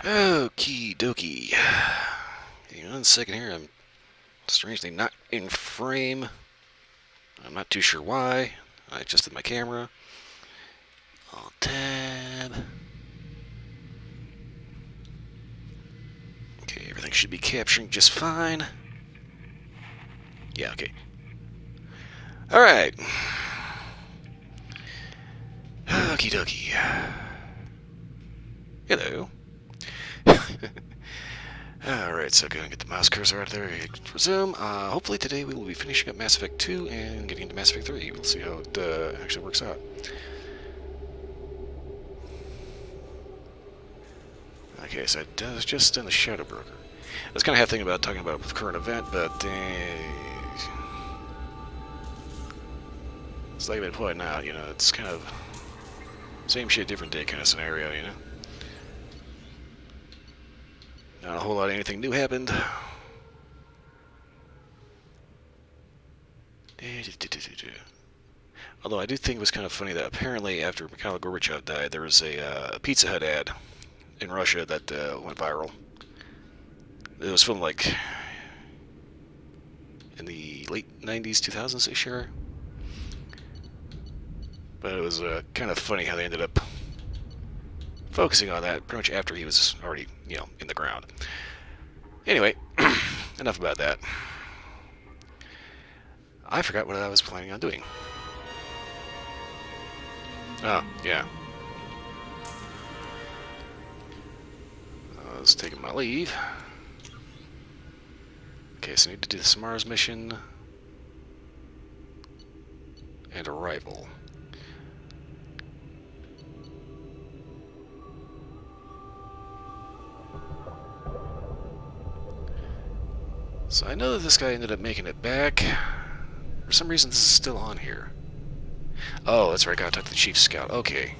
Okie dokie. Hang on a second here. I'm strangely not in frame. I'm not too sure why. I adjusted my camera. Alt tab. Okay, everything should be capturing just fine. Yeah, okay. Alright. Okie dokie. Hello. Alright, so go and get the mouse cursor out of there. Resume. Hopefully today we will be finishing up Mass Effect 2 and getting into Mass Effect 3. We'll see how it actually works out. Okay, so I was just in the Shadow Broker. I was kind of half thinking about talking about the current event, but it's like I've been pointing out, you know, it's kind of same shit, different day kind of scenario, you know? Not a whole lot of anything new happened. Although I do think it was kind of funny that apparently after Mikhail Gorbachev died, there was a Pizza Hut ad in Russia that went viral. It was filmed like in the late 90s, 2000s-ish era. But it was kind of funny how they ended up focusing on that pretty much after he was already, you know, in the ground. Anyway, enough about that. I forgot what I was planning on doing. Oh, yeah. I was taking my leave. Okay, so I need to do the Mars mission and Arrival. So I know that this guy ended up making it back. For some reason, this is still on here. Oh, that's right. I gotta talk to the Chief Scout. Okay.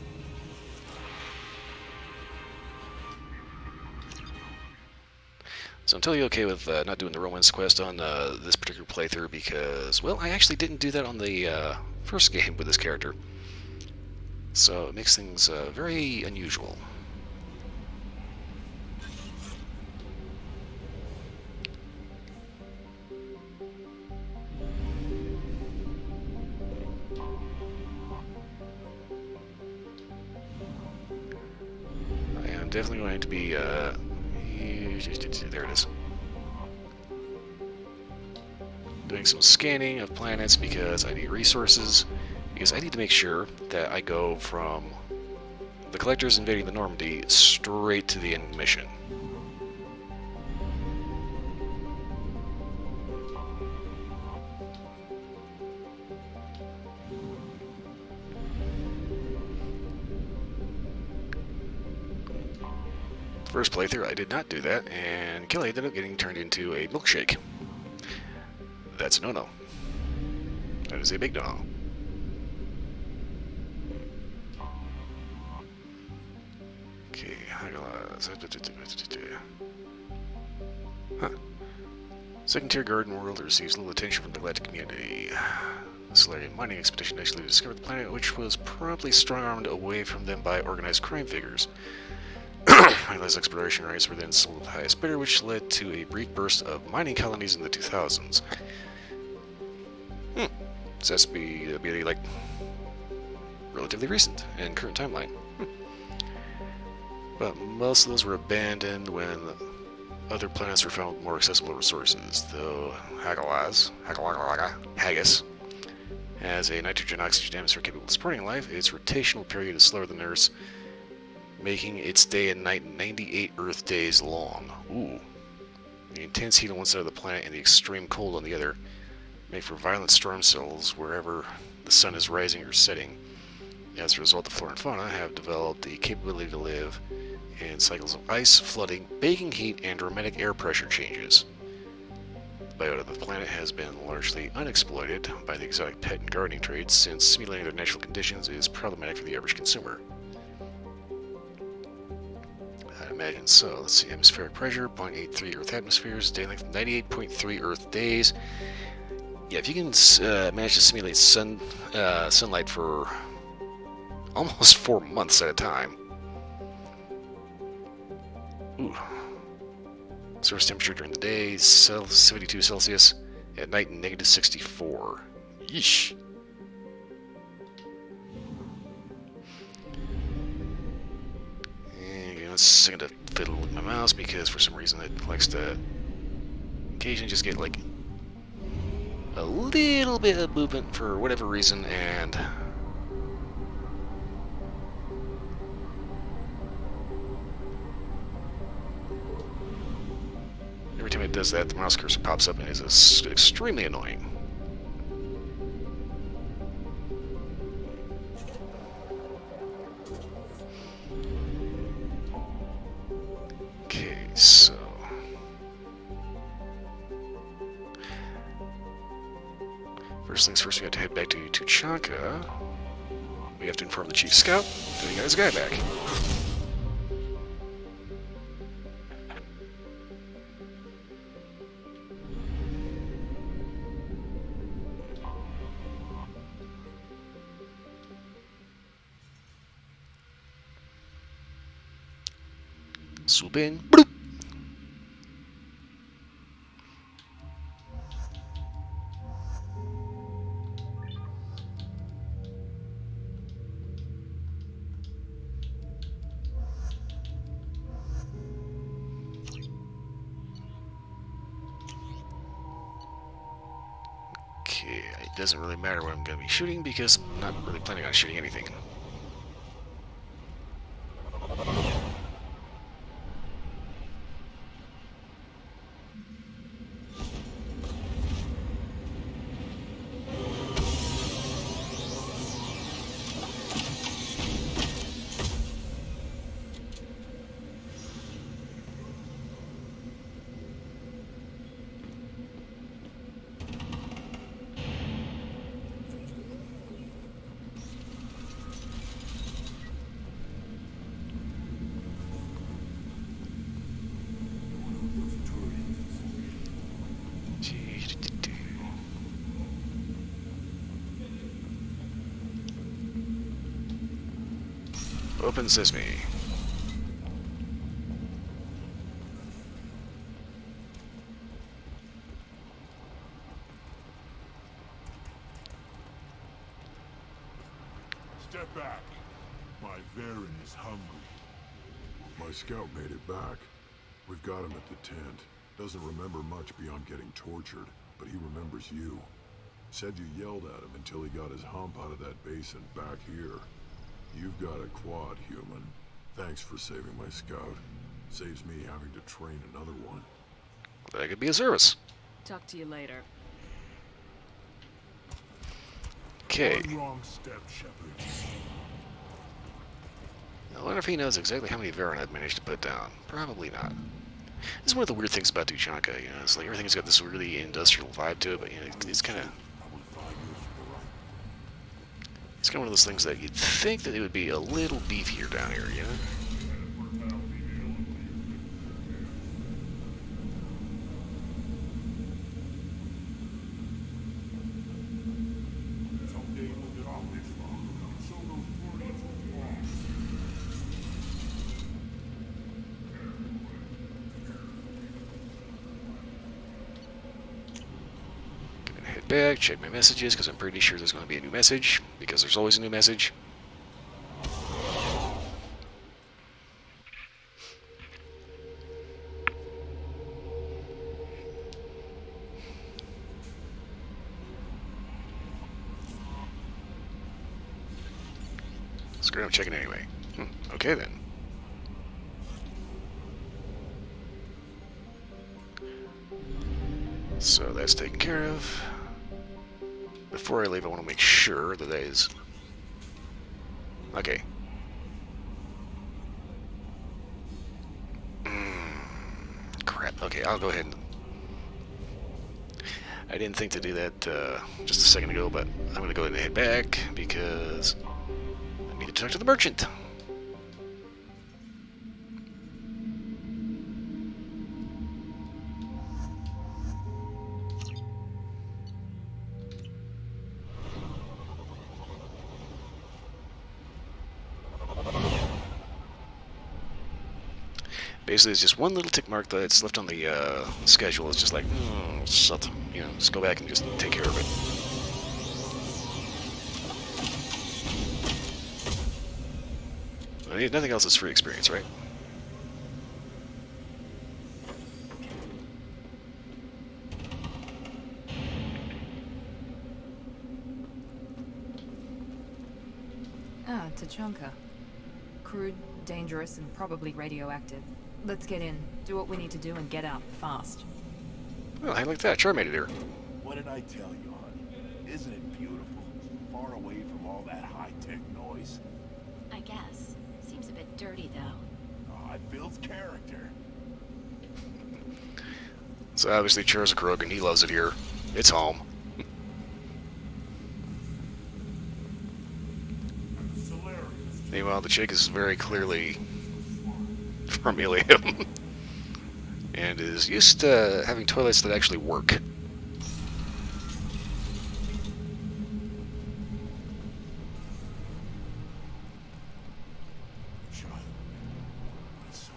So I'm totally okay with not doing the Romance quest on this particular playthrough because, well, I actually didn't do that on the first game with this character. So it makes things very unusual. I am definitely going to be, there it is. Doing some scanning of planets because I need resources, because I need to make sure that I go from the Collectors invading the Normandy straight to the end mission. First playthrough, I did not do that, and Kelly ended up getting turned into a milkshake. That's a no-no. That is a big no-no. Okay, huh. Second-tier garden world receives little attention from the galactic community. The Solarian mining expedition actually discovered the planet, which was promptly strong-armed away from them by organized crime figures. Highlights exploration rights were then sold to the highest bidder, which led to a brief burst of mining colonies in the 2000s. So that's be like relatively recent and current timeline. But most of those were abandoned when other planets were found with more accessible resources, though Haggis has a nitrogen-oxygen atmosphere capable of supporting life. Its rotational period is slower than Earth's, making its day and night 98 Earth days long. Ooh. The intense heat on one side of the planet and the extreme cold on the other make for violent storm cells wherever the sun is rising or setting. As a result, the flora and fauna have developed the capability to live in cycles of ice, flooding, baking heat, and dramatic air pressure changes. The biota of the planet has been largely unexploited by the exotic pet and gardening trades, since simulating their natural conditions is problematic for the average consumer. I imagine so. Let's see, atmospheric pressure, 0.83 Earth atmospheres, day length 98.3 Earth days. Yeah, if you can manage to simulate sunlight for almost 4 months at a time. Ooh. Surface temperature during the day, 72 Celsius. At night, negative 64. Yeesh. And give me a second to fiddle with my mouse because for some reason it likes to occasionally just get like a little bit of movement for whatever reason, and every time it does that, the mouse cursor pops up and is extremely annoying. Okay, so first things first, we have to head back to Tuchanka. We have to inform the Chief Scout that he got his guy back. Swoop in. Bloop. Okay, it doesn't really matter what I'm going to be shooting because I'm not really planning on shooting anything. Open sesame. Step back. My Varen is hungry. My scout made it back. We've got him at the tent. Doesn't remember much beyond getting tortured, but he remembers you. Said you yelled at him until he got his hump out of that basin back here. You've got a quad, human. Thanks for saving my scout. Saves me having to train another one. That could be a service. Talk to you later. Okay. One wrong step, Shepard. I wonder if he knows exactly how many Varen I've managed to put down. Probably not. This is one of the weird things about Tuchanka, you know, it's like everything's got this really industrial vibe to it, but you know, it's kind of one of those things that you'd think that it would be a little beefier down here, you know? Head back, check my messages, because I'm pretty sure there's going to be a new message, because there's always a new message. Screw it, I'm checking anyway. Okay then. So that's taken care of. Before I leave, I want to make sure that is... Okay. Crap. Okay, I'll go ahead and... I didn't think to do that just a second ago, but I'm going to go ahead and head back because I need to talk to the merchant. Basically, it's just one little tick mark that's left on the schedule. It's just like, shut. Just go back and just take care of it. I mean, nothing else is free experience, right? Ah, Tachanka. Crude, dangerous, and probably radioactive. Let's get in, do what we need to do, and get out fast. Well, I like that. Char made it here. What did I tell you, honey? Isn't it beautiful? Far away from all that high-tech noise. I guess. Seems a bit dirty, though. Oh, it builds character. So obviously Char's a Krogan. He loves it here. It's home. Meanwhile, the chick is very clearly from Ilium. And is used to having toilets that actually work. Child, my soul.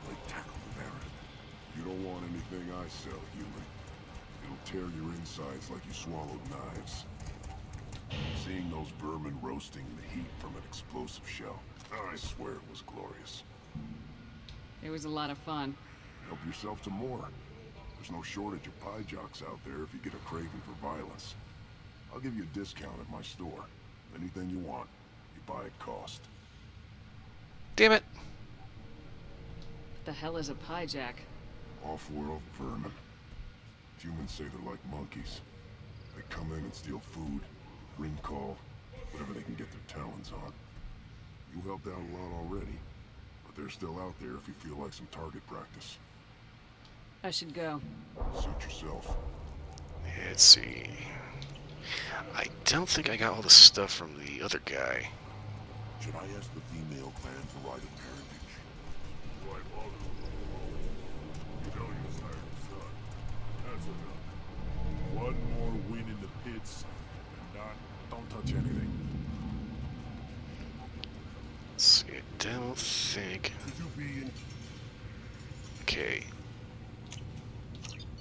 Like tackle the Baron. You don't want anything I sell, human. It'll tear your insides like you swallowed knives. Seeing those vermin roasting the heat from an explosive shell, I swear it was glorious. It was a lot of fun. Help yourself to more. There's no shortage of pie jocks out there if you get a craving for violence. I'll give you a discount at my store. Anything you want, you buy at cost. Damn it. What the hell is a pie jack? Off-world vermin. Humans say they're like monkeys. They come in and steal food, ring call, whatever they can get their talons on. You helped out a lot already, but they're still out there if you feel like some target practice. I should go. Suit yourself. Let's see. I don't think I got all the stuff from the other guy. Should I ask the female clan for right of parentage? Right, Father. You know you sired your son. That's enough. One more win in the pits, and don't touch anything. Let's see, I don't think... Could you be in... Okay.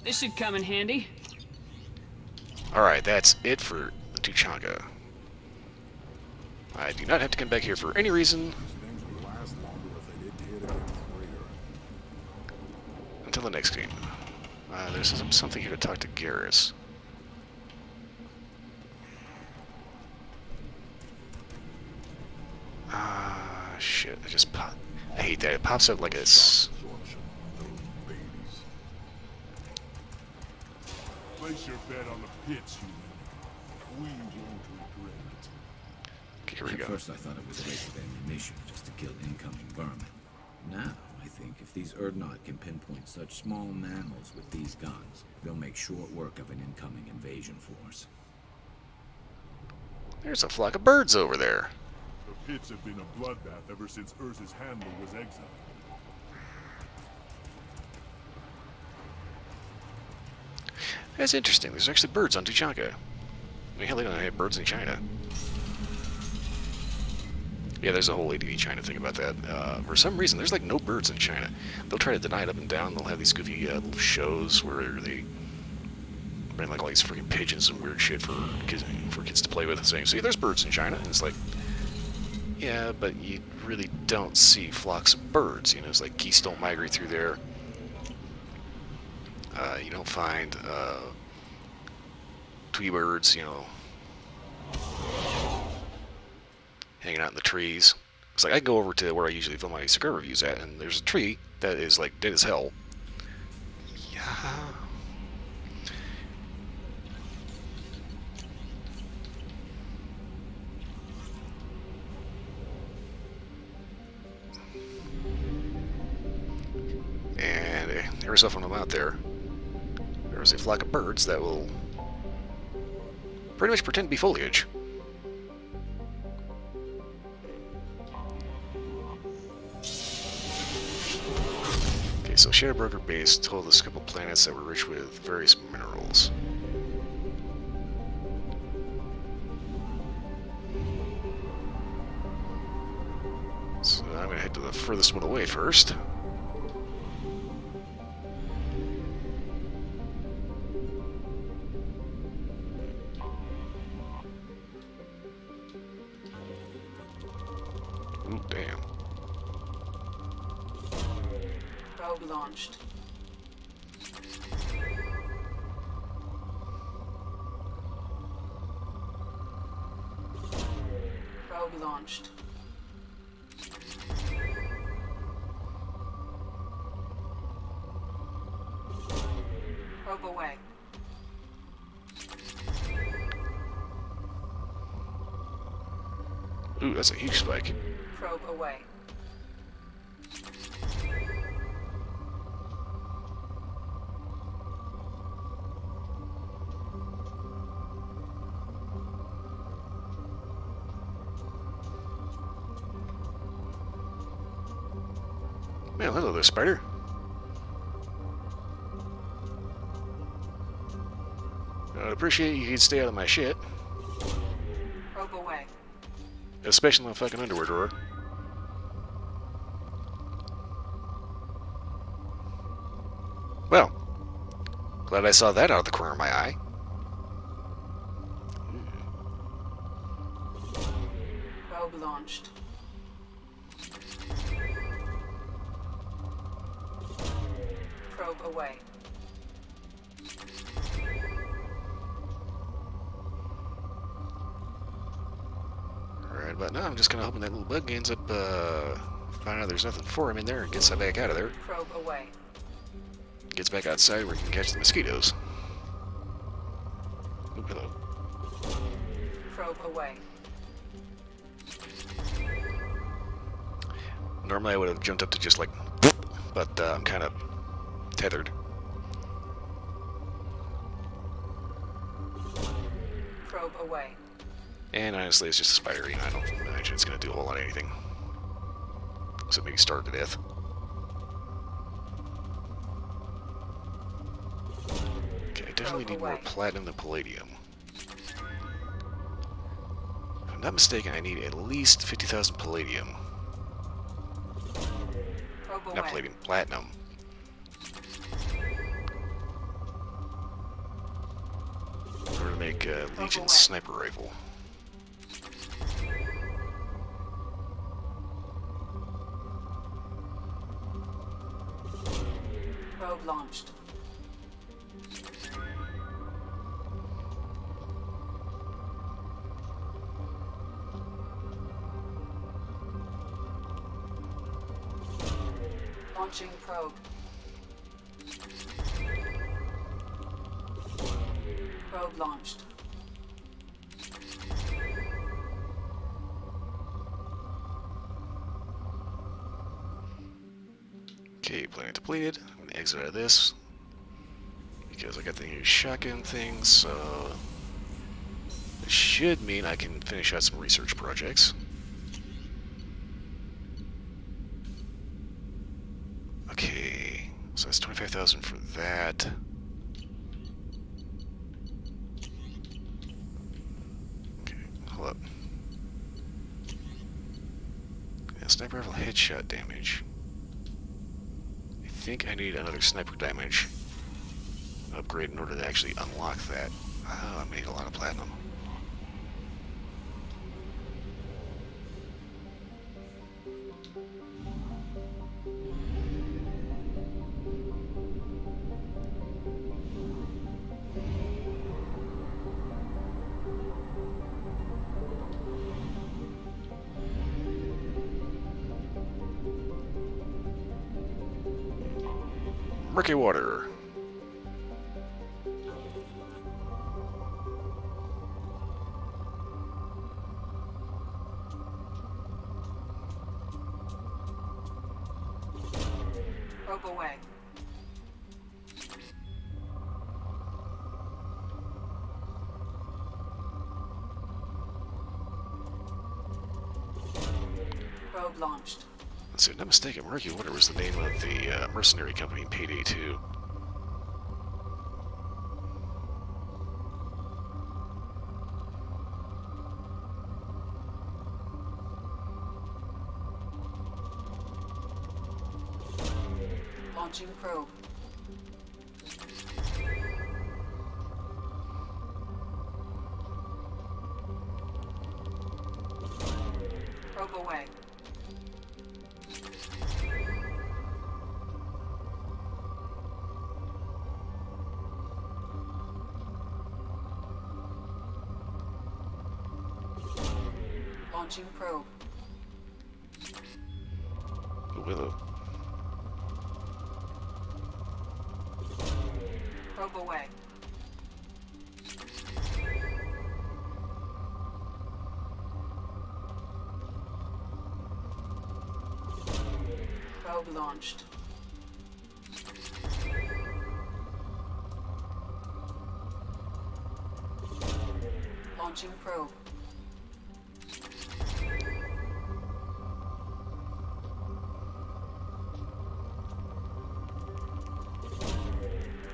This should come in handy. Alright, that's it for Tuchanka. I do not have to come back here for any reason These things would last longer if they didn't hit against freighter. until the next game. There's something here to talk to Garrus. Shit, I just pop. I hate that. It pops up like a. Absorption. Those babies. Place your bet on the pits, human. We won't regret it. Okay, here we At go. first I thought it was a waste of ammunition just to kill incoming vermin. Now, I think if these Urdnot can pinpoint such small mammals with these guns, they'll make short work of an incoming invasion force. There's a flock of birds over there. The pits have been a bloodbath ever since Urza's handler was exiled. That's interesting. There's actually birds on Tuchanka. I mean, hell, they don't have birds in China. Yeah, there's a whole ADV China thing about that. For some reason, there's like no birds in China. They'll try to deny it up and down. They'll have these goofy little shows where they bring like all these freaking pigeons and weird shit for kids to play with, saying, "See, there's birds in China." And it's like, yeah, but you really don't see flocks of birds. You know, it's like geese don't migrate through there. You don't find twee birds, you know, hanging out in the trees. It's like I go over to where I usually film my cigar reviews at, and there's a tree that is like dead as hell. Yeah. And every so often I'm out there, there's a flock of birds that will pretty much pretend to be foliage. Okay, so Shadow Broker Base told us a couple planets that were rich with various minerals. So I'm gonna head to the furthest one away first. launched. Probe launched. Probe away. Ooh, that's a huge spike. Probe away. Well, hello there, spider. I'd appreciate you could stay out of my shit. Probe away. Especially my fucking underwear drawer. Well, glad I saw that out of the corner of my eye. Probe launched. Probe away. Alright, but now I'm just kind of hoping that little bug ends up, find out there's nothing for him in there and gets back out of there. Probe away. Gets back outside where he can catch the mosquitoes. Oop, hello. Probe away. Normally I would have jumped up to just like, but I'm kind of tethered. Probe away. And honestly, it's just a spider. You know, I don't imagine it's going to do a whole lot of anything. Except maybe starve to death. Okay, I definitely need more platinum than palladium. If I'm not mistaken, I need at least 50,000 palladium. Probe away. Not palladium, platinum. In order to make a Legion sniper rifle. Probe launched. Launching probe. Probe launched. Okay, planet depleted. I'm gonna exit out of this because I got the new shotgun thing, so it should mean I can finish out some research projects. Okay, so that's 25,000 for that. Okay, hold up. Yeah, sniper rifle headshot damage. I think I need another sniper damage upgrade in order to actually unlock that. Oh, I'm gonna need a lot of platinum. Murky water. Probe away. Probe launched. Let's see, if I'm not mistaken, Murky Water was the name of the mercenary company in Payday 2. Launching probe. Probe away. Launching probe. Willow. Probe away. Probe launched. Launching probe.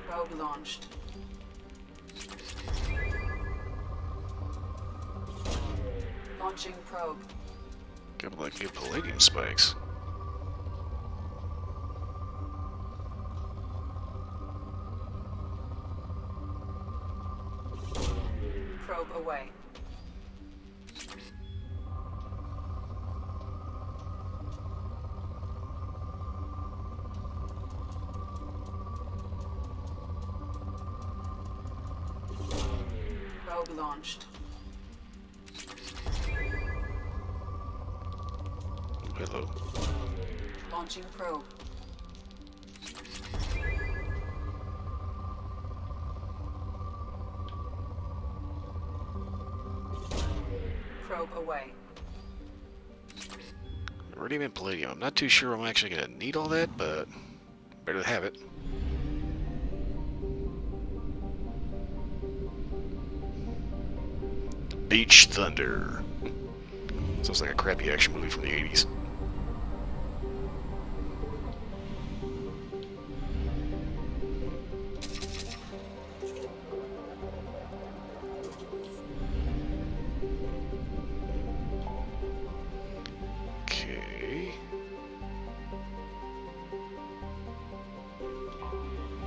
Probe launched. Launching probe. Got like good palladium spikes. Probe away. Probe launched. Willow. Launching probe. Probe away. Iridium and palladium. I'm not too sure I'm actually going to need all that, but better to have it. Beach Thunder. Sounds like a crappy action movie from the 80s. Okay.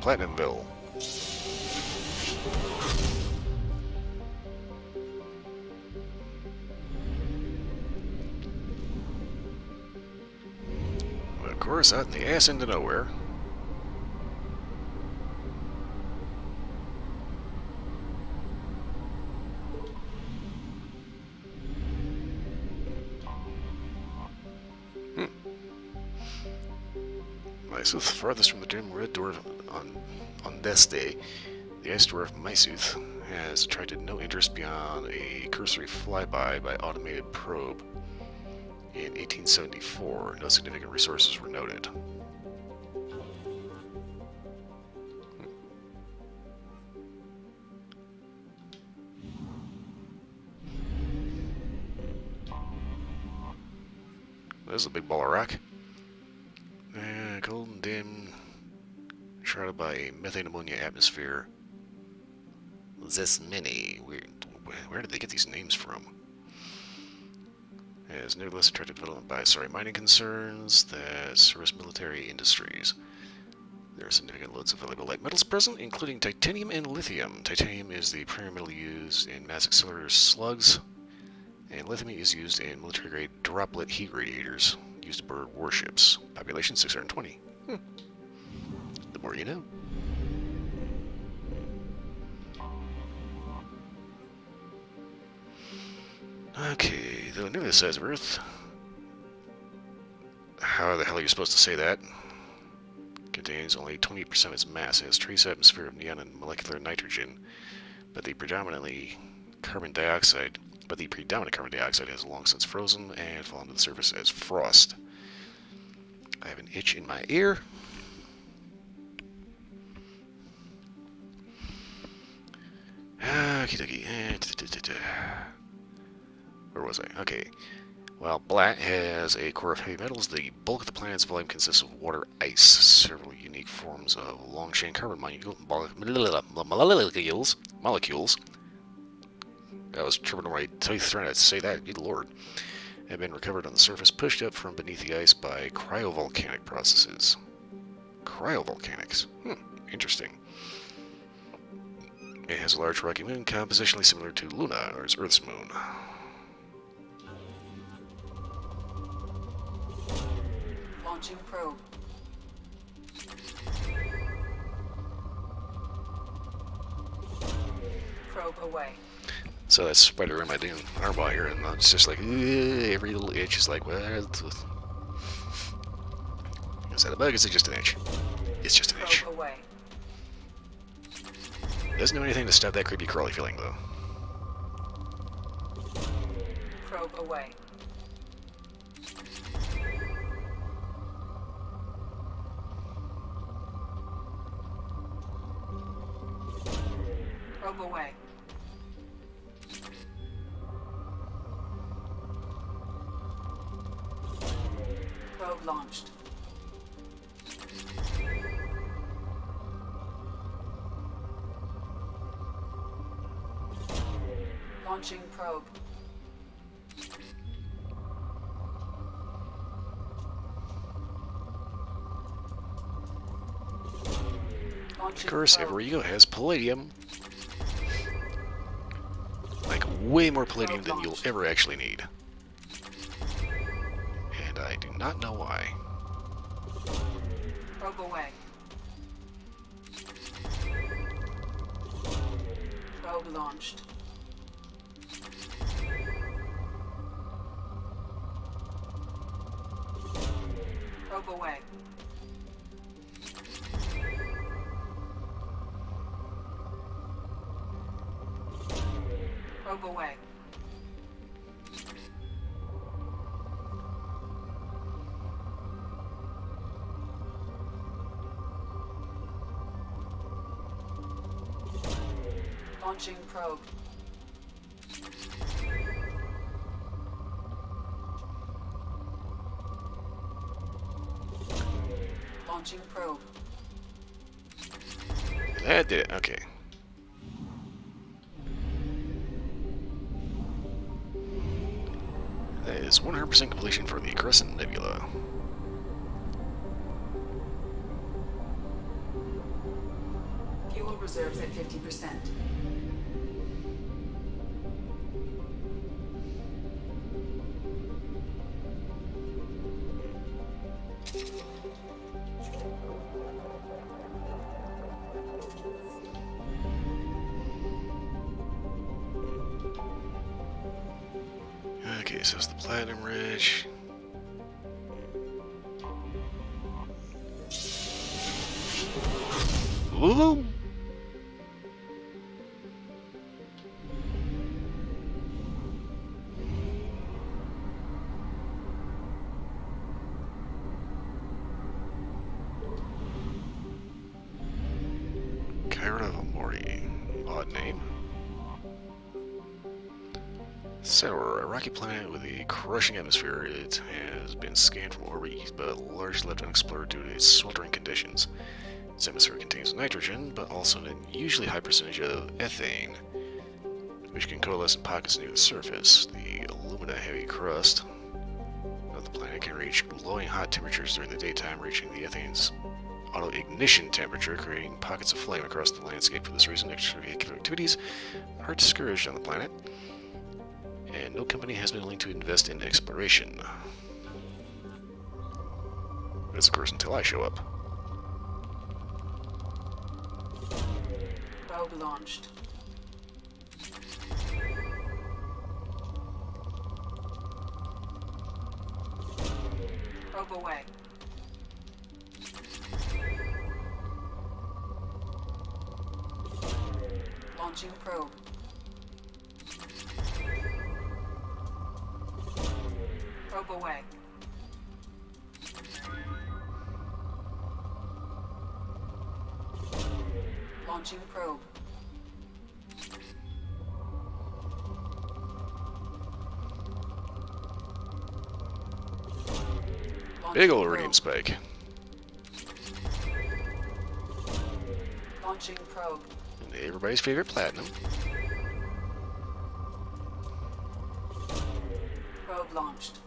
Platinumville. Of course, out in the ass into nowhere. Mysuth, farthest from the dim red dwarf on this day, the ice dwarf Mysuth has attracted no interest beyond a cursory flyby by automated probe. In 1874, no significant resources were noted. There's a big ball of rock. Cold and dim, shrouded by a methane ammonia atmosphere. This many. Where did they get these names from? Has nevertheless attracted development by mining concerns that service military industries. There are significant loads of valuable light metals present, including titanium and lithium. Titanium is the primary metal used in mass accelerator slugs, and lithium is used in military-grade droplet heat radiators used to burn warships. Population 620. The more you know. Okay, though nearly the size of Earth. How the hell are you supposed to say that? Contains only 20% of its mass. It has trace atmosphere of neon and molecular nitrogen, but the predominant carbon dioxide has long since frozen and fallen to the surface as frost. I have an itch in my ear. Okie dokie. Where was I? Okay. While Blatt has a core of heavy metals, the bulk of the planet's volume consists of water ice. Several unique forms of long-chain carbon molecules. I was tripping over my teeth trying to say that. Good lord. Have been recovered on the surface, pushed up from beneath the ice by cryovolcanic processes. Cryovolcanics. Interesting. It has a large rocky moon, compositionally similar to Luna, or Earth's moon. Launching probe. Probe away. So that spider in my damn armball here, and it's just like, every little itch is like, what? Is that a bug? Is it just an itch? It's just an itch. Probe away. Doesn't do anything to stop that creepy crawly feeling, though. Probe away. Probe away. Probe launched. Launching probe. Of course, every ego has palladium. Like, way more palladium than you'll ever actually need. And I do not know why. Probe away. Probe launched. Probe away. Probe away. Launching probe. Launching probe. That did it. Okay. That is 100% completion for the Crescent Nebula. Fuel reserves at 50%. Okay, so it's the Platinum Ridge. Ooh! Odd name. So, a rocky planet with a crushing atmosphere. It has been scanned from orbit but largely left unexplored due to its sweltering conditions. Its atmosphere contains nitrogen, but also an unusually high percentage of ethane, which can coalesce in pockets near the surface. The alumina-heavy crust of the planet can reach glowing hot temperatures during the daytime, reaching the ethane's auto-ignition temperature, creating pockets of flame across the landscape. For this reason, extravehicular activities are discouraged on the planet, and no company has been willing to invest in exploration. That's of course until I show up. Probe launched. Probe away. Launching probe. Probe away. Launching probe. Big ol' iridium spike. Launching probe. And everybody's favorite platinum. Probe launched.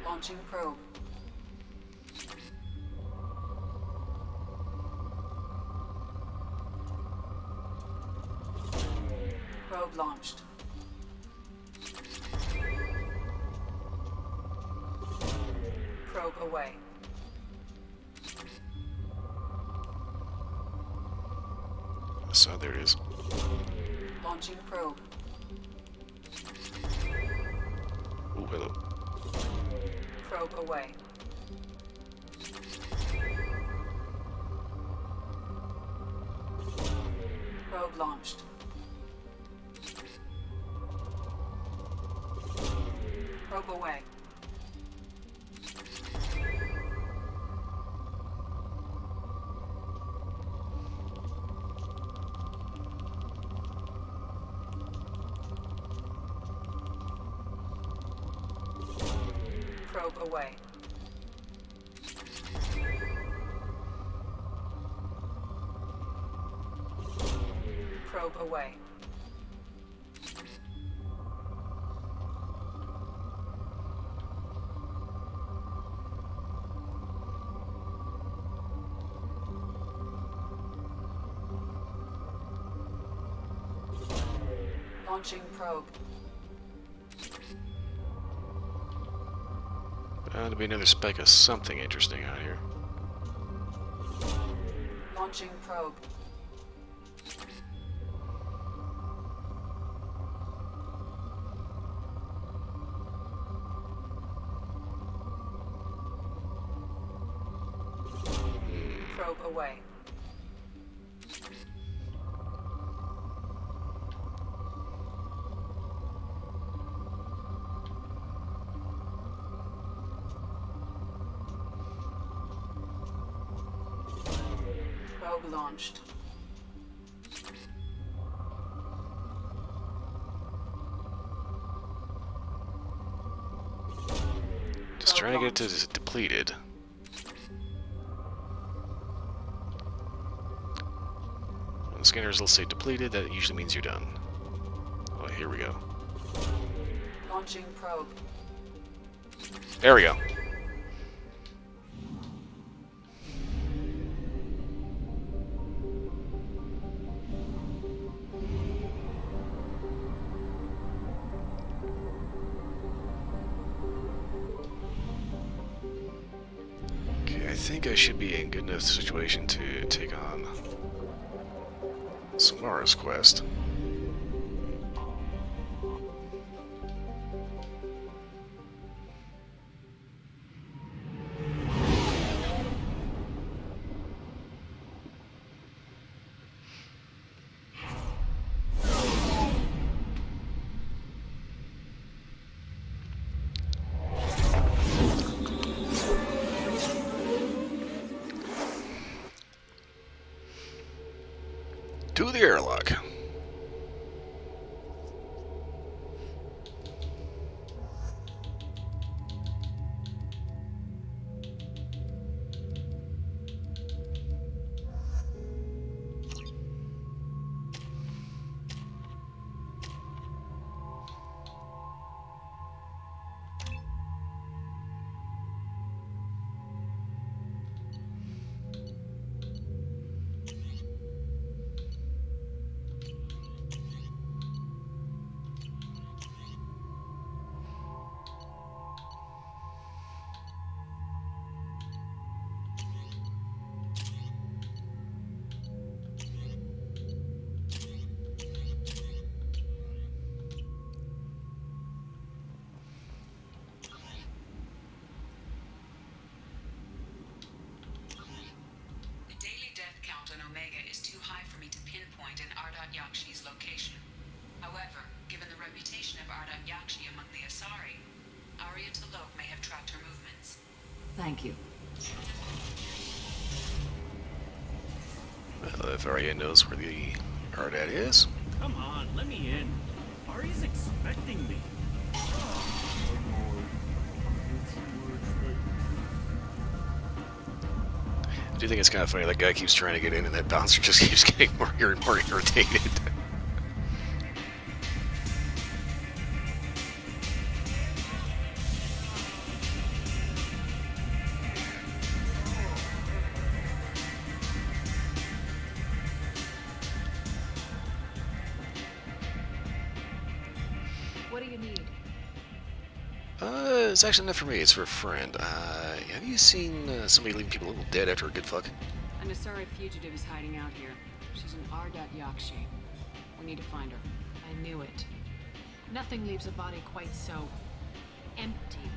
Launching probe. Probe launched. Probe away. So there it is. Launching probe. Ooh, hello. Probe away. Probe launched. Probe away. Probe away. Probe away. Launching probe. Bound to be another speck of something interesting out here. Launching probe. Probe away. Probe launched. Just trying to get it to depleted. When the scanners will say depleted, that usually means you're done. Oh, here we go. Launching probe. There we go. Okay, I think I should be in good enough situation to take on Samara's quest. To the airlock. The daily death count on Omega is too high for me to pinpoint an Ardat Yakshi's location. However, given the reputation of Ardat Yakshi among the Asari, Arya T'Loak may have tracked her movements. Thank you. Well, if Arya knows where the Ardat is. Come on, let me in. Ari's expecting me. I do think it's kind of funny. That guy keeps trying to get in, and that bouncer just keeps getting more and more irritated. What do you need? It's actually not for me. It's for a friend. Have you seen somebody leaving people a little dead after a good fuck? An Asari fugitive is hiding out here. She's an Ardat Yakshi. We need to find her. I knew it. Nothing leaves a body quite so empty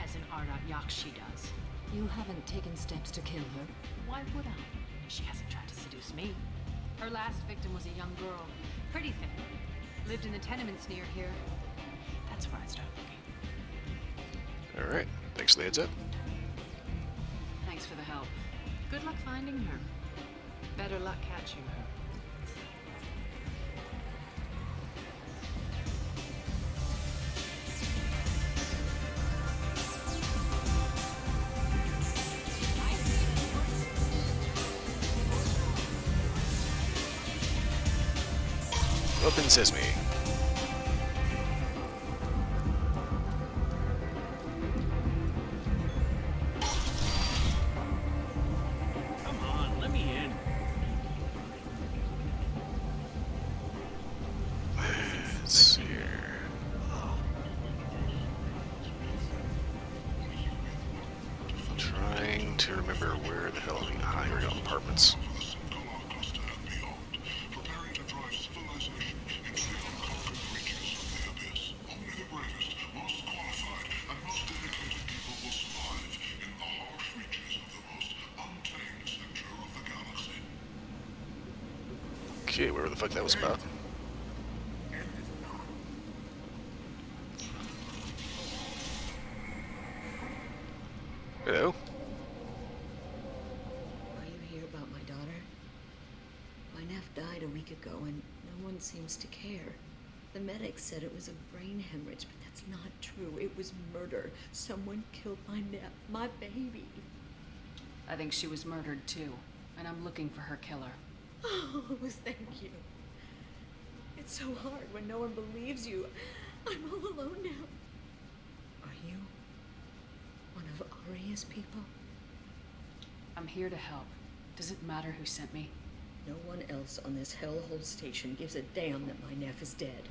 as an Ardat Yakshi does. You haven't taken steps to kill her. Why would I? She hasn't tried to seduce me. Her last victim was a young girl. Pretty thin. Lived in the tenements near here. That's where I started looking. Alright, thanks for the heads up. Thanks for the help. Good luck finding her. Better luck catching her. Open sesame. Come on, let me in. Let's see here. Trying to remember where the hell I'm in. Here we go, apartments. Okay, whatever the fuck that was about. Hello? Are you here about my daughter? My nephew died a week ago and no one seems to care. The medics said it was a brain hemorrhage, but that's not true. It was murder. Someone killed my nephew, my baby. I think she was murdered too, and I'm looking for her killer. Oh, thank you. It's so hard when no one believes you. I'm all alone now. Are you one of Aria's people? I'm here to help. Does it matter who sent me? No one else on this hellhole station gives a damn that my nephew is dead.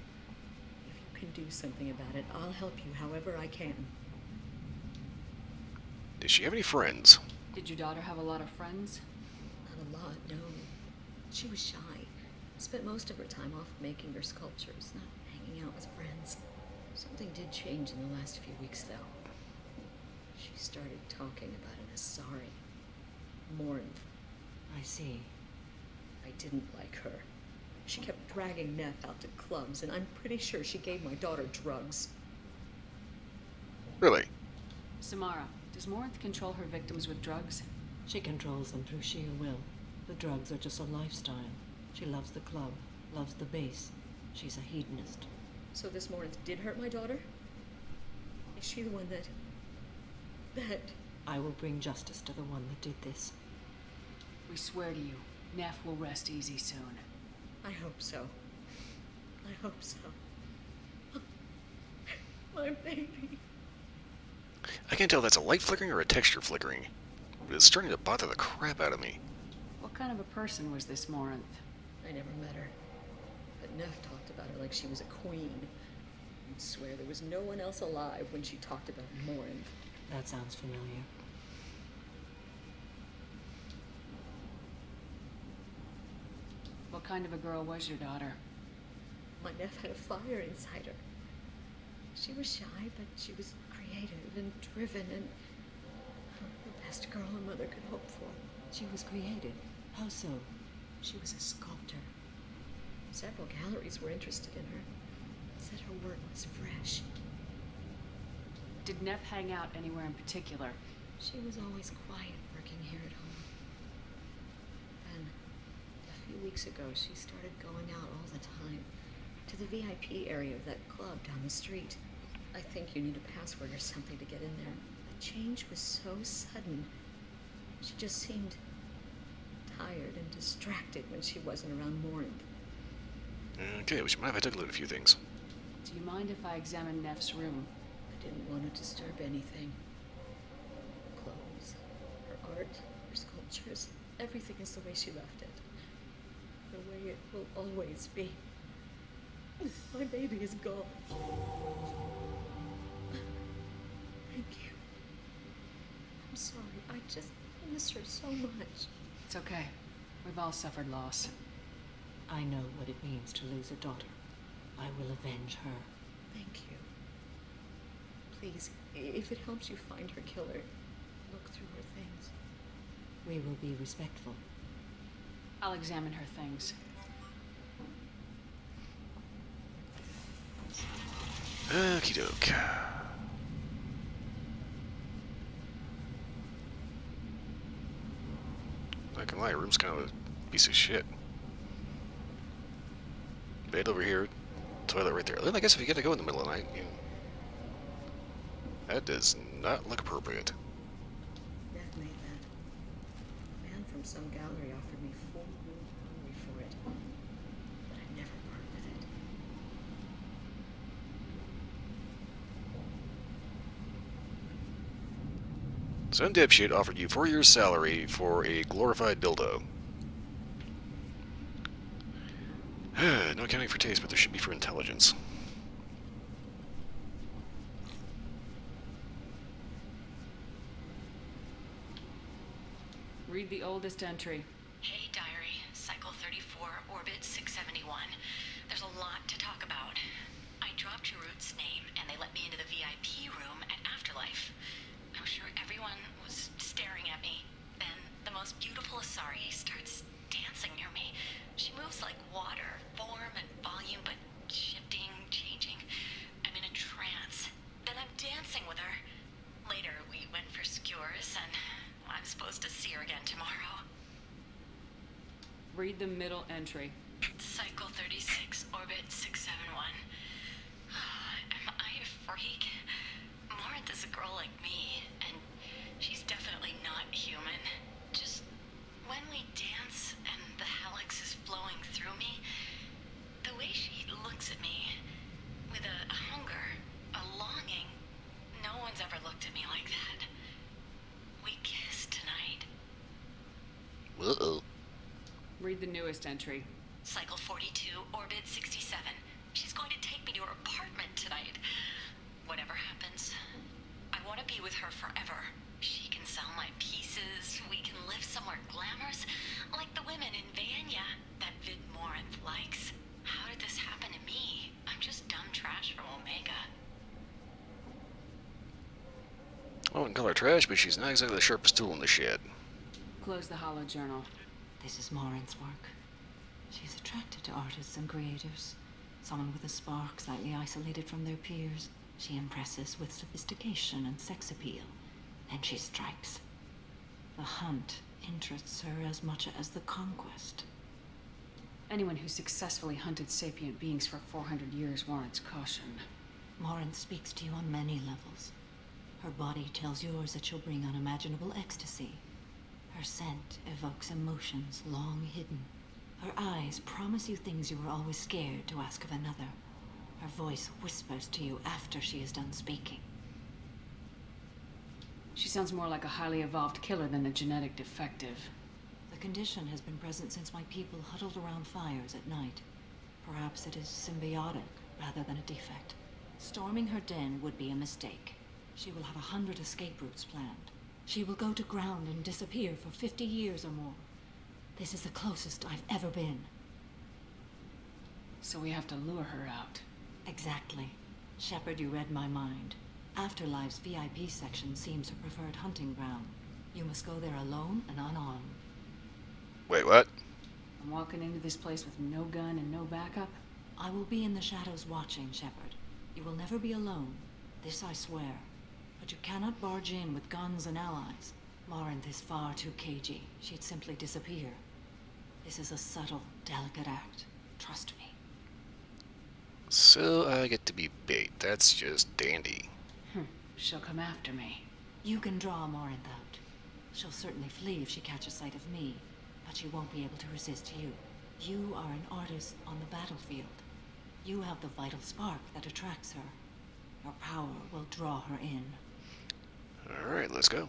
If you can do something about it, I'll help you however I can. Did she have any friends? Did your daughter have a lot of friends? Not a lot, no. She was shy. Spent most of her time off making her sculptures, not hanging out with friends. Something did change in the last few weeks, though. She started talking about an Asari. Morinth. I see. I didn't like her. She kept dragging Neff out to clubs, and I'm pretty sure she gave my daughter drugs. Really? Samara, does Morinth control her victims with drugs? She controls them through sheer will. The drugs are just a lifestyle. She loves the club, loves the base. She's a hedonist. So this Morinth did hurt my daughter? Is she the one that... I will bring justice to the one that did this. We swear to you, Neff will rest easy soon. I hope so. I hope so. My baby. I can't tell if that's a light flickering or a texture flickering. It's starting to bother the crap out of me. What kind of a person was this Morinth? I never met her. But Neff talked about her like she was a queen. I'd swear there was no one else alive when she talked about Morinth. That sounds familiar. What kind of a girl was your daughter? My Neff had a fire inside her. She was shy, but she was creative and driven and the best girl a mother could hope for. She was creative. How so? She was a sculptor. Several galleries were interested in her. Said her work was fresh. Did Neff hang out anywhere in particular? She was always quiet working here at home. Then, a few weeks ago, she started going out all the time. To the VIP area of that club down the street. I think you need a password or something to get in there. The change was so sudden. She just seemed tired and distracted when she wasn't around Morinth. Okay, would you mind if I took a look at a few things? Do you mind if I examine Neff's room? I didn't want to disturb anything. Her clothes, her art, her sculptures, everything is the way she left it. The way it will always be. My baby is gone. sorry. I just miss her so much. It's okay. We've all suffered loss. I know what it means to lose a daughter. I will avenge her. Thank you. Please, if it helps you find her killer, look through her things. We will be respectful. I'll examine her things. Okie doke. Not gonna lie, room's kind of a piece of shit. Bed over here, toilet right there. Then I guess if you get to go in the middle of the night, you know, that does not look appropriate. Beth made that. A man from some gallery offered me full room hungry for it, but I never part with it. Some dipshit offered you 4 years' salary for a glorified dildo. No accounting for taste, but there should be for intelligence. Read the oldest entry. Hey, diary. Cycle 34, orbit 671. There's a lot to talk about. I dropped Jarut's name, and they let me into the VIP room at Afterlife. I'm sure everyone was staring at me. Then the most beautiful Asari starts dancing near me. She moves like water, form and volume, but shifting, changing. I'm in a trance. Then I'm dancing with her. Later, we went for skewers, and I'm supposed to see her again tomorrow. Read the middle entry. Cycle 36, orbit 671. Am I a freak? Morinth is a girl like me, and she's definitely not human. Just when we dance and the helix is flowing through me, the way she looks at me with a hunger, a longing, no one's ever looked at me like that. We kissed tonight. Uh-oh. Read the newest entry. Cycle 42, orbit 67. She's going to take me to her apartment tonight. Whatever happens, I want to be with her forever. She can sell my pieces. We can live somewhere glamorous, like the women in Vanya that Vid Morinth likes. How did this happen to me? I'm just dumb trash from Omega. I wouldn't call her trash, but she's not exactly the sharpest tool in the shed. Close the hollow journal. This is Morinth's work. She's attracted to artists and creators. Someone with a spark, slightly isolated from their peers. She impresses with sophistication and sex appeal. Then she strikes. The hunt interests her as much as the conquest. Anyone who successfully hunted sapient beings for 400 years warrants caution. Morinth speaks to you on many levels. Her body tells yours that she'll bring unimaginable ecstasy. Her scent evokes emotions long hidden. Her eyes promise you things you were always scared to ask of another. Her voice whispers to you after she is done speaking. She sounds more like a highly evolved killer than a genetic defective. The condition has been present since my people huddled around fires at night. Perhaps it is symbiotic rather than a defect. Storming her den would be a mistake. She will have 100 escape routes planned. She will go to ground and disappear for 50 years or more. This is the closest I've ever been. So we have to lure her out. Exactly. Shepard, you read my mind. Afterlife's VIP section seems her preferred hunting ground. You must go there alone and unarmed. Wait, what? I'm walking into this place with no gun and no backup? I will be in the shadows watching, Shepard. You will never be alone. This I swear. But you cannot barge in with guns and allies. Morinth is far too cagey. She'd simply disappear. This is a subtle, delicate act. Trust me. So I get to be bait. That's just dandy. She'll come after me. You can draw Morinth out. She'll certainly flee if she catches sight of me, but she won't be able to resist you. You are an artist on the battlefield. You have the vital spark that attracts her. Your power will draw her in. Alright, let's go.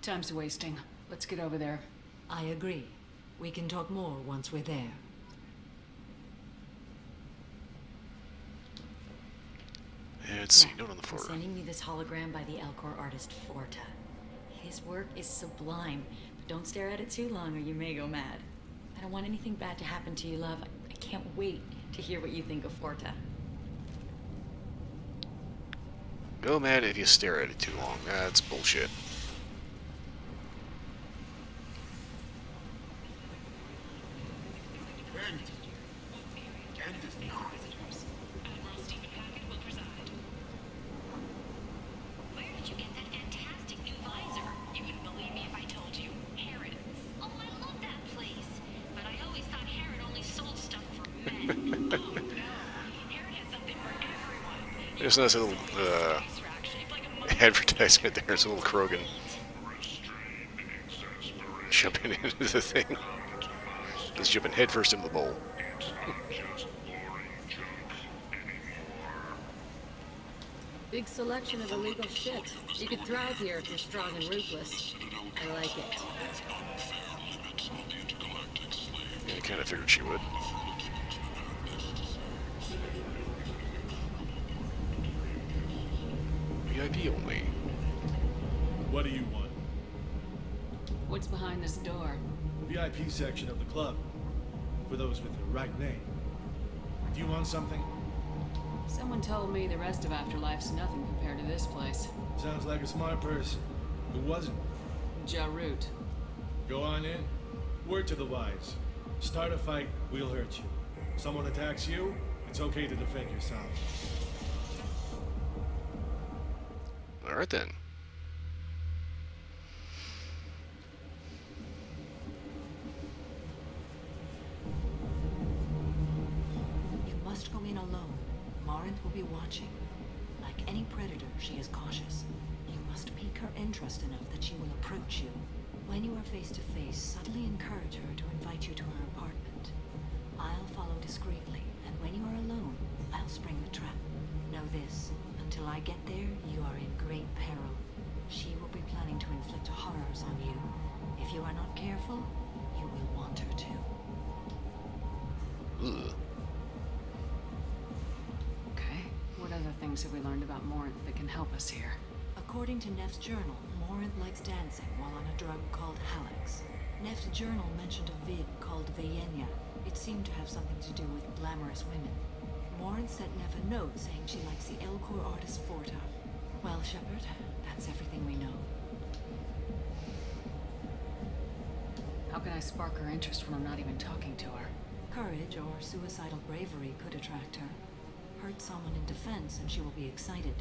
Time's wasting. Let's get over there. I agree. We can talk more once we're there. Let's see, Now, note on the floor. sending me this hologram by the Elcor artist Forta. His work is sublime, but don't stare at it too long or you may go mad. I don't want anything bad to happen to you, love. I can't wait to hear what you think of Forta. Go mad if you stare at it too long. That's bullshit. Where did you get that fantastic new visor? You wouldn't believe me if I told you. Harrods. Oh, I love that place. But I always thought Harrod only sold stuff for men. Oh, no. Harrod has something for everyone. There's a nice little advertisement there. There's a little Krogan jumping into the thing. He's jumping headfirst into the bowl. Big selection of illegal shit. You could thrive here if you're strong and ruthless. I like it. Yeah, I kind of figured she would. VIP only. What do you want? What's behind this door? VIP section of the club. For those with the right name. Do you want something? Someone told me the rest of Afterlife's nothing compared to this place. Sounds like a smart person. Who wasn't? Jarut. Go on in. Word to the wise. Start a fight, we'll hurt you. Someone attacks you, it's okay to defend yourself. Alright then. You must go in alone. Morinth will be watching. Like any predator, she is cautious. You must pique her interest enough that she will approach you. When you are face to face, subtly encourage her to invite you to her apartment. I'll follow discreetly, and when you are alone, I'll spring the trap. Know this, until I get there, you are in great peril. She will be planning to inflict horrors on you. If you are not careful, you will want her to. Ugh. Okay. What other things have we learned about Morinth that can help us here? According to Neff's journal, Morinth likes dancing while on a drug called Halex. Neff's journal mentioned a vid called Vayenya. It seemed to have something to do with glamorous women. Morinth sent Neff a note saying she likes the Elcor artist Forta. Well, Shepard, that's everything we know. How can I spark her interest when I'm not even talking to her? Courage or suicidal bravery could attract her. Hurt someone in defense and she will be excited.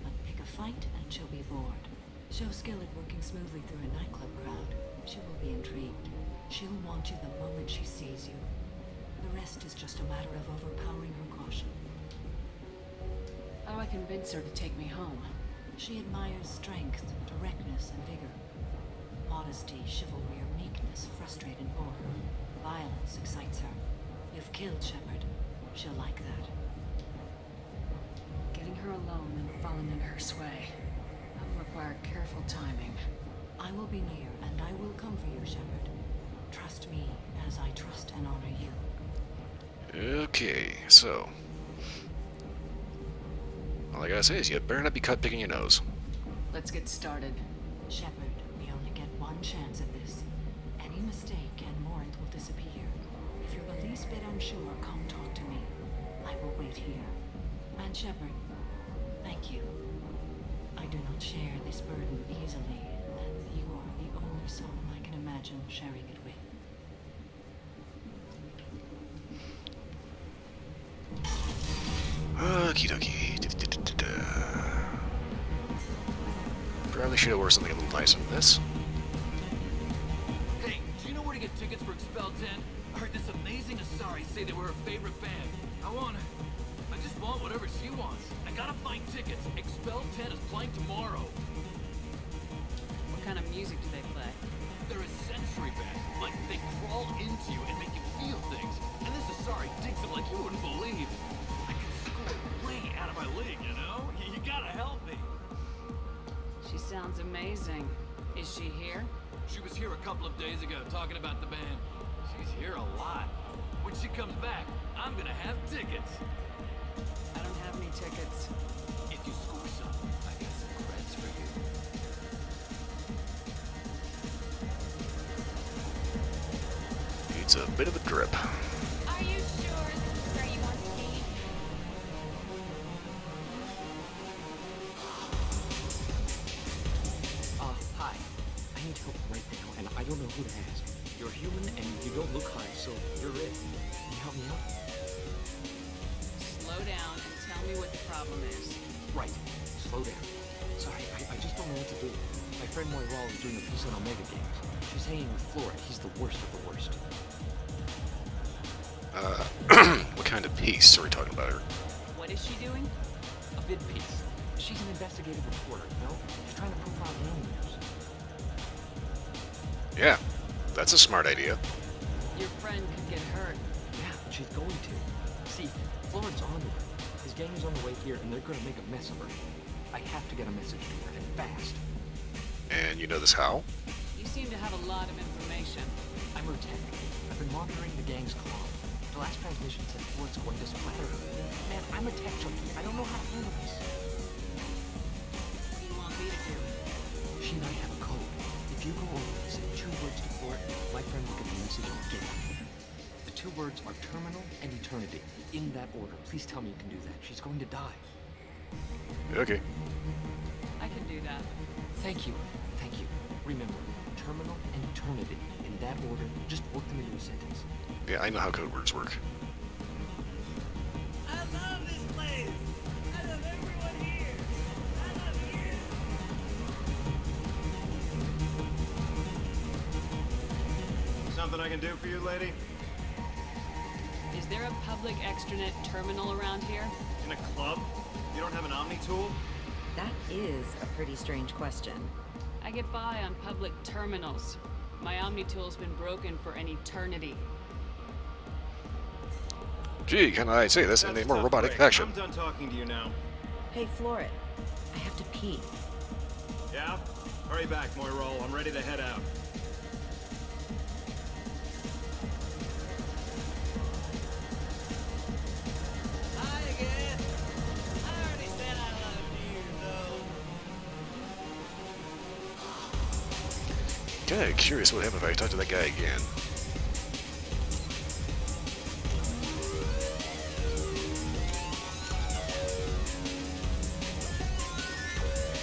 But pick a fight and she'll be bored. Show skill at working smoothly through a nightclub crowd. She will be intrigued. She'll want you the moment she sees you. The rest is just a matter of overpowering her caution. How do I convince her to take me home? She admires strength, directness, and vigor. Modesty, chivalry, or meekness frustrate and bore her. Violence excites her. You've killed Shepard. She'll like that. Getting her alone and falling under her sway. That will require careful timing. I will be near, and I will come for you, Shepard. Trust me as I trust and honor you. Okay, so all I gotta say is you better not be caught picking your nose. Let's get started. Shepard, we only get one chance at this. Any mistake and Morinth will disappear. If you're the least bit unsure, come talk to me. I will wait here. And Shepard, thank you. I do not share this burden easily, and you are the only soul I can imagine sharing it with. Okie dokie. Probably should have worn something a little nicer than this. Hey, do you know where to get tickets for Expel 10? I heard this amazing Asari say they were her favorite band. I just want whatever she wants. I gotta find tickets. Expel 10 is playing tomorrow. What kind of music do they play? They're a sensory band. Like, they crawl into you and make you feel things. And this Asari digs them like you wouldn't believe. I can score way out of my league, you know? You gotta help me. She sounds amazing. Is she here? She was here a couple of days ago talking about the band. She's here a lot. When she comes back, I'm gonna have tickets. I don't have any tickets. If you score some, I got some credits for you. needs a bit of a drip. Are you sure this is where you want to be? Hi. I need help right now, and I don't know who to ask. You're human, and you don't look high, so you're it. Can you help me out? Slow down and tell me what the problem is. Right. Slow down. Sorry, I just don't know what to do. My friend Moira is doing a piece on Omega Games. She's hanging with Flora. He's the worst of the worst. What kind of piece are we talking about here? What is she doing? A vid piece. She's an investigative reporter, you know? She's trying to profile aliens. Yeah, that's a smart idea. Your friend could get hurt. Yeah, but she's going to. See, Flora's on to her. His gang is on the way here, and they're going to make a mess of her. I have to get a message to her, and fast. And you know this how? You seem to have a lot of information. I'm her tech. I've been monitoring the gang's comm. The last transmission said Flora's going to splatter her. Man, I'm a tech junkie. I don't know how to handle this. What do you want me to do? She and I have a code. If you go over and say 2 words to Flora, my friend will get the message and get out of here. The 2 words are terminal and eternity. In that order. Please tell me you can do that. She's going to die. Okay. I can do that. Thank you. Thank you. Remember, terminal and eternity. In that order, just work them into a sentence. Yeah, I know how code words work. I love this place. I love everyone here. I love you. Something I can do for you, lady? Is there a public extranet terminal around here? In a club? You don't have an Omni tool? That is a pretty strange question. I get by on public terminals. My Omni-tool's been broken for an eternity. Gee, can I say this in a more robotic fashion? I'm done talking to you now. Hey, Floret. I have to pee. Yeah? Hurry back, Moira. I'm ready to head out. Hi again. I already said I loved you, though. Kinda curious what happened if I talk to that guy again.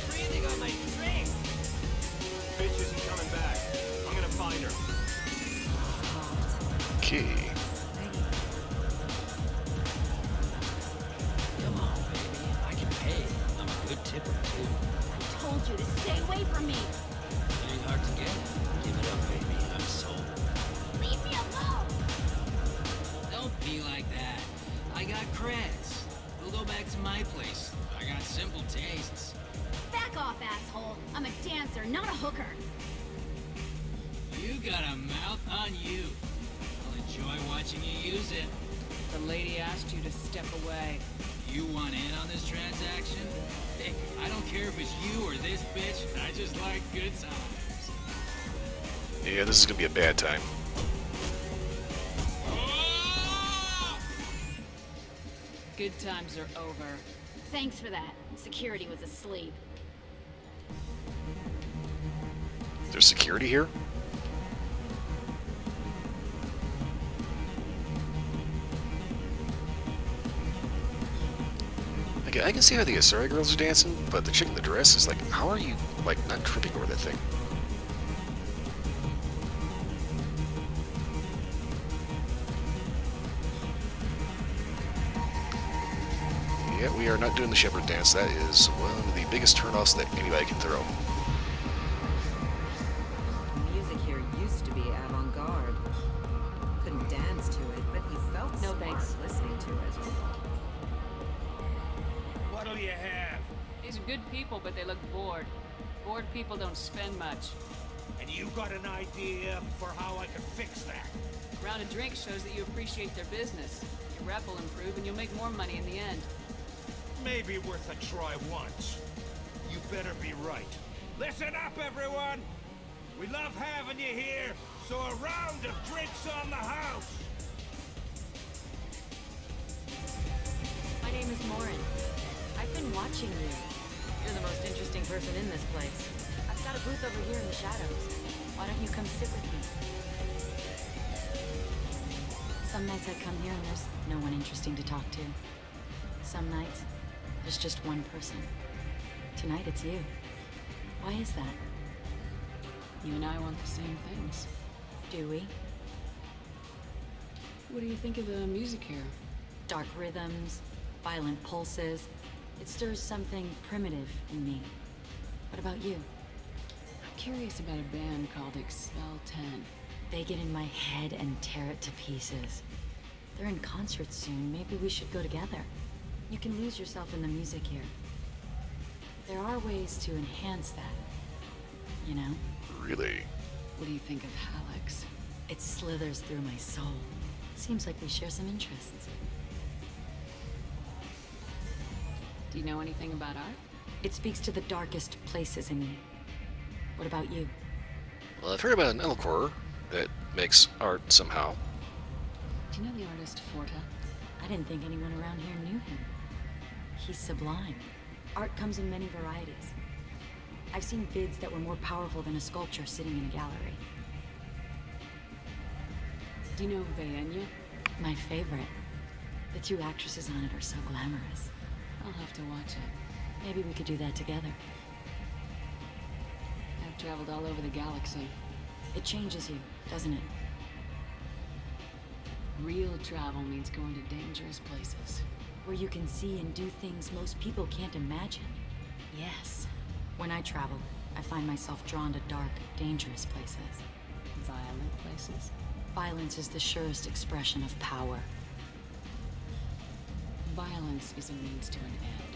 Breathing on my drink. Bitch isn't coming back. I'm gonna find her. Okay. Come on, baby. I can pay. I'm a good tipper, too. I told you to stay away from me. Ain't hard to get. Give it up, baby. I'm sold. Leave me alone. Don't be like that. I got creds. We'll go back to my place. I got simple tastes. Back off, asshole. I'm a dancer, not a hooker. You got a mouth on you. I'll enjoy watching you use it. The lady asked you to step away. You want in on this transaction? Hey, I don't care if it's you or this bitch. I just like good times. Yeah, this is gonna be a bad time. Good times are over. Thanks for that. Security was asleep. There's security here? Okay, I can see how the Asari girls are dancing, but the chick in the dress is like, how are you, like, not tripping over that thing? Yeah, we are not doing the shepherd dance. That is one of the biggest turnoffs that anybody can throw. Music here used to be avant-garde. Couldn't dance to it, but you felt No, smart thanks. listening to it. What'll you have? These are good people, but they look bored. Bored people don't spend much. And you got an idea for how I could fix that? A round of drinks shows that you appreciate their business. Your rep will improve and you'll make more money in the end. Maybe worth a try once. You better be right. Listen up, everyone! We love having you here, so a round of drinks on the house! My name is Morin. I've been watching you. You're the most interesting person in this place. I've got a booth over here in the shadows. Why don't you come sit with me? Some nights I come here and there's no one interesting to talk to. Some nights, there's just one person. Tonight it's you. Why is that? You and I want the same things. Do we? What do you think of the music here? Dark rhythms, violent pulses. It stirs something primitive in me. What about you? I'm curious about a band called Expel 10. They get in my head and tear it to pieces. They're in concert soon. Maybe we should go together. You can lose yourself in the music here. There are ways to enhance that. You know? Really? What do you think of Hallex? It slithers through my soul. Seems like we share some interests. Do you know anything about art? It speaks to the darkest places in me. What about you? Well, I've heard about an AbelK that makes art somehow. Do you know the artist Forta? I didn't think anyone around here knew him. He's sublime. Art comes in many varieties. I've seen vids that were more powerful than a sculpture sitting in a gallery. Do you know Vaenya? My favorite. The two actresses on it are so glamorous. I'll have to watch it. Maybe we could do that together. I've traveled all over the galaxy. It changes you, doesn't it? Real travel means going to dangerous places. Where you can see and do things most people can't imagine. Yes. When I travel, I find myself drawn to dark, dangerous places. Violent places? Violence is the surest expression of power. Violence is a means to an end.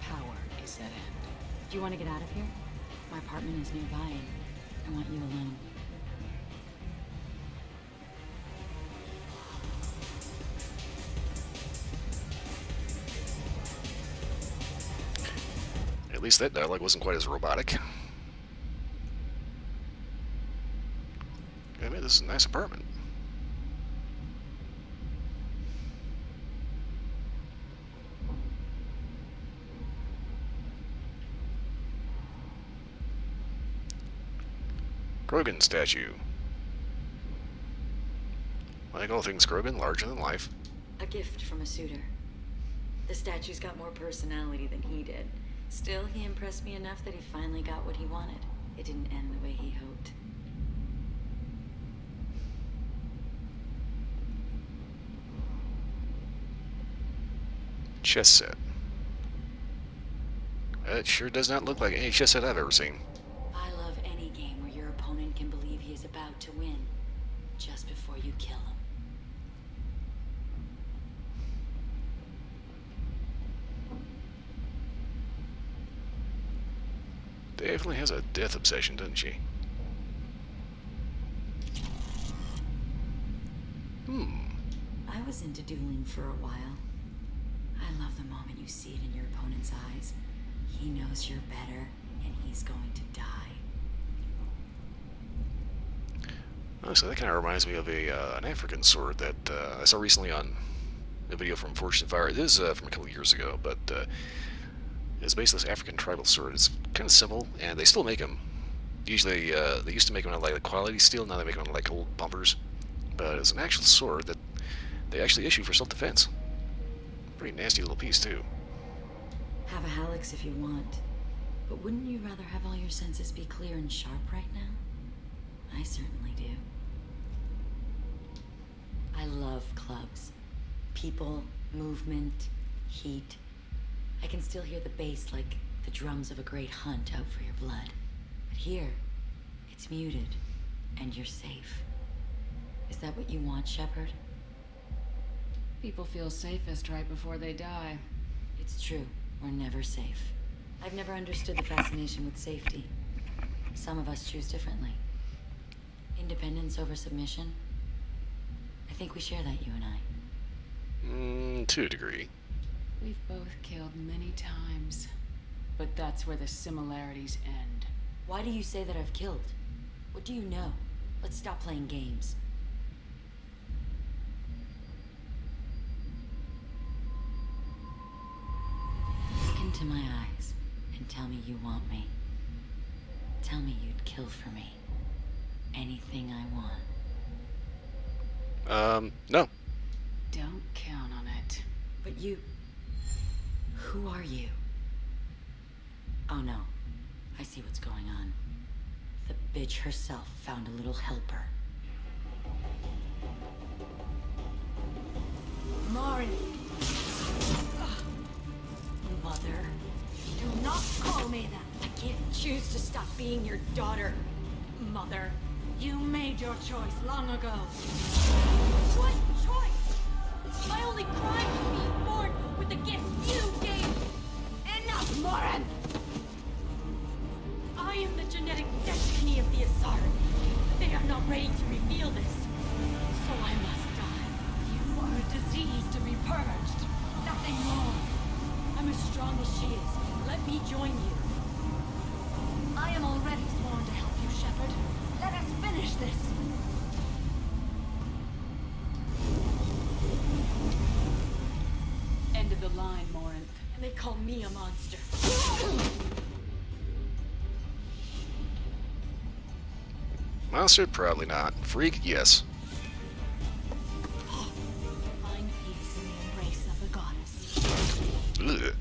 Power is that end. Do you want to get out of here? My apartment is nearby and I want you alone. At least that dialogue wasn't quite as robotic. I mean, this is a nice apartment. Krogan statue. Like all things Krogan, larger than life. A gift from a suitor. The statue's got more personality than he did. Still, he impressed me enough that he finally got what he wanted. It didn't end the way he hoped. Chess set. It sure does not look like any chess set I've ever seen. I love any game where your opponent can believe he is about to win, just before you kill him. Definitely has a death obsession, doesn't she? I was into dueling for a while. I love the moment you see it in your opponent's eyes. He knows you're better, and he's going to die. Honestly, that kind of reminds me of an African sword that I saw recently on a video from Fortune Fire. This is from a couple of years ago, but it's basically this African tribal sword. It's kind of simple, and they still make them. Usually, they used to make them out of like quality steel. Now they make them out of like old bumpers. But it's an actual sword that they actually issue for self-defense. Pretty nasty little piece too. Have a Hallex if you want. But wouldn't you rather have all your senses be clear and sharp right now? I certainly do. I love clubs. People, movement, heat. I can still hear the bass like the drums of a great hunt out for your blood. But here, it's muted, and you're safe. Is that what you want, Shepard? People feel safest right before they die. It's true. We're never safe. I've never understood the fascination with safety. Some of us choose differently. Independence over submission. I think we share that, you and I. To a degree. We've both killed many times. But that's where the similarities end. Why do you say that I've killed? What do you know? Let's stop playing games. Look into my eyes and tell me you want me. Tell me you'd kill for me. Anything I want. No. Don't count on it. But you... Who are you? Oh no. I see what's going on. The bitch herself found a little helper. Marin! Mother, do not call me that. I can't choose to stop being your daughter. Mother, you made your choice long ago. What choice? My only crime was being born with the gifts you gave. Enough, Morin! I am the genetic destiny of the Asari. They are not ready to reveal this. So I must die. You are a disease to be purged. Nothing more. I'm as strong as she is. Let me join you. I am already sworn to help you, Shepard. Let us finish this. End of the line, Morin. And they call me a monster. Monster? Probably not. Freak? Yes. Find peace in the embrace of the goddess. Ugh.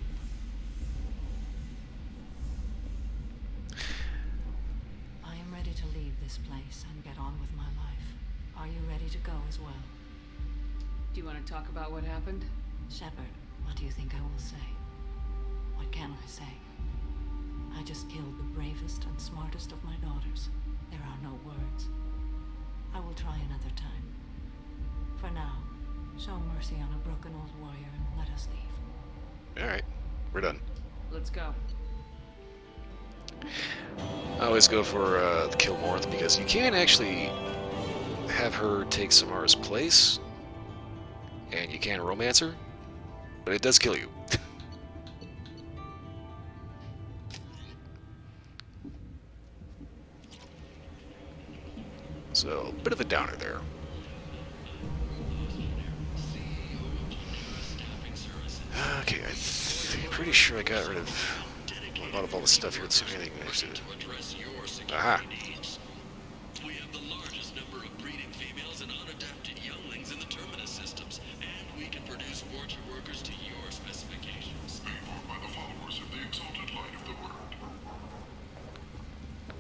I am ready to leave this place and get on with my life. Are you ready to go as well? Do you want to talk about what happened? Shepard, what do you think I will say? What can I say? I just killed the bravest and smartest of my daughters. There are no words. I will try another time. For now, show mercy on a broken old warrior and let us leave. Alright, we're done. Let's go. I always go for the kill Morth because you can actually have her take Samara's place, and you can romance her, but it does kill you. So, a bit of a downer there. Okay, I'm pretty sure I got rid of a lot of all the stuff here. Let's see if anything managed to... Aha! We have the largest number of breeding females and unadapted younglings in the terminus systems, and we can produce fortune workers to your specifications. By the followers of the exalted light of the world.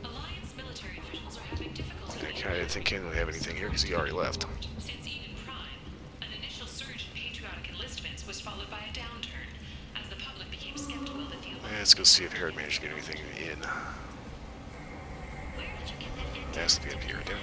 Alliance military officials are having difficulty. I think Ken would have anything here because he already left. Since even Prime, an initial surge in patriotic enlistments was followed by a downturn, as the public became skeptical that the Let's go see if Herod managed to get anything in. Where did you get that That's the MP right there.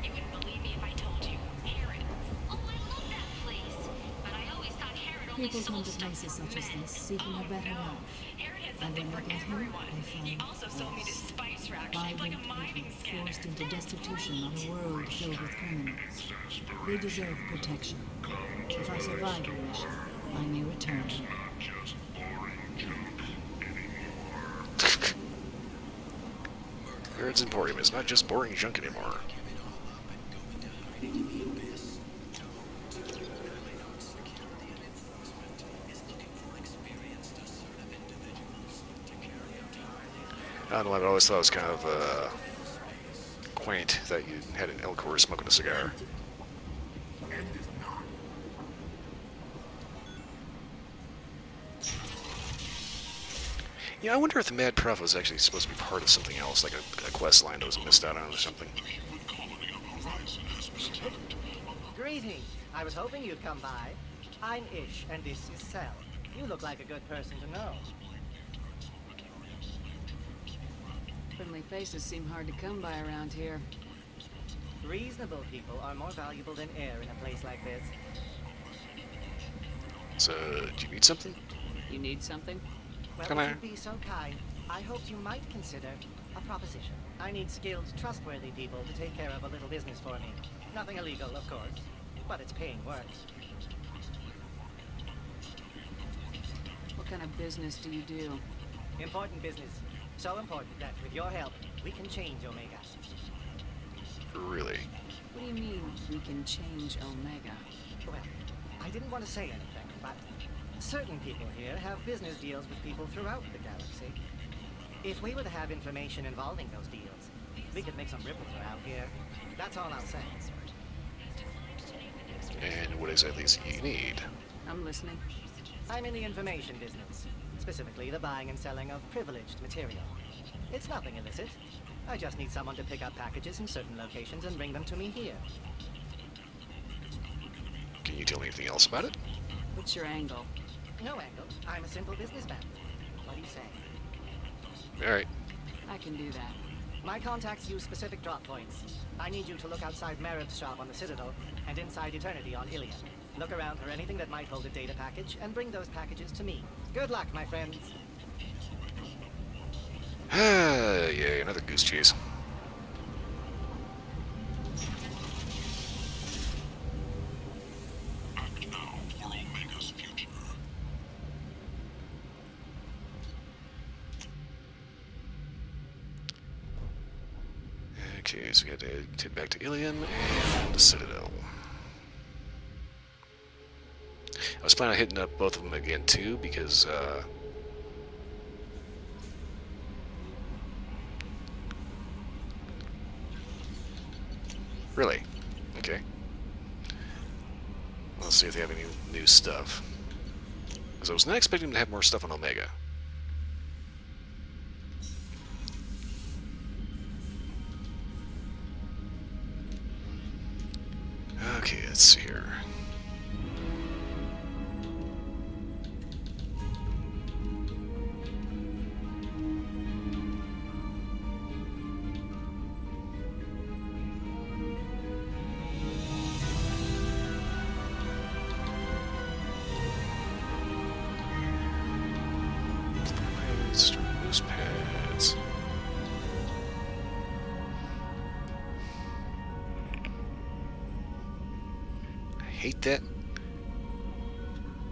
You wouldn't believe me if I told you. Herod. Oh, I love that place. But I always thought Herod only People come sold to stuff places for such as men. this, seeking a better no. life. Herod has And something when for they get here, everyone. they He find also sold me this spice rack shaped like a violent mining people scanner. forced into destitution on a world filled with criminals. They deserve protection. If I survive your mission, I may return. Herod's Emporium is not just boring junk anymore. I don't know, I've always thought it was kind of quaint that you had an Elcor smoking a cigar. Yeah, I wonder if the Mad Prophet was actually supposed to be part of something else, like a quest line that was missed out on or something. Greetings. I was hoping you'd come by. I'm Ish, and this is Sel. You look like a good person to know. Friendly faces seem hard to come by around here. Reasonable people are more valuable than air in a place like this. So, do you need something? You need something? Well, Come if on. you'd be so kind, I hoped you might consider a proposition. I need skilled, trustworthy people to take care of a little business for me. Nothing illegal, of course, but it's paying work. What kind of business do you do? Important business. So important that, with your help, we can change Omega. Really? What do you mean, we can change Omega? Well, I didn't want to say anything, but certain people here have business deals with people throughout the galaxy. If we were to have information involving those deals, we could make some ripples around here. That's all I'll say. And what exactly is it you need? I'm listening. I'm in the information business, specifically the buying and selling of privileged material. It's nothing illicit. I just need someone to pick up packages in certain locations and bring them to me here. Can you tell me anything else about it? What's your angle? No angle. I'm a simple businessman. What do you say? Alright. I can do that. My contacts use specific drop points. I need you to look outside Merib's shop on the Citadel and inside Eternity on Ilion. Look around for anything that might hold a data package and bring those packages to me. Good luck, my friends. Yeah, another goose chase. Act now for Omega's future. Okay, so we got to head back to Ilion and the Citadel. I was planning on hitting up both of them again too, because really? Okay. Let's see if they have any new stuff. Because I was not expecting them to have more stuff on Omega. Okay, let's see here. Loose pads. I hate that.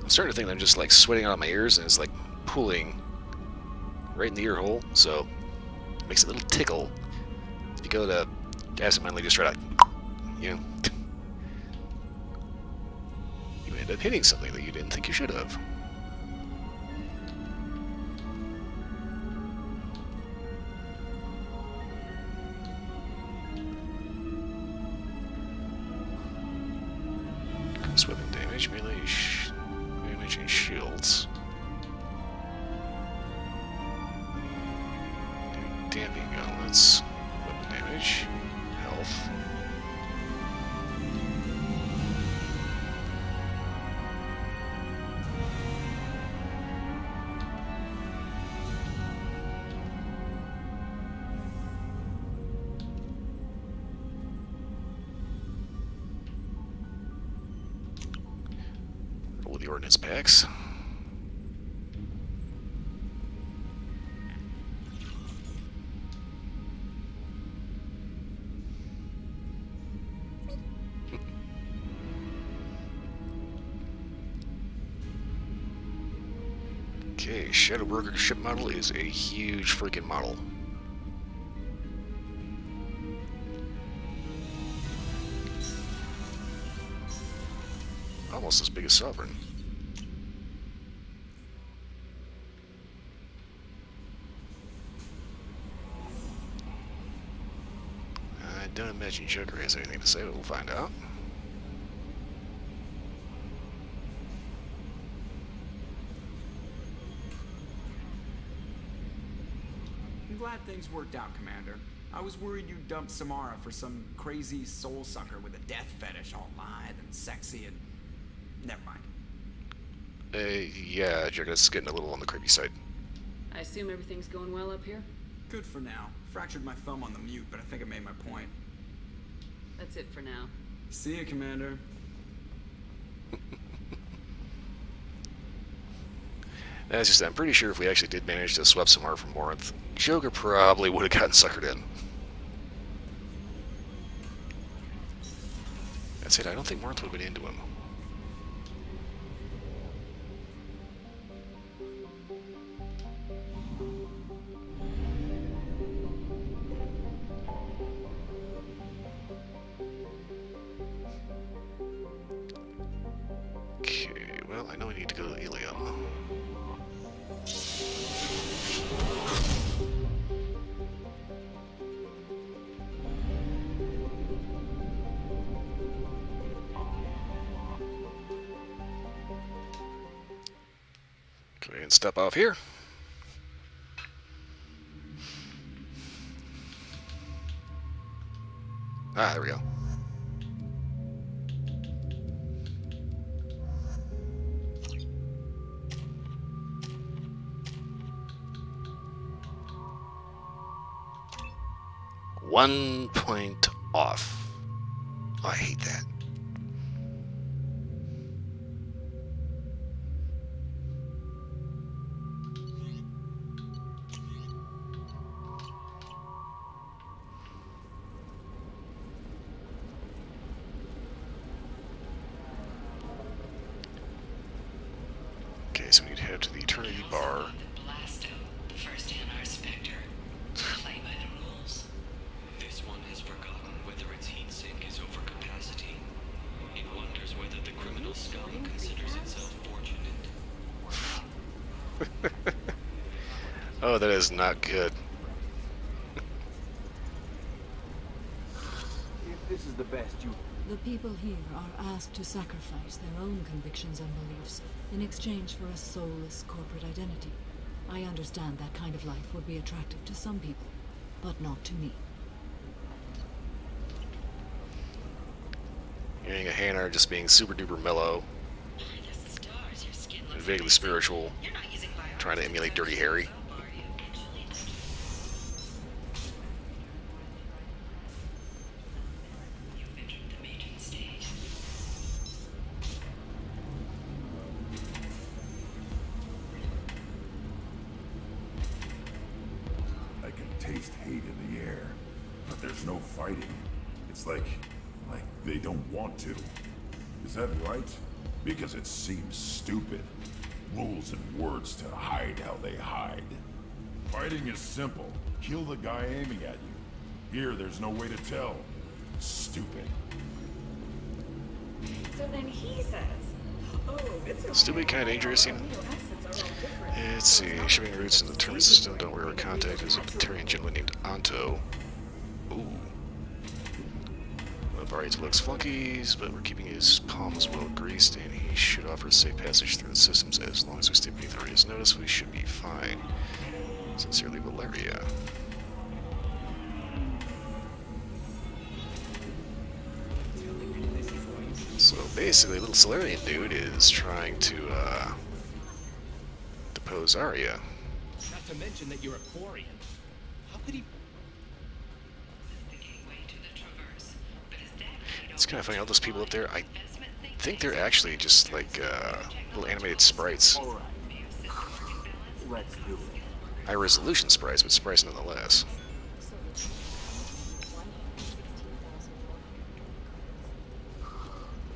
I'm starting to think that I'm just like sweating out of my ears and it's like pooling right in the ear hole, so it makes a little tickle. If you go to absentmindedly just try to, you know, you end up hitting something that you didn't think you should have. Weapon damage, melee damage, and shields. Damping gauntlets, weapon damage, health. Roll the ordnance packs. Okay, Shadow Broker ship model is a huge freaking model. Almost as big as Sovereign. I don't imagine Joker has anything to say, but we'll find out. I'm glad things worked out, Commander. I was worried you dumped Samara for some crazy soul sucker with a death fetish, all lithe and sexy and... Never mind. Yeah, Joker, that's getting a little on the creepy side. I assume everything's going well up here? Good for now. Fractured my thumb on the mute, but I think I made my point. That's it for now. See ya, Commander. That's just, I'm pretty sure if we actually did manage to swap some art from Morinth, Joker probably would have gotten suckered in. That's it, I don't think Morinth would have been into him. Okay, well, I know I need to go to Ilion. and step off here. Ah, there we go. One point off. Oh, I hate that. Okay, so we need to head to the Eternity Bar. First NR Spectre. Play by the rules. This one has forgotten whether its heat sink is over capacity. It wonders whether the criminal scum considers itself fortunate. Oh, that is not good. If this is the best you... The people here are asked to sacrifice their own convictions and beliefs in exchange for a soulless corporate identity. I understand that kind of life would be attractive to some people, but not to me. Hearing a Hannah just being super duper mellow and vaguely spiritual, trying to emulate Dirty Harry. I can taste hate in the air, but there's no fighting. It's like they don't want to. Is that right? Because it seems stupid. Rules and words to hide how they hide. Fighting is simple. Kill the guy aiming at you. Here, there's no way to tell. Stupid. So then he says, oh, it's okay. Stupid, kind of dangerous, you know. Let's see. Shipping routes in the terminal system don't wear contact as a Batarian gentleman named Anto. Ooh. Variety looks flunkies, but we're keeping his palms well greased, and he should offer safe passage through the systems as long as we stay beneath Aria's notice. We should be fine. Sincerely, Valeria. So basically, little Solarian dude is trying to depose Aria. Not to mention that you're a Quarian. How could he... It's kind of funny, all those people up there, I think they're actually just like little animated sprites. Let's do it. High resolution sprites, but sprites nonetheless.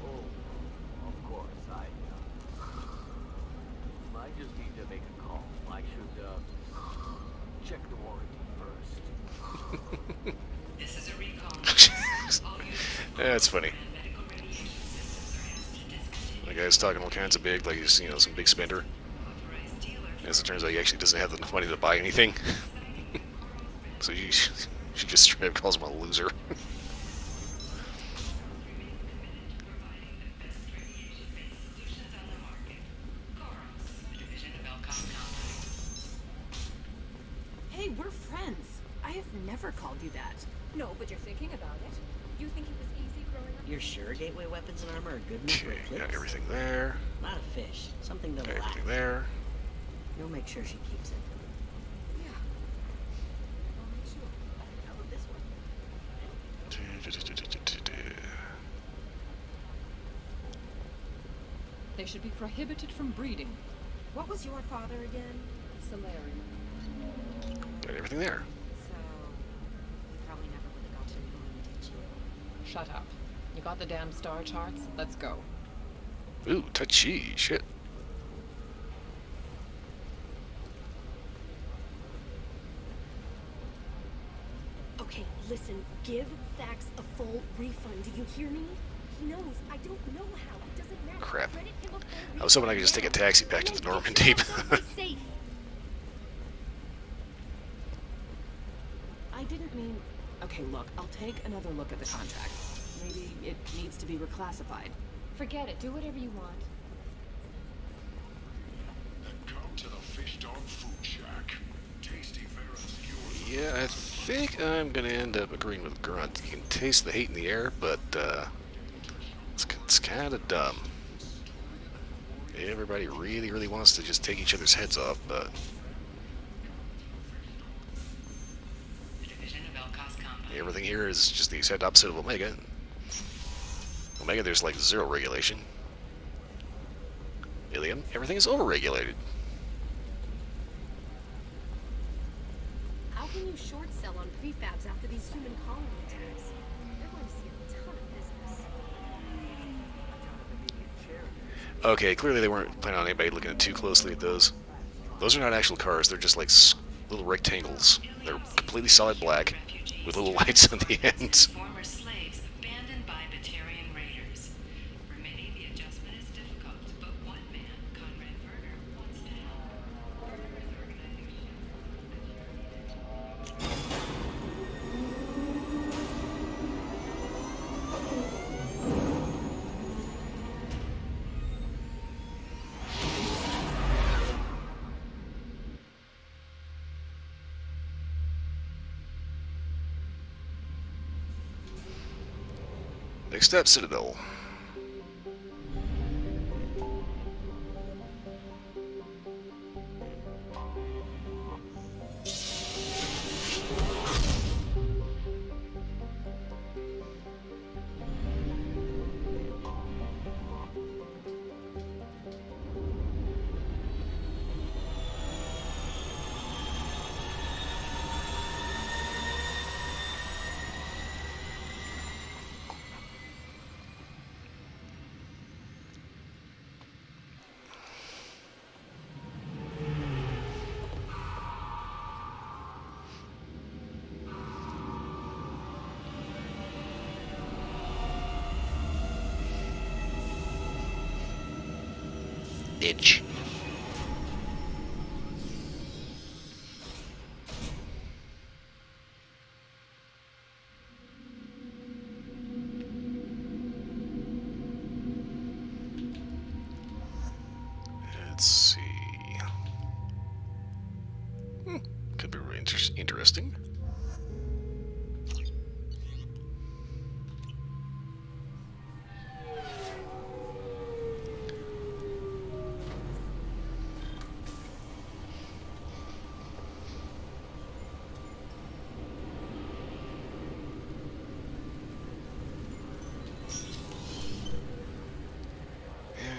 Oh, of course, I just need to make a call. I should, check the warranty first. This is a recall. Yeah, it's funny. The guy's talking all kinds of big, like he's, you know, some big spender. As it turns out, he actually doesn't have enough money to buy anything. So she just straight up calls him a loser. Hey, we're friends. I have never called you that. No, but you're thinking about it. You think it was easy growing up? You're sure gateway weapons and armor are good enough for Okay, Eclipse? got everything there. A lot of fish. Something to Got lack. everything there. You'll make sure she keeps it. Yeah. I'll make sure. How about this one? They should be prohibited from breeding. What was your father again? Solarian. Got everything there. So, we probably never would have got to know him, did you? Shut up. You got the damn star charts? Let's go. Ooh, touchy. Shit. Okay, listen, give Thax a full refund. Do you hear me? He knows. I don't know how. It doesn't matter. Crap. Credit him a full I was hoping I could just take a taxi back to the Norman tape. safe. I didn't mean... Okay, look, I'll take another look at the contract. Maybe it needs to be reclassified. Forget it. Do whatever you want. And come to the Yeah, I think I'm gonna end up agreeing with Grunt. You can taste the hate in the air, but it's kind of dumb. Everybody really wants to just take each other's heads off, but everything here is just the exact opposite of Omega. Omega, there's like zero regulation. Ilium, everything is overregulated. How can you short sell on prefabs after these human colony attacks? They're going to see a ton of business. Okay, clearly they weren't planning on anybody looking too closely at those. Those are not actual cars, they're just like little rectangles. They're completely solid black with little lights on the ends. Former slaves abandoned by Batarian raiders. For many, the adjustment is difficult, but one man, Conrad Werner, wants to help. Next up, Citadel. Itch. Let's see. Could be really interesting.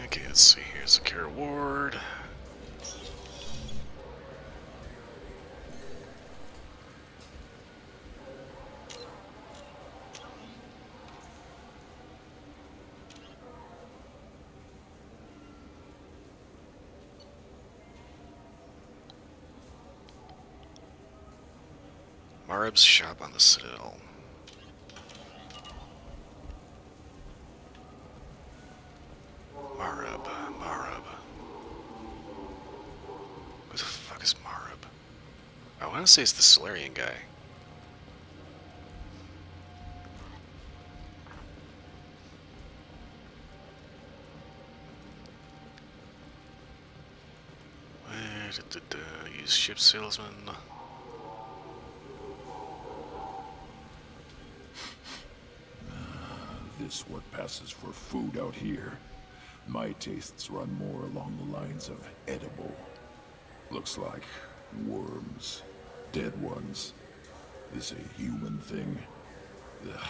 Okay, let's see. Here's a care ward. Marib's shop on the Citadel. Marib. Who the fuck is Marib? I want to say it's the Solarian guy. Use ship salesman. This what passes for food out here. My tastes run more along the lines of edible. Looks like worms. Dead ones. This a human thing? Ugh,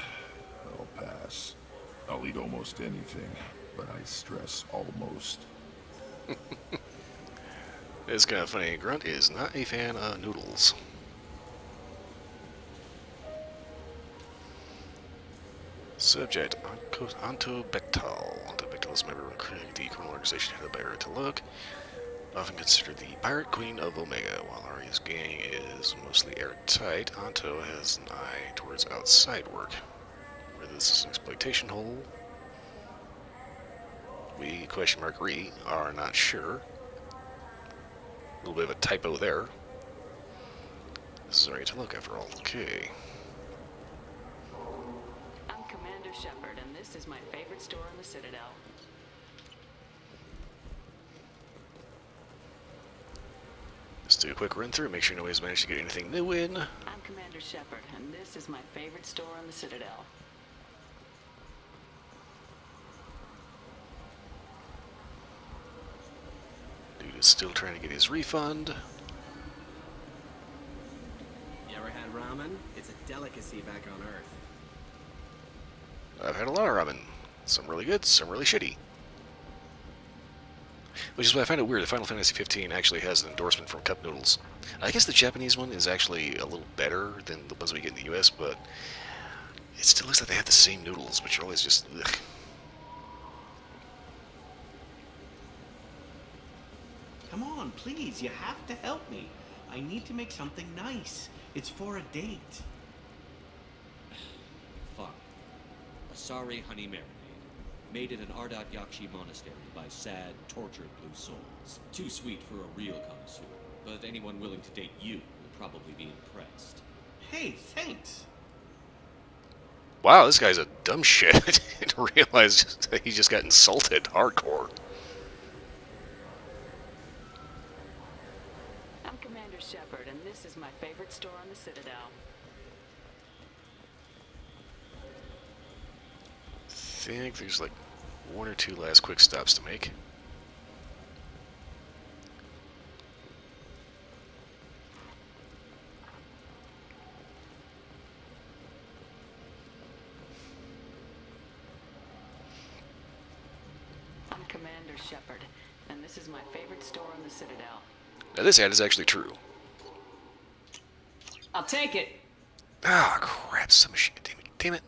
I'll pass. I'll eat almost anything, but I stress almost. It's kind of funny. Grunt is not a fan of noodles. Subject, Antobectal. Antobectal is a member of the criminal organization headed by Taluk, often considered the pirate queen of Omega. While Aria's gang is mostly airtight, Anto has an eye towards outside work. Whether this is an exploitation hole, we, are not sure. A little bit of a typo there. This is Aria Taluk after all. Okay. I'm Commander Shepard, and this is my favorite store on the Citadel. This do a quick run through, make sure nobody's managed to get anything new in. I'm Commander Shepard, and this is my favorite store on the Citadel. Dude is still trying to get his refund. You ever had ramen? It's a delicacy back on Earth. I've had a lot of ramen. Some really good, some really shitty. Which is why I find it weird that Final Fantasy 15 actually has an endorsement from Cup Noodles. I guess the Japanese one is actually a little better than the ones we get in the US, but it still looks like they have the same noodles, which are always just ugh. Come on, please, you have to help me. I need to make something nice. It's for a date. Fine. Asari honey marinade. Made in an Ardat Yakshi monastery by sad, tortured blue souls. Too sweet for a real connoisseur, but anyone willing to date you will probably be impressed. Hey, thanks. Wow, this guy's a dumb shit. I didn't realize that he just got insulted hardcore. I'm Commander Shepard, and this is my favorite store on the Citadel. I think there's like one or two last quick stops to make. I'm Commander Shepard, and this is my favorite store on the Citadel. Now this ad is actually true. I'll take it. Ah, crap, submachine gun, damn it. Damn it.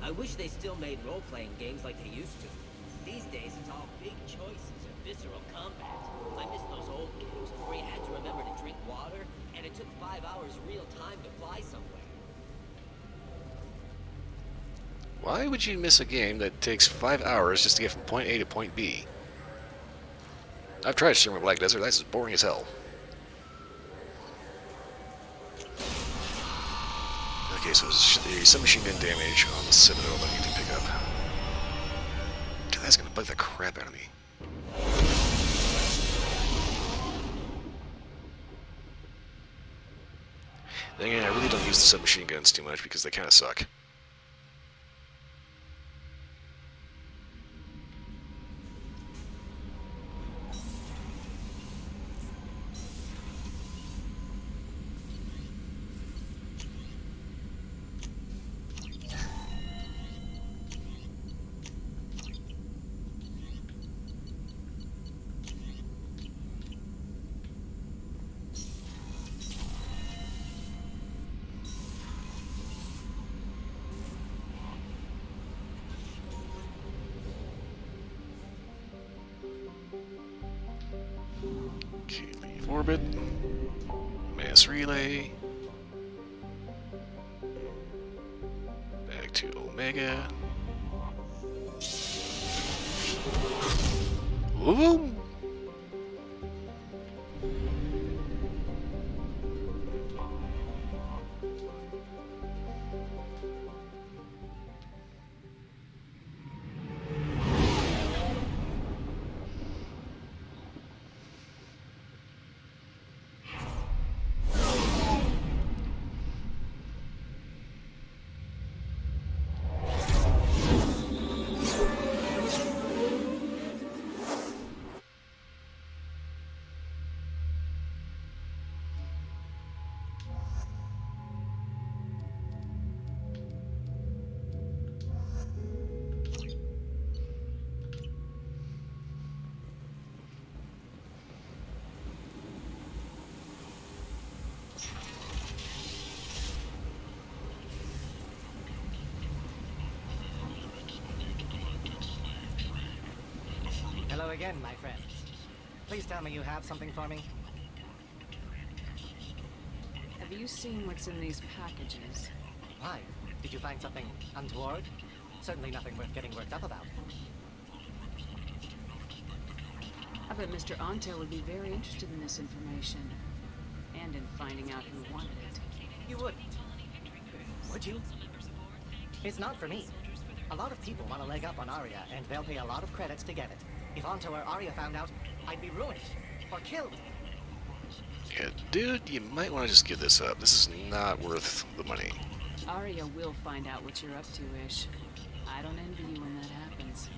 I wish they still made role-playing games like they used to. These days, it's all big choices and visceral combat. I miss those old games where you had to remember to drink water, and it took 5 hours real time to fly somewhere. Why would you miss a game that takes 5 hours just to get from point A to point B? I've tried Stormy Black Desert, that's just boring as hell. Okay, so there's some machine gun damage on the Citadel that I need to pick up. God, that's gonna bug the crap out of me. Then again, I really don't use the submachine guns too much because they kind of suck. Okay, leave orbit. Mass relay. Back to Omega. Ooh. Hello again, my friends. Please tell me you have something for me. Have you seen what's in these packages? Why? Did you find something untoward? Certainly nothing worth getting worked up about. I bet Mr. Antel would be very interested in this information. And in finding out who wanted it. You wouldn't. Would you? It's not for me. A lot of people want to leg up on Arya, and they'll pay a lot of credits to get it. If Anto or Arya found out, I'd be ruined. Or killed. Yeah, dude, you might want to just give this up. This is not worth the money. Arya will find out what you're up to, Ish. I don't envy you when that happens.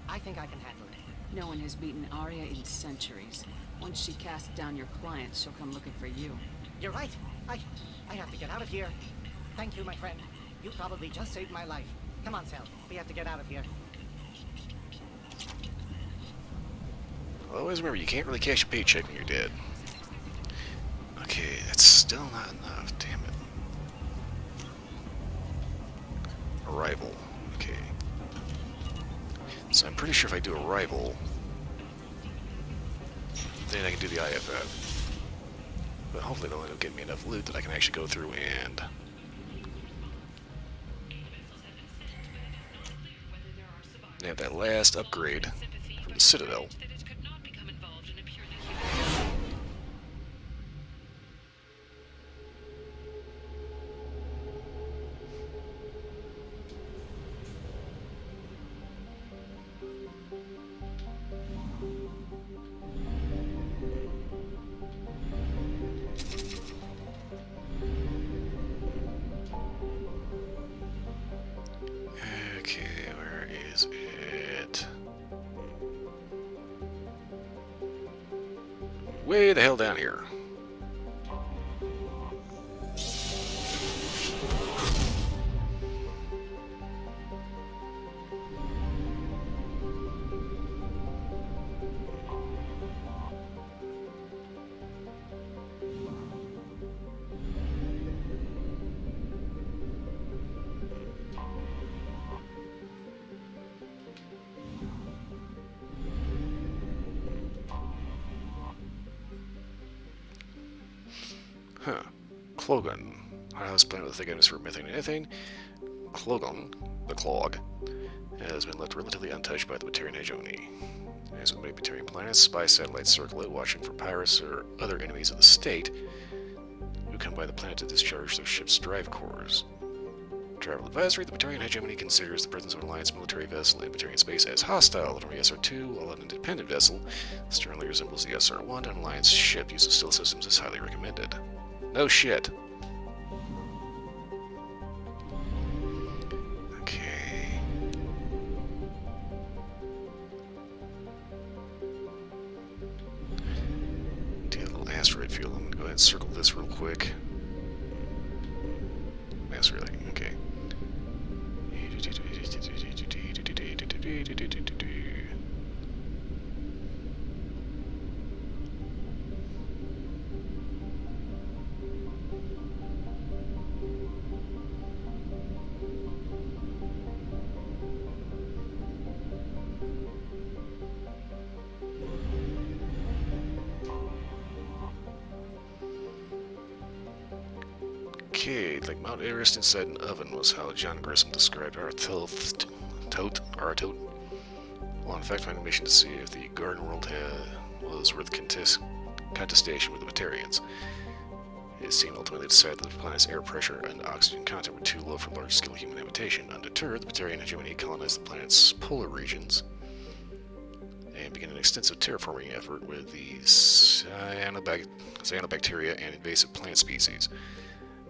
I think I can handle it. No one has beaten Arya in centuries. Once she casts down your clients, she'll come looking for you. You're right. I have to get out of here. Thank you, my friend. You probably just saved my life. Come on, Sel. We have to get out of here. Always remember, you can't really cash a paycheck when you're dead. Okay, that's still not enough. Damn it. Arrival. Okay. So I'm pretty sure if I do Arrival, then I can do the IFF. But hopefully they'll end up getting me enough loot that I can actually go through and... have that last upgrade from the Citadel. Okay, where is it? Way the hell down here. Huh. Clogan. Highest planet with a thick atmosphere, methane and ethane. Clogan, the Clog, has been left relatively untouched by the Batarian hegemony. As with many Batarian planets, spy satellites circle it, watching for pirates or other enemies of the state who come by the planet to discharge their ship's drive cores. Travel advisory: the Batarian hegemony considers the presence of an Alliance military vessel in Batarian space as hostile. From the SR-2, while an independent vessel, strongly resembles the SR-1, an Alliance ship use of stealth systems is highly recommended. No shit. Okay. Do a little asteroid field. I'm gonna go ahead and circle this real quick. Asteroid, okay. Okay, like Mount Everest inside an oven was how John Grissom described our tote. Well, in fact, finding a mission to see if the Garden World was worth contestation with the Batarians. It seemed ultimately decided that the planet's air pressure and oxygen content were too low for large-scale human habitation. Undeterred, the Batarian hegemony colonized the planet's polar regions and began an extensive terraforming effort with the cyanobacteria and invasive plant species.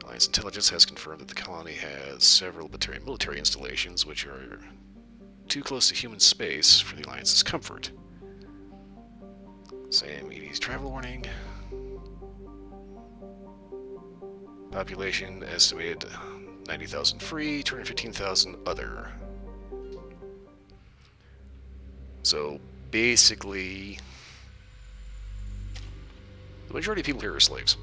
Alliance intelligence has confirmed that the colony has several Batarian military installations which are too close to human space for the Alliance's comfort. Sam ED's travel warning. Population estimated 90,000 free, 215,000 other. So basically, the majority of people here are slaves.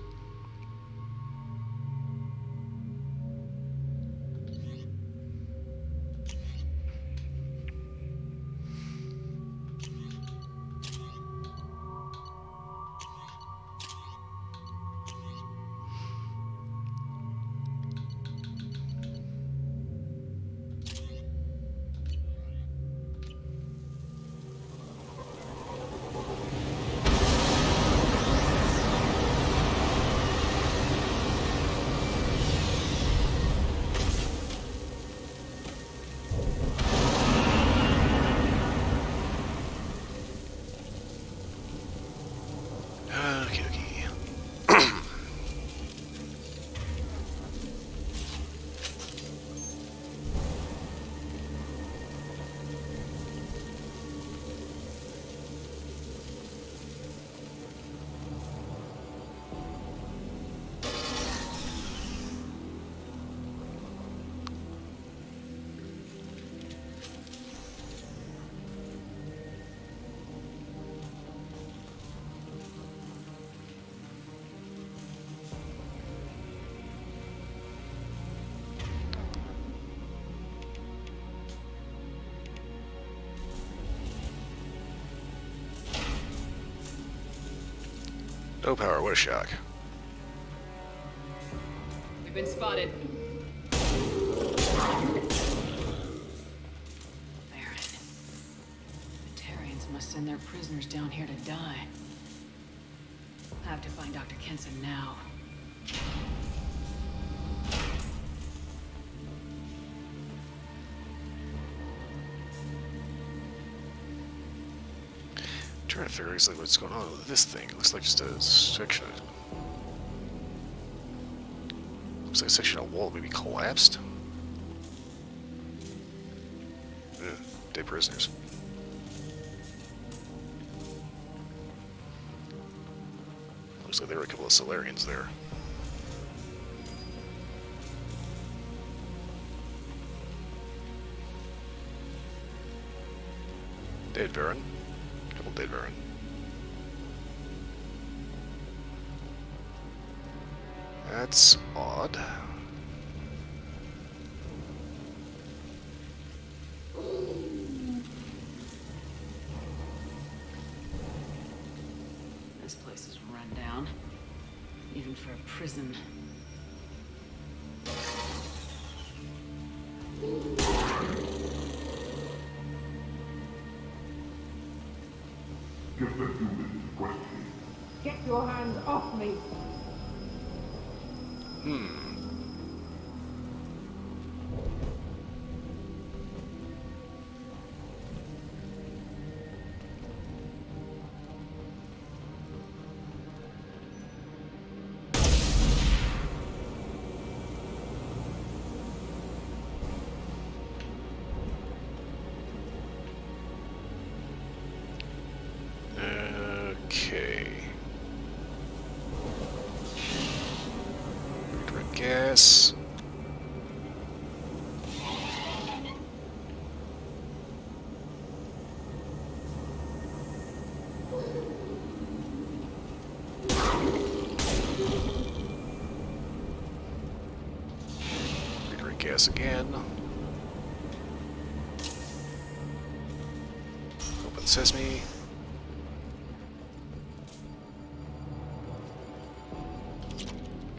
No power, what a shock. We've been spotted. Baron. Batarians must send their prisoners down here to die. I have to find Dr. Kenson now. Trying to figure out exactly what's going on with this thing. It looks like just a section of... Looks like a section of wall maybe collapsed. Yeah, dead prisoners. Looks like there were a couple of Solarians there. Dead Baron. Couple dead Baron. That's odd. This place is run down. Even for a prison. Get the humans questioning. Get your hands off me! Okay. Redirect gas. Redirect gas again. Open sesame.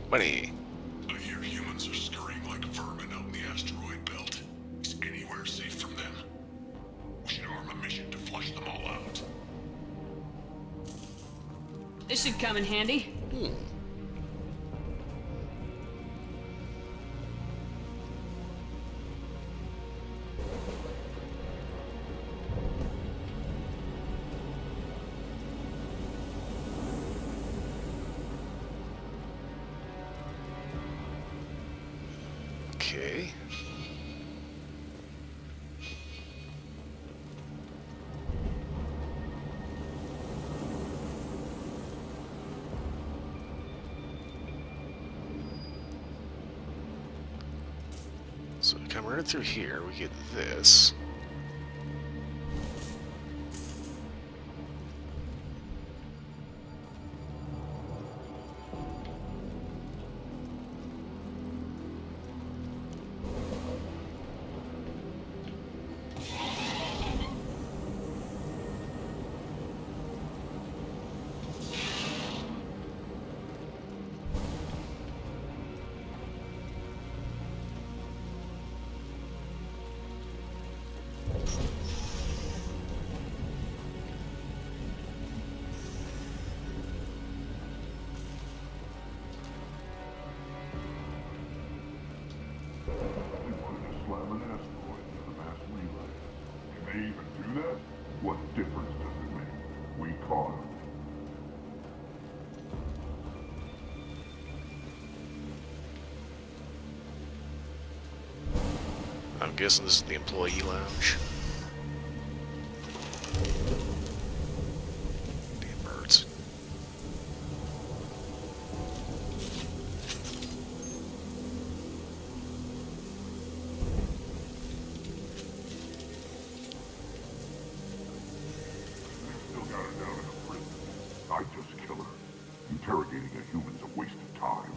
Money. I hear humans are scurrying like vermin out in the asteroid belt. Is anywhere safe from them? We should arm a mission to flush them all out. This should come in handy. Okay. So we come right through here, we get this. They even do that? What difference does it make? We caught him. I'm guessing this is the employee lounge. Damn birds. Still got her down in a prison. I'd just kill her. Interrogating a human's a waste of time.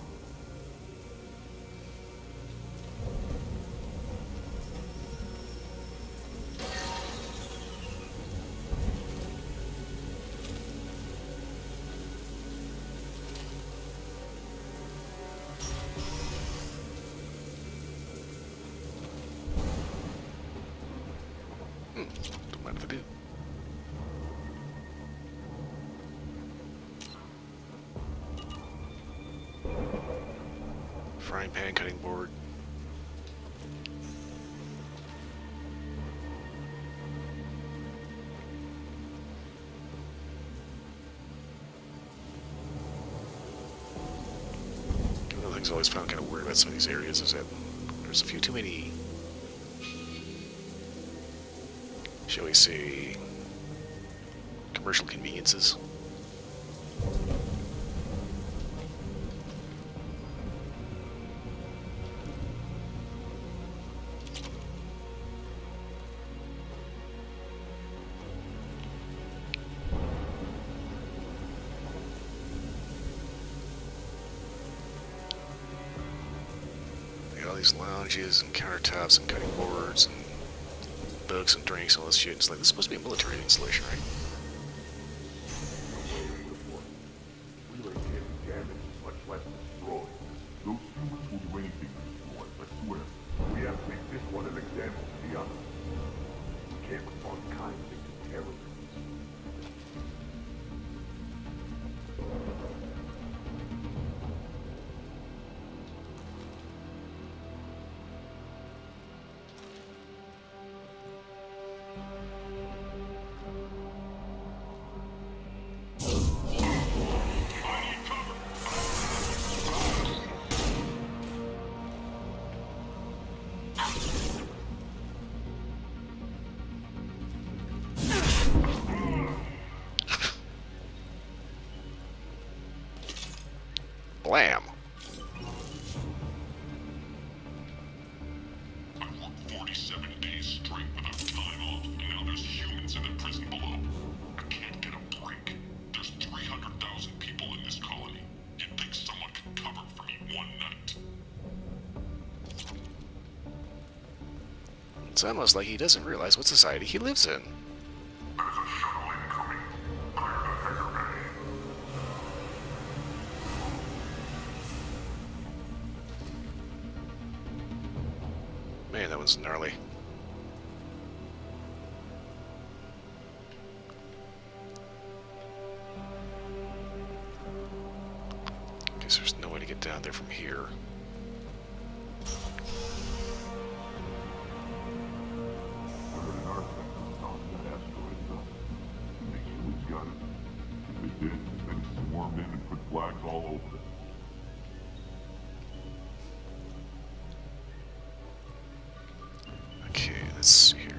Frying pan, cutting board. One of the things I always found kind of weird about some of these areas is that there's a few too many, shall we say, commercial conveniences. These lounges and countertops and cutting boards and books and drinks and all this shit. It's like, this is supposed to be a military installation, right? We like getting damaged, much less destroyed. Those humans will do anything to destroy, I swear. We have to make this one an example to the others. We can't respond kindly to terrorists. Blam! I worked 47 days straight without time off, and now there's humans in the prison below. I can't get a break. There's 300,000 people in this colony. You'd think someone could cover for me one night. It's almost like he doesn't realize what society he lives in. There's a shuttle incoming. Clear the hangar bay. Man, that one's gnarly. Guess there's no way to get down there from here. I heard an artifact was found in that asteroid belt. The humans got it. If they did, then it swarmed in and put flags all over it. Okay, let's see here.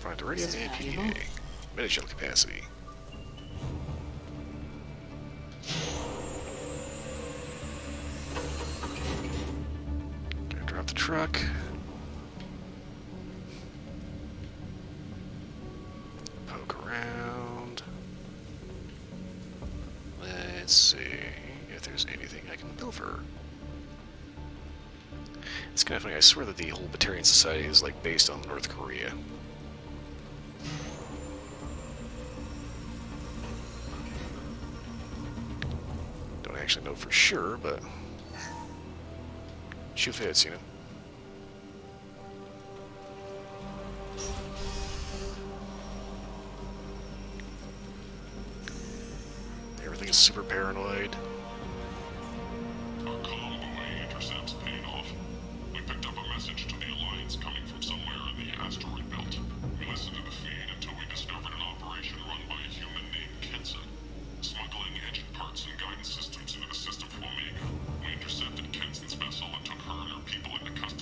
Find a radio and PA. Mini shuttle capacity. Gonna drop the truck. Poke around. Let's see if there's anything I can pilfer. It's kind of funny. I swear that the whole Batarian Society is like based on North Korea. Don't actually know for sure, but shoe fits, you know. Everything is super paranoid. Our convoy intercepts paid off. We picked up a message to the Alliance coming from somewhere in the asteroid belt. We listened to the feed until we discovered an operation run by a human named Kensa, smuggling engine parts and guidance systems into the system from Omega. We intercepted Kensen's vessel and took her and her people into custody.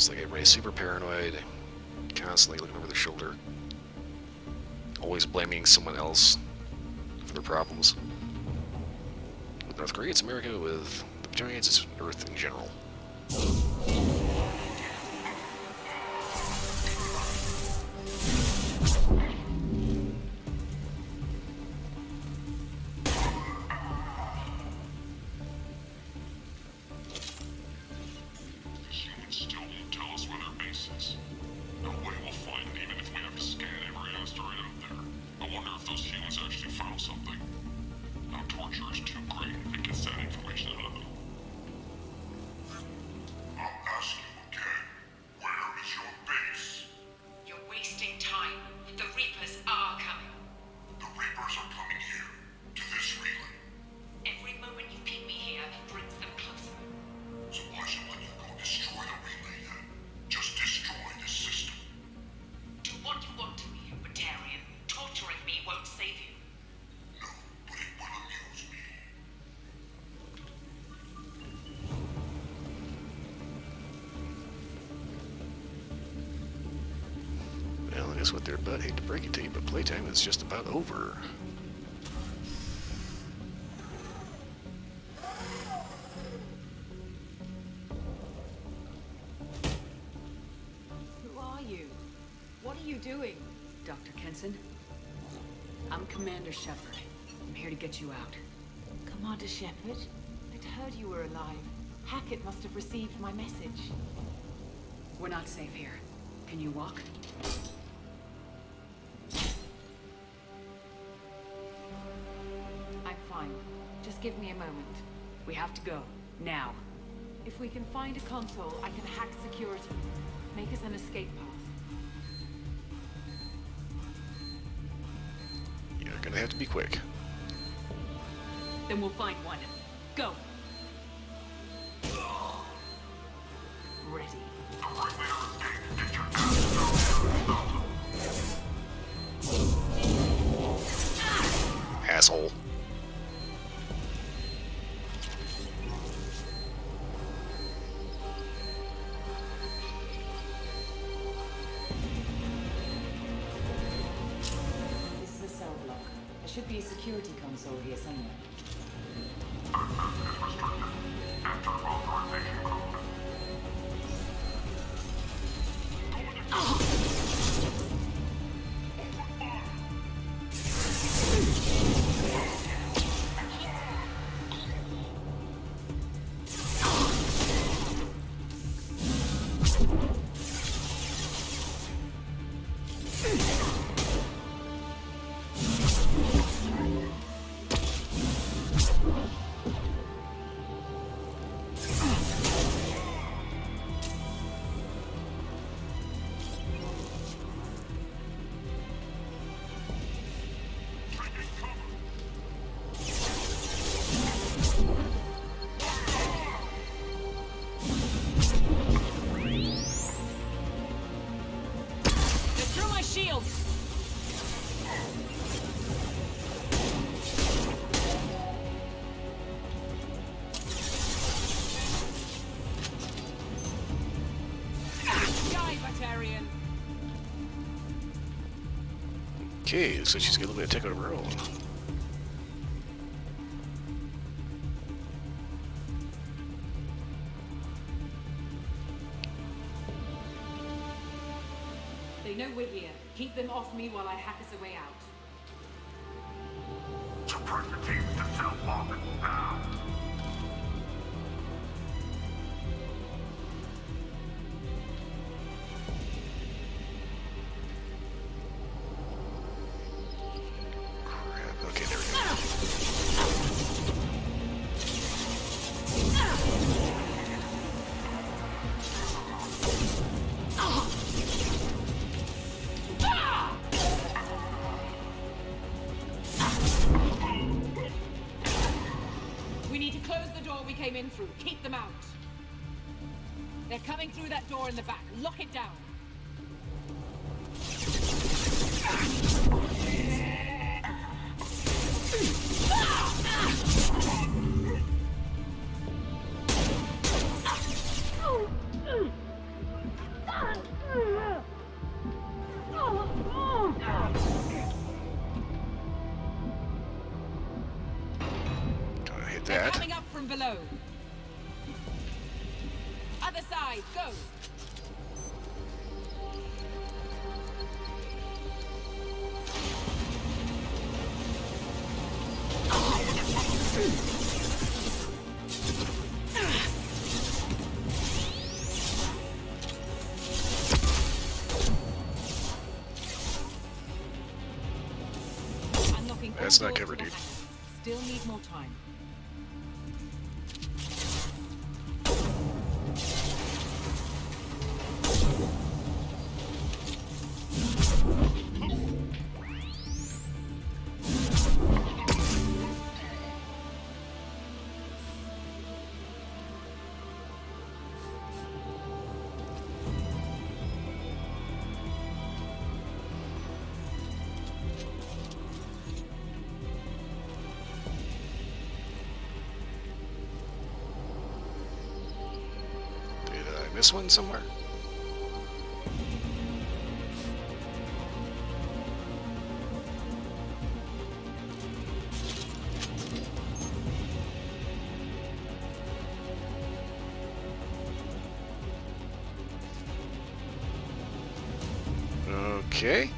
It's like everybody's super paranoid, constantly looking over their shoulder, always blaming someone else for their problems. With North Korea, it's America. With the Giants, it's Earth in general. Well, I guess with their butt, hate to break it to you, but playtime is just about over. Who are you? What are you doing? Dr. Kenson? I'm Commander Shepard. I'm here to get you out. Commander Shepard? I'd heard you were alive. Hackett must have received my message. We're not safe here. Can you walk? I'm fine. Just give me a moment. We have to go. Now. If we can find a console, I can hack security. Make us an escape path. You're gonna have to be quick. Then we'll find one. Go! Ready. Asshole. This is a cell block. There should be a security console here somewhere. Shield! Die, Batarian! Okay, looks like she's got a little bit of tech out of her own. They know we're here. Keep them off me while I hack us a way out. Suppress the teams to cell block now. Crap. Okay, there we go. We need to close the door we came in through. Keep them out. They're coming through that door in the back. Lock it down. go. Other side, go. Unlocking all That's not doors covered, to the dude. hangar. Still need more time. Did I miss one somewhere? Okay.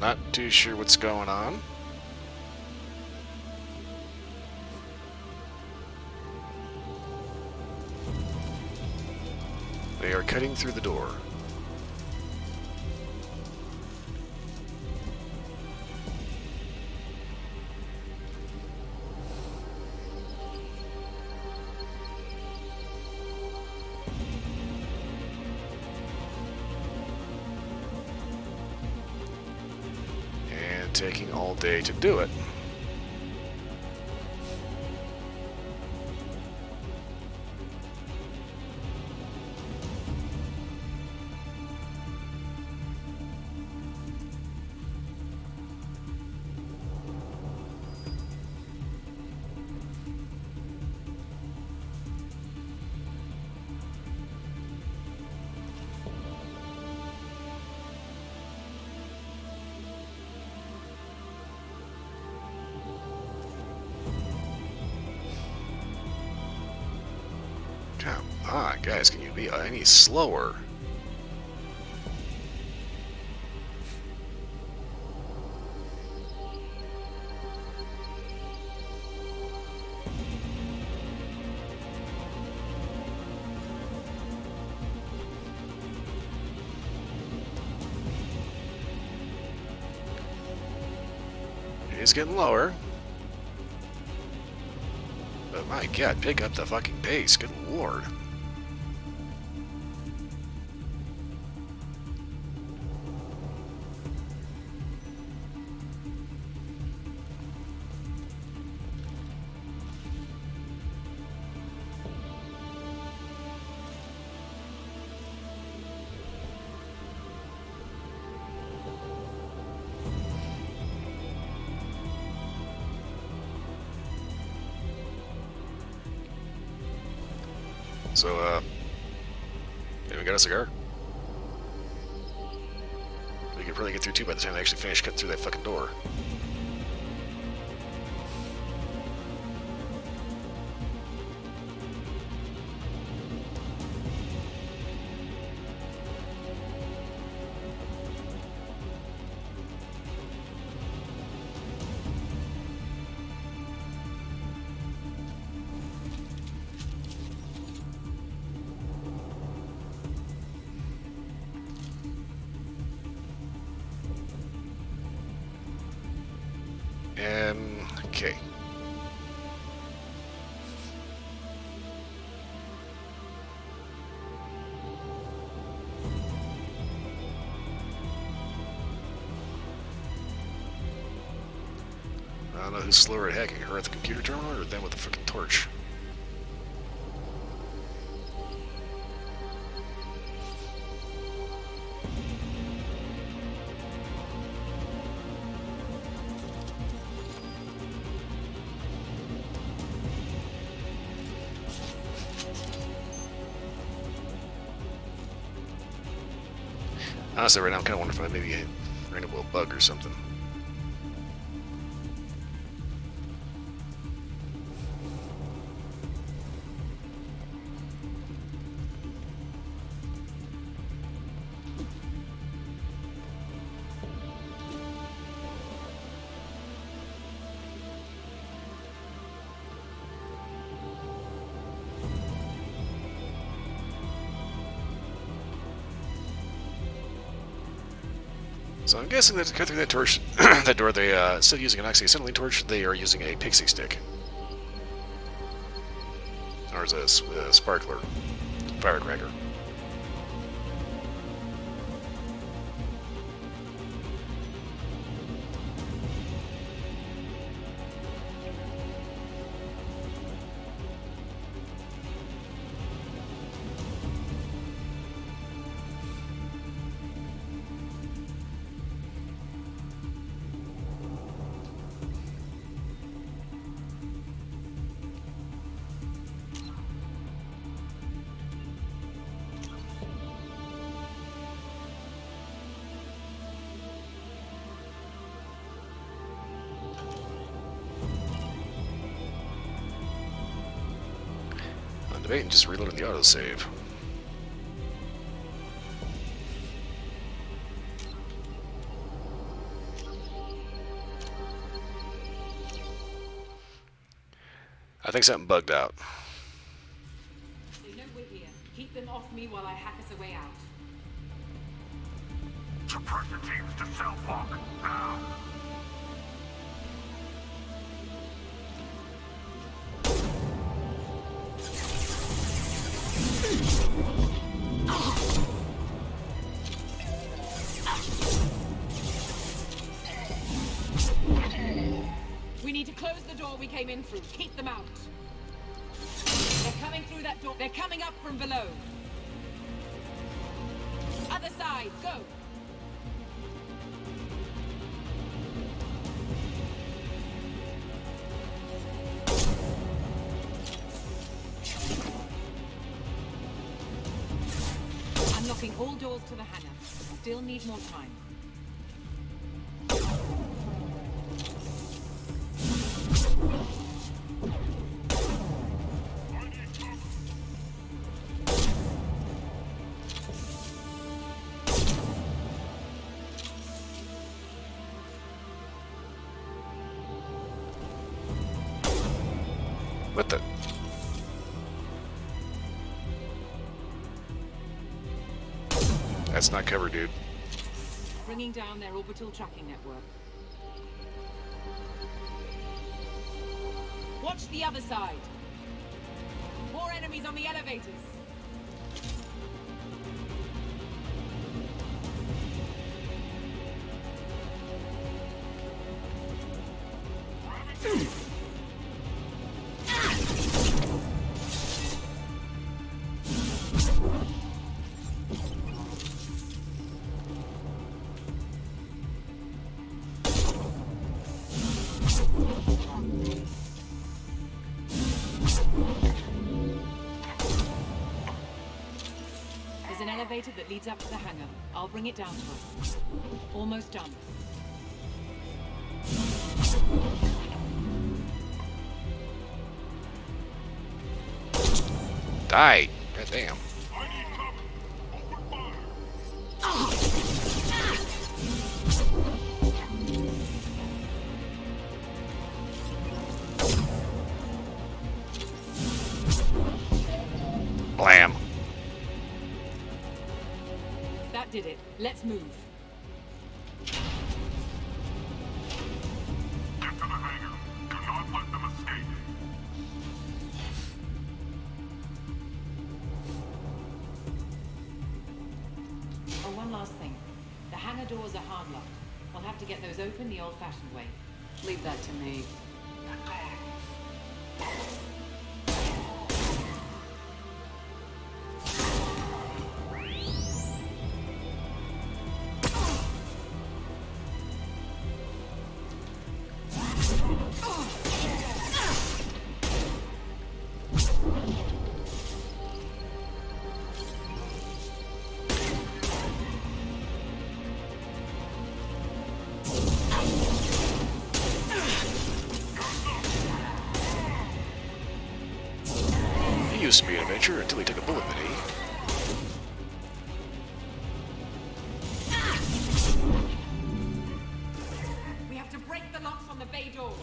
Not too sure what's going on. They are cutting through the door. And taking all day to do it. Come on, guys, can you be any slower? It's getting lower. But my god, pick up the fucking pace, good lord. So, anyone got a cigar? We could probably get through two by the time they actually finish cutting through that fucking door. Okay. I don't know who's slower at hacking, her at the computer terminal or them with the freaking torch. Honestly, right now I'm kind of wondering if I maybe ran into a bug or something. So I'm guessing that to cut through that torch, that door, they instead of using an oxyacetylene torch, they are using a pixie stick, or as a sparkler, firecracker. I'm debating just reloading the autosave. I think something bugged out. They know we're here. Keep them off me while I hack us a way out. Suppressor teams to cell block, now! We need to close the door we came in through. Keep them out. They're coming through that door. They're coming up from below. Other side, go! Unlocking all doors to the hangar. Still need more time. What the? That's not cover, dude. Bringing down their orbital tracking network. Watch the other side. More enemies on the elevators. There's an elevator that leads up to the hangar. I'll bring it down to us. Almost done. Die! God damn. Blam. That did it. Let's move. Get to the hangar. Do not let them escape. Oh, one last thing. The hangar doors are hard locked. We'll have to get those open the old-fashioned way. Leave that to me. This would be an adventure until he took a bullet mini. We have to break the locks on the bay doors.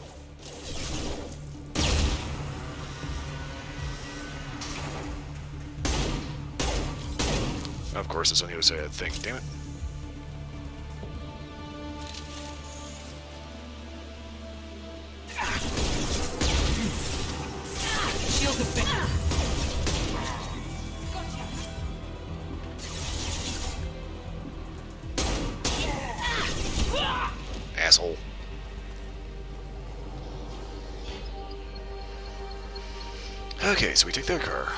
Of course, it's on the other side of the thing. Damn it. Shields have been. Asshole. Okay, so we take their car.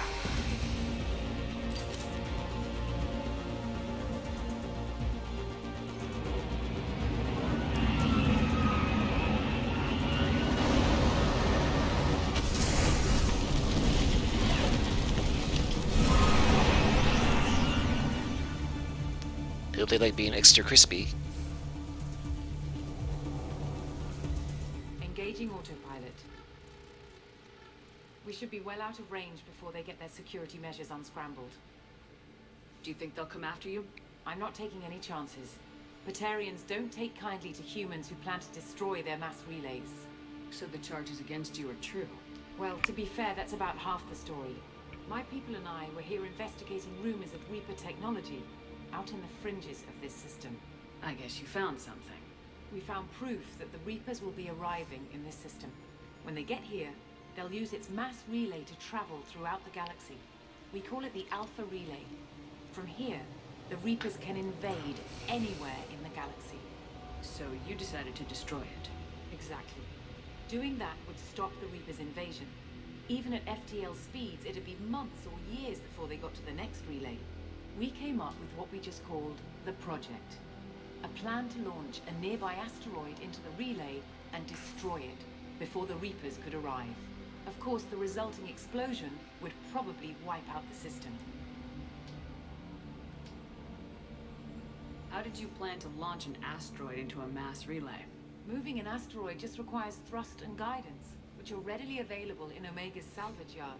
Don't they like being extra crispy? Engaging autopilot. We should be well out of range before they get their security measures unscrambled. Do you think they'll come after you? I'm not taking any chances. Batarians don't take kindly to humans who plan to destroy their mass relays. So the charges against you are true? Well, to be fair, that's about half the story. My people and I were here investigating rumors of Reaper technology out in the fringes of this system. I guess you found something. We found proof that the Reapers will be arriving in this system. When they get here, they'll use its mass relay to travel throughout the galaxy. We call it the Alpha Relay. From here, the Reapers can invade anywhere in the galaxy. So you decided to destroy it? Exactly. Doing that would stop the Reapers' invasion. Even at FTL speeds, it'd be months or years before they got to the next relay. We came up with what we just called the Project. A plan to launch a nearby asteroid into the relay and destroy it before the Reapers could arrive. Of course, the resulting explosion would probably wipe out the system. How did you plan to launch an asteroid into a mass relay? Moving an asteroid just requires thrust and guidance, which are readily available in Omega's salvage yards.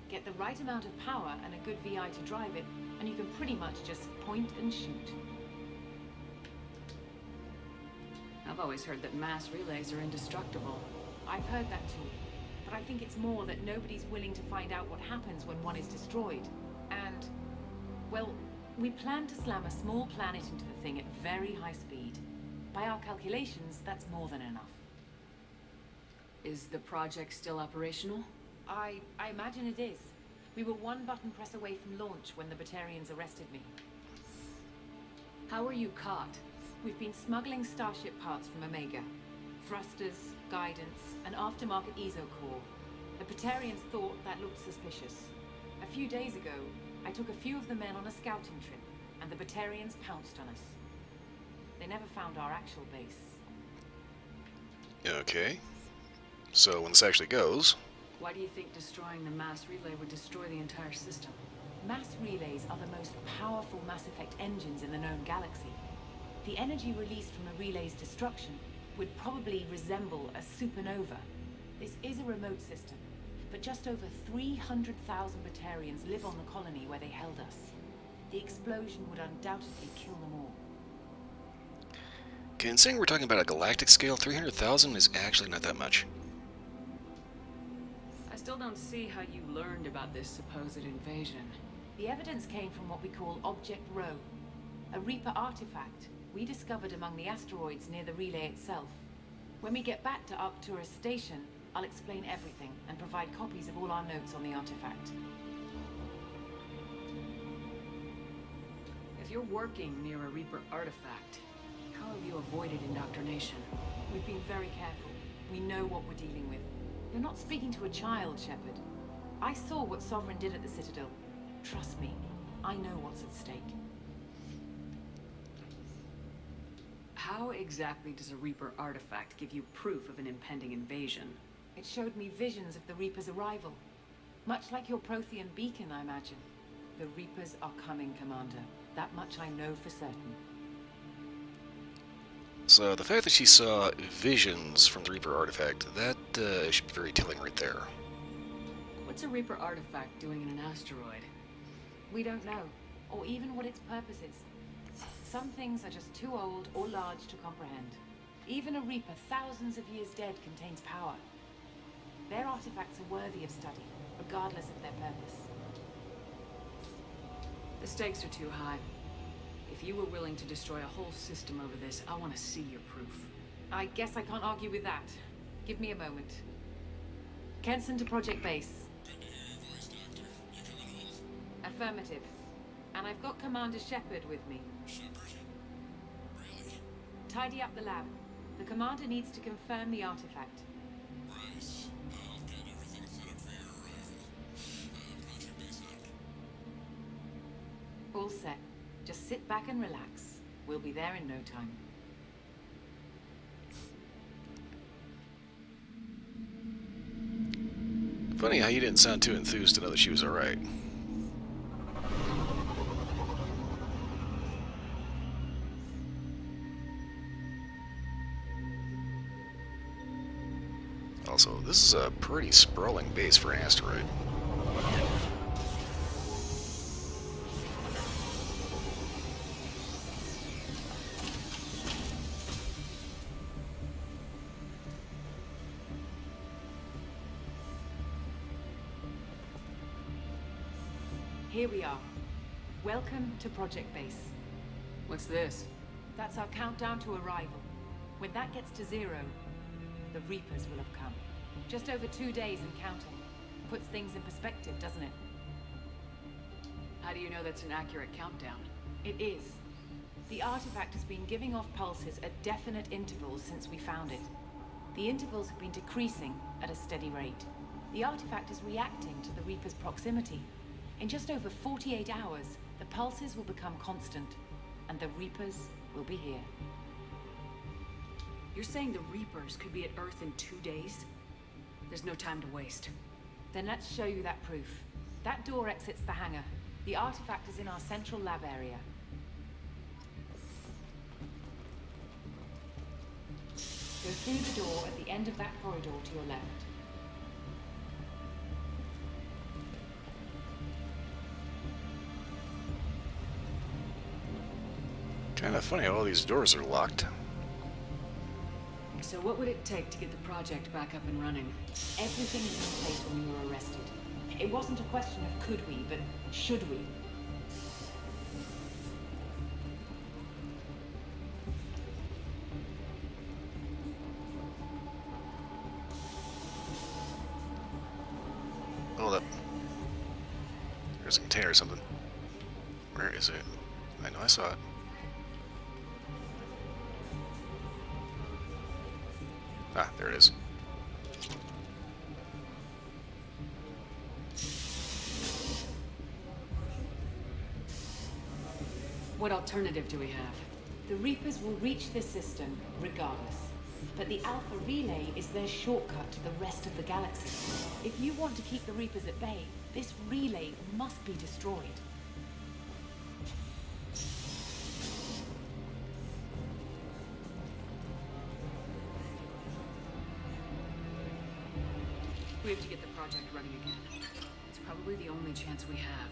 Get the right amount of power and a good VI to drive it, and you can pretty much just point and shoot. I've always heard that mass relays are indestructible. I've heard that too, but I think it's more that nobody's willing to find out what happens when one is destroyed. And, well, we plan to slam a small planet into the thing at very high speed. By our calculations, that's more than enough. Is the project still operational? I imagine it is. We were one button press away from launch when the Batarians arrested me. How were you caught? We've been smuggling Starship parts from Omega. Thrusters, guidance, and aftermarket ESO core. The Batarians thought that looked suspicious. A few days ago, I took a few of the men on a scouting trip, and the Batarians pounced on us. They never found our actual base. Okay. So when this actually goes... Why do you think destroying the mass relay would destroy the entire system? Mass relays are the most powerful Mass Effect engines in the known galaxy. The energy released from a relay's destruction would probably resemble a supernova. This is a remote system, but just over 300,000 Batarians live on the colony where they held us. The explosion would undoubtedly kill them all. Considering we're talking about a galactic scale, 300,000 is actually not that much. I still don't see how you learned about this supposed invasion. The evidence came from what we call Object Rho, a Reaper artifact we discovered among the asteroids near the relay itself. When we get back to Arcturus Station, I'll explain everything and provide copies of all our notes on the artifact. If you're working near a Reaper artifact, how have you avoided indoctrination? We've been very careful. We know what we're dealing with. You're not speaking to a child, Shepard. I saw what Sovereign did at the Citadel. Trust me, I know what's at stake. How exactly does a Reaper artifact give you proof of an impending invasion? It showed me visions of the Reaper's arrival. Much like your Prothean beacon, I imagine. The Reapers are coming, Commander. That much I know for certain. So the fact that she saw visions from the Reaper artifact, that should be very telling right there. What's a Reaper artifact doing in an asteroid? We don't know, or even what its purpose is. Some things are just too old or large to comprehend. Even a Reaper thousands of years dead contains power. Their artifacts are worthy of study, regardless of their purpose. The stakes are too high. If you were willing to destroy a whole system over this, I want to see your proof. I guess I can't argue with that. Give me a moment. Kenson to Project Base. Affirmative. And I've got Commander Shepard with me. Tidy up the lab. The commander needs to confirm the artifact. All set. Just sit back and relax. We'll be there in no time. Funny how you didn't sound too enthused to know that she was alright. Also, this is a pretty sprawling base for an asteroid. Here we are. Welcome to Project Base. What's this? That's our countdown to arrival. When that gets to 0, the Reapers will have come. Just over 2 days and counting. Puts things in perspective, doesn't it? How do you know that's an accurate countdown? It is. The artifact has been giving off pulses at definite intervals since we found it. The intervals have been decreasing at a steady rate. The artifact is reacting to the Reaper's proximity. In just over 48 hours, the pulses will become constant, and the Reapers will be here. You're saying the Reapers could be at Earth in 2 days? There's no time to waste. Then let's show you that proof. That door exits the hangar. The artifact is in our central lab area. Go through the door at the end of that corridor to your left. Kinda funny how all these doors are locked. So what would it take to get the project back up and running? Everything was in place when we were arrested. It wasn't a question of could we, but should we? Hold up. There's a container or something. Where is it? I know I saw it. Ah, there it is. What alternative do we have? The Reapers will reach this system regardless. But the Alpha Relay is their shortcut to the rest of the galaxy. If you want to keep the Reapers at bay, this relay must be destroyed. We have to get the project running again. It's probably the only chance we have.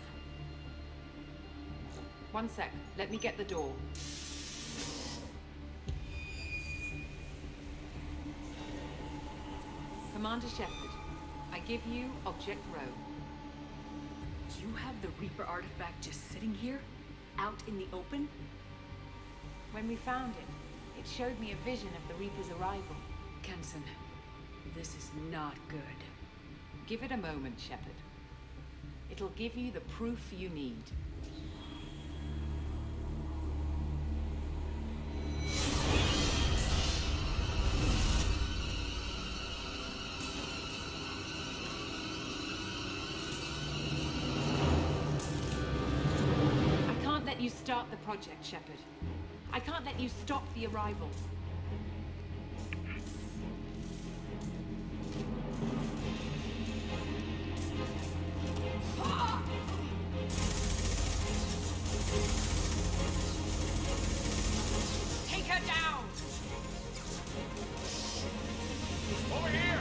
One sec. Let me get the door. Commander Shepard, I give you Object Row. You have the Reaper artifact just sitting here? Out in the open? When we found it, it showed me a vision of the Reaper's arrival. Kenson, this is not good. Give it a moment, Shepard. It'll give you the proof you need. I can't let you start the project, Shepard. I can't let you stop the arrival. Take her down! Over here!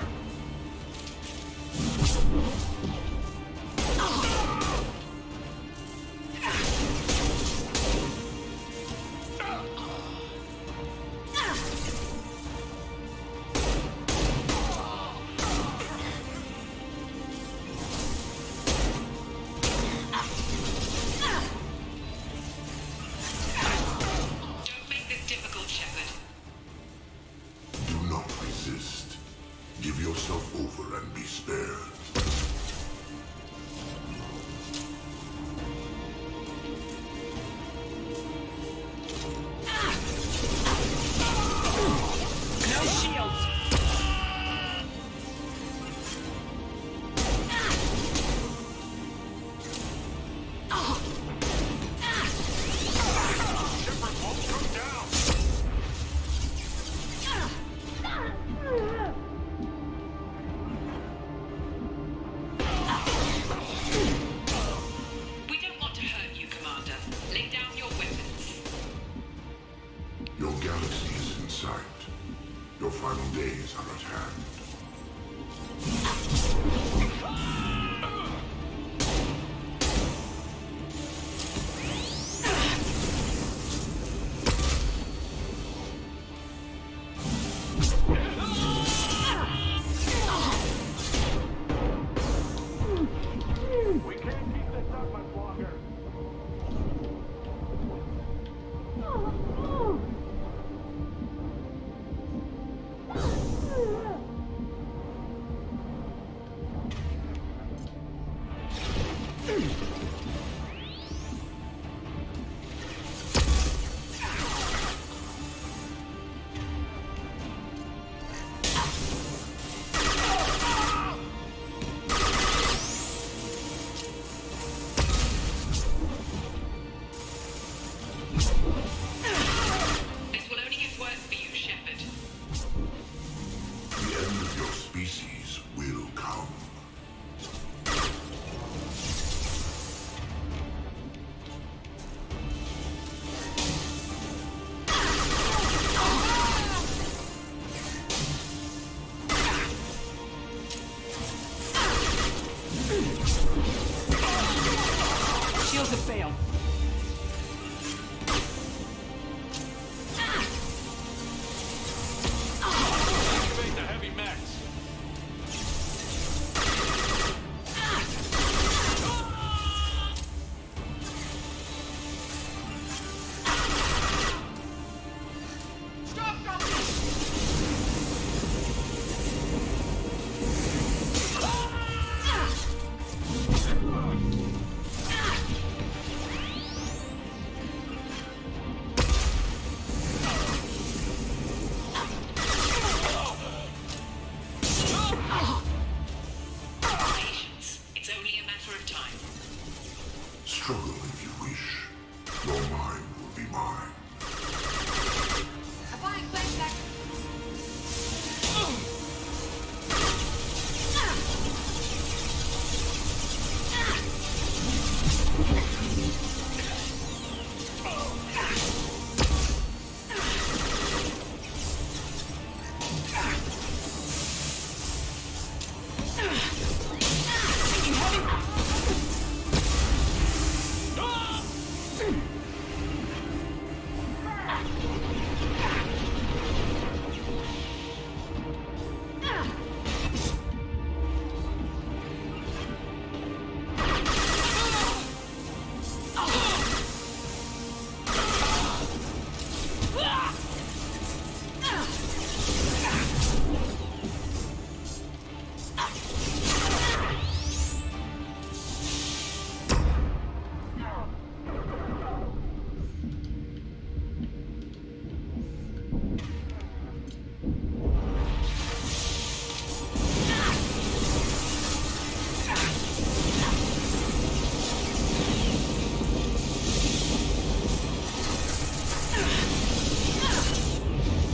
spared. No shields! We don't want to hurt you, Commander. Lay down your weapons. Your galaxy is in sight. Your final days are at hand. We can't keep this up much longer. This will only get worse for you, Shepard. The end of your species will come. Shields have failed. Activate the heavy mechs. Patience. It's only a matter of time. Struggle if you wish. Your mind will be mine. Applying flame tech.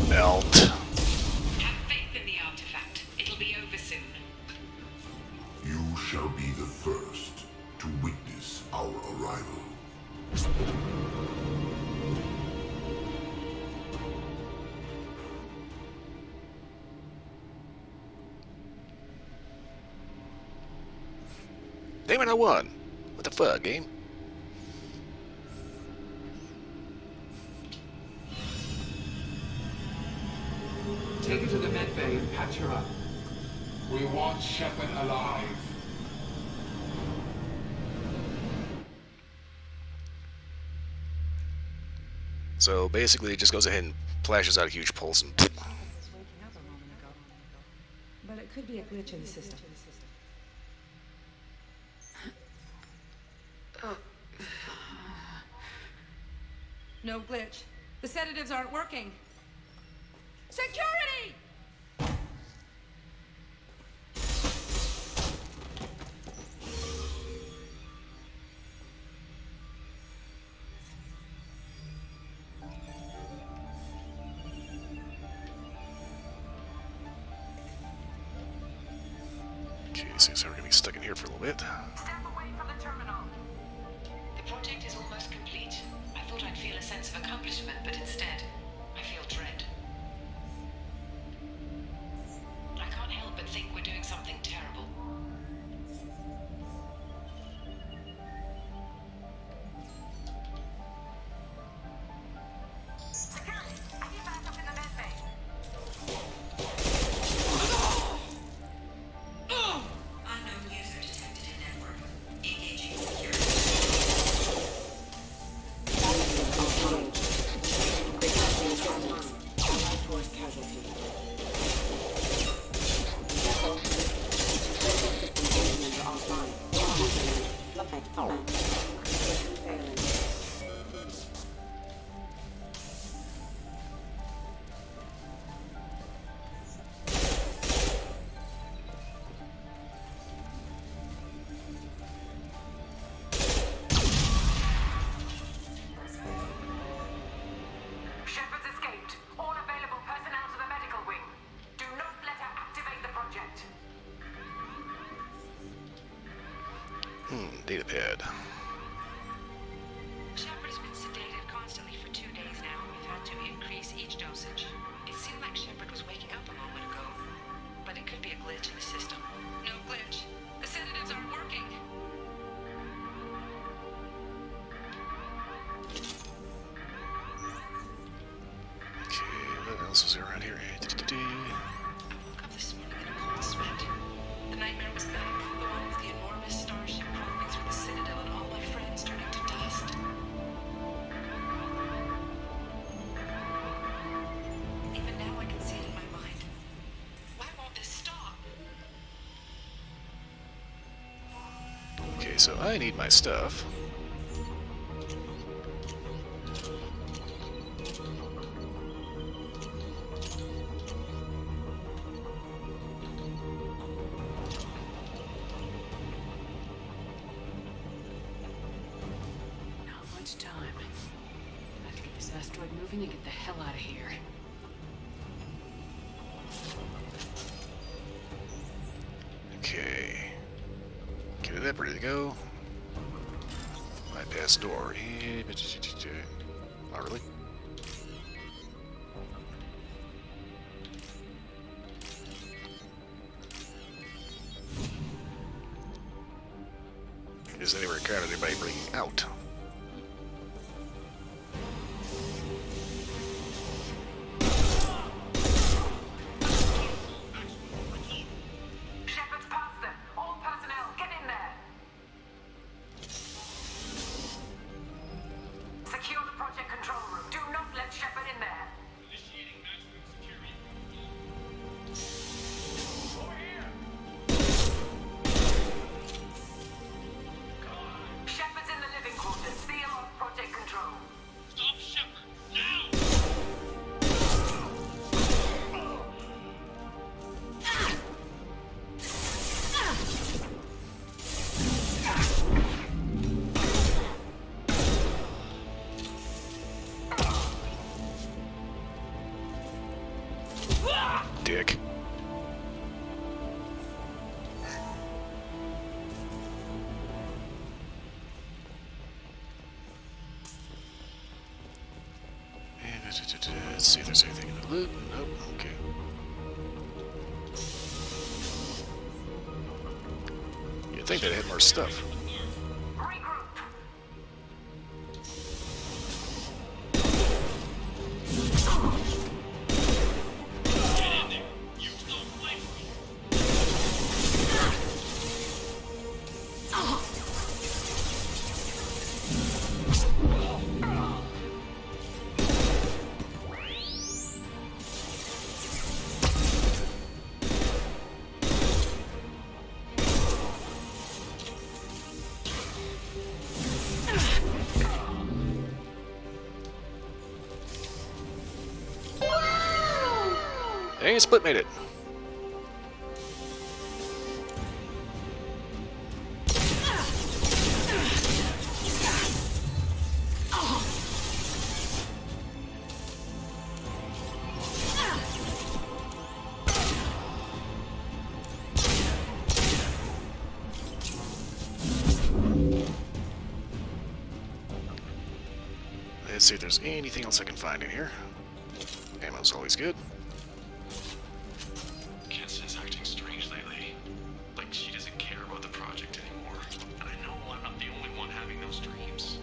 Melt. Have faith in the artifact. It'll be over soon. You shall be the first to witness our arrival. Damn it, I won. What the fuck, game? Take her to the med bay and patch her up. We want Shepard alive. So basically, it just goes ahead and flashes out a huge pulse and. But it could be a glitch in the system. No glitch. The sedatives aren't working. Security! Okay, seems like we're gonna be stuck in here for a little bit. Step away from the terminal. The project is almost complete. I thought I'd feel a sense of accomplishment, but instead, I feel dread. I can't help but think we're doing something terrible. Security! I need backup in the med bay. Unknown user detected in network. Engaging security. Shepard's escaped. All available personnel to the medical wing. Do not let her activate the project. Datapad. Shepard has been sedated constantly for 2 days now. We've had to increase each dosage. It seemed like Shepard was waking up a moment ago, but it could be a glitch in the system. No glitch. The sedatives aren't working. Okay, what else is around here? I woke up this morning in a cold sweat. The nightmare was back. The one with the enormous starship crawling through the citadel and all my friends turning to dust. Even now I can see it in my mind. Why won't this stop? Okay, so I need my stuff. Not much time. I have to get this asteroid moving and get the hell out of here. Okay. Get it up, ready to go. Bypass door. Not really. Is anywhere encountered anybody bringing out? Shepard's past them. All personnel, get in there. Secure the project control room. Do not let Shepard in there. Initiating maximum security. Over here. Shepard's in the living quarters. Seal off project control. Stop Shepard now. Dick. Let's see if there's anything in the loot. Nope. Okay. You'd think they'd have more stuff. Hey, Split made it. Let's see if there's anything else I can find in here. Ammo's always good. Ken's acting strange lately. Like she doesn't care about the project anymore. And I know I'm not the only one having those dreams.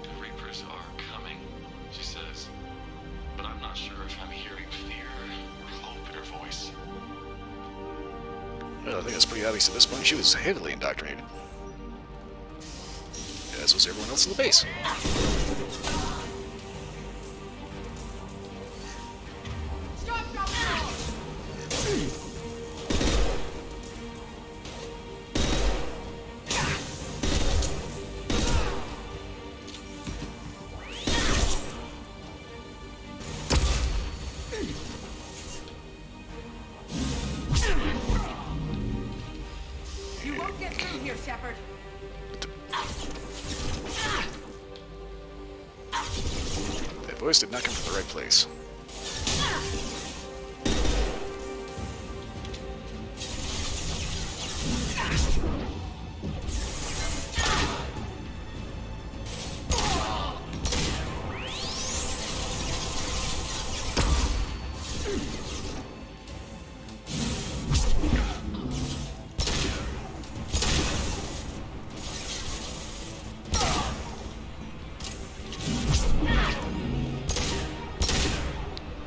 The Reapers are coming, she says. But I'm not sure if I'm hearing fear or hope in her voice. Well, I think it's pretty obvious at this point. She was heavily indoctrinated. As was everyone else in the base. You won't get through here, Shepard. That voice did not come from the right place.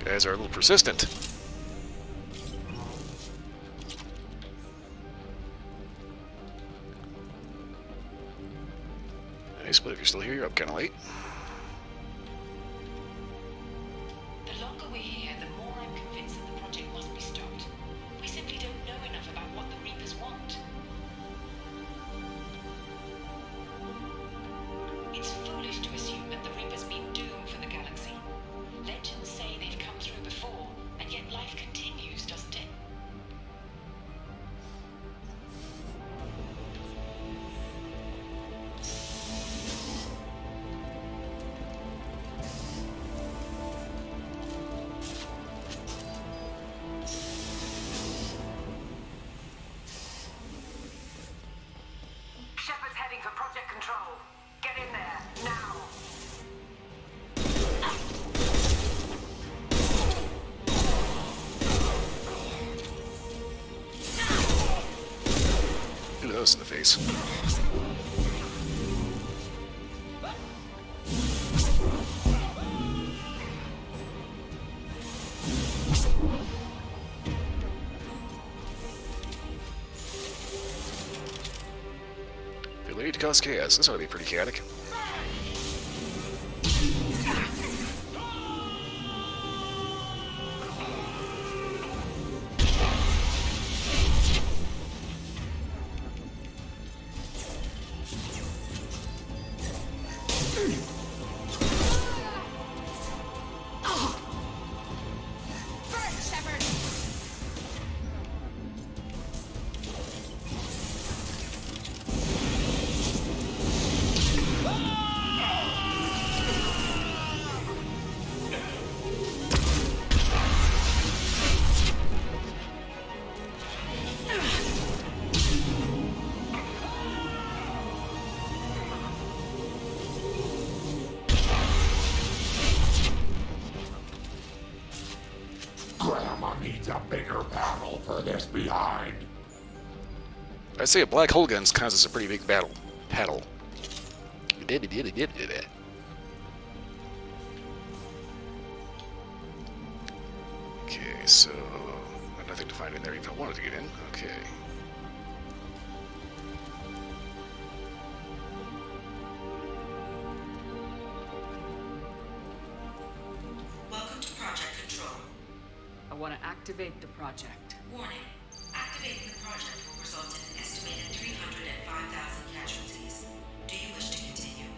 Guys are a little persistent. Hey, Split, if you're still here, you're up kind of late. The longer we're here, the more I'm convinced that the project must be stopped. We simply don't know enough about what the Reapers want. It's foolish to assume that the Reapers mean doom for the galaxy. Legends say they've come through before, and yet life continues, doesn't it? Shepard's heading for Project Control. Get in there, now! Ooh, that was in the face. Ability to cause chaos. This ought to be pretty chaotic. Grandma needs a bigger paddle for this behind. I'd say a black hole gun causes a pretty big paddle. Okay, so nothing to find in there even if I wanted to get in. Okay. Welcome to Project Control. I want to activate the project. Warning. Activating the project will result in an estimated 305,000 casualties. Do you wish to continue?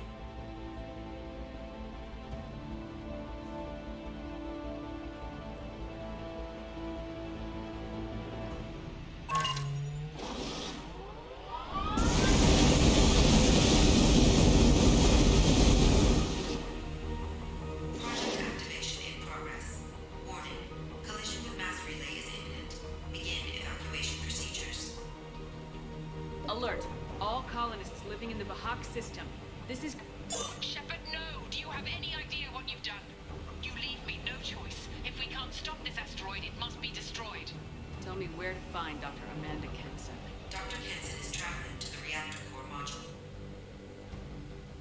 colonists living in the Bahak system. This is... Shepard, no! Do you have any idea what you've done? You leave me no choice. If we can't stop this asteroid, it must be destroyed. Tell me where to find Dr. Amanda Kenson. Dr. Kenson is traveling to the reactor core module.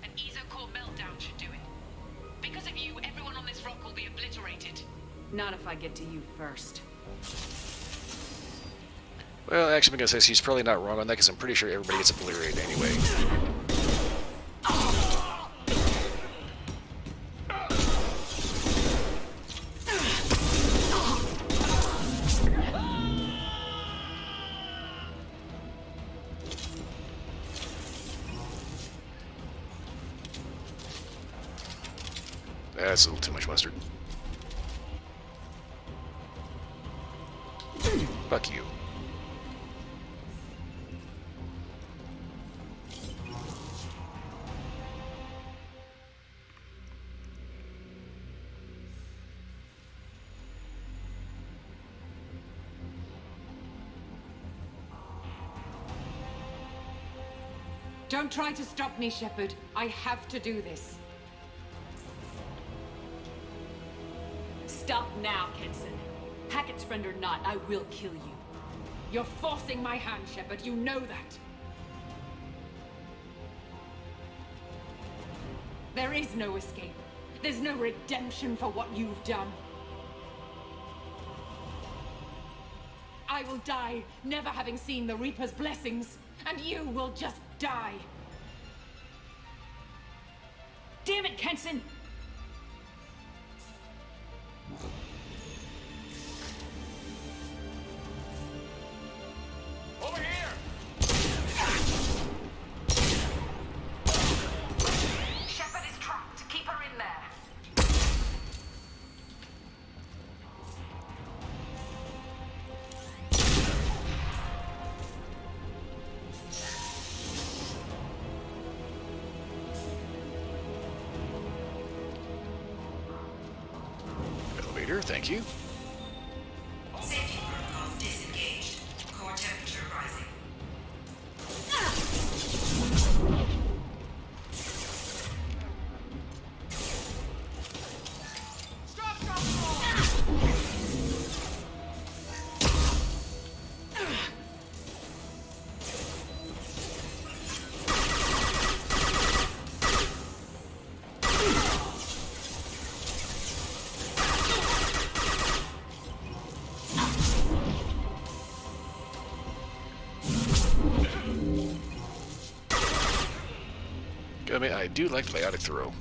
An ESO-core meltdown should do it. Because of you, everyone on this rock will be obliterated. Not if I get to you first. Well, actually, I'm going to say she's probably not wrong on that, because I'm pretty sure everybody gets obliterated anyway. That's a little too much mustard. Fuck you. Don't try to stop me, Shepard. I have to do this. Stop now, Kenson. Hackett's friend or not, I will kill you. You're forcing my hand, Shepard. You know that. There is no escape. There's no redemption for what you've done. I will die, never having seen the Reaper's blessings, and you will just die. Damn it, Kenson! Over here! Shepard is trapped. Keep her in there. Elevator, thank you. Safety protocols disengaged. Core temperature rising. I mean, I do like the biotic throw.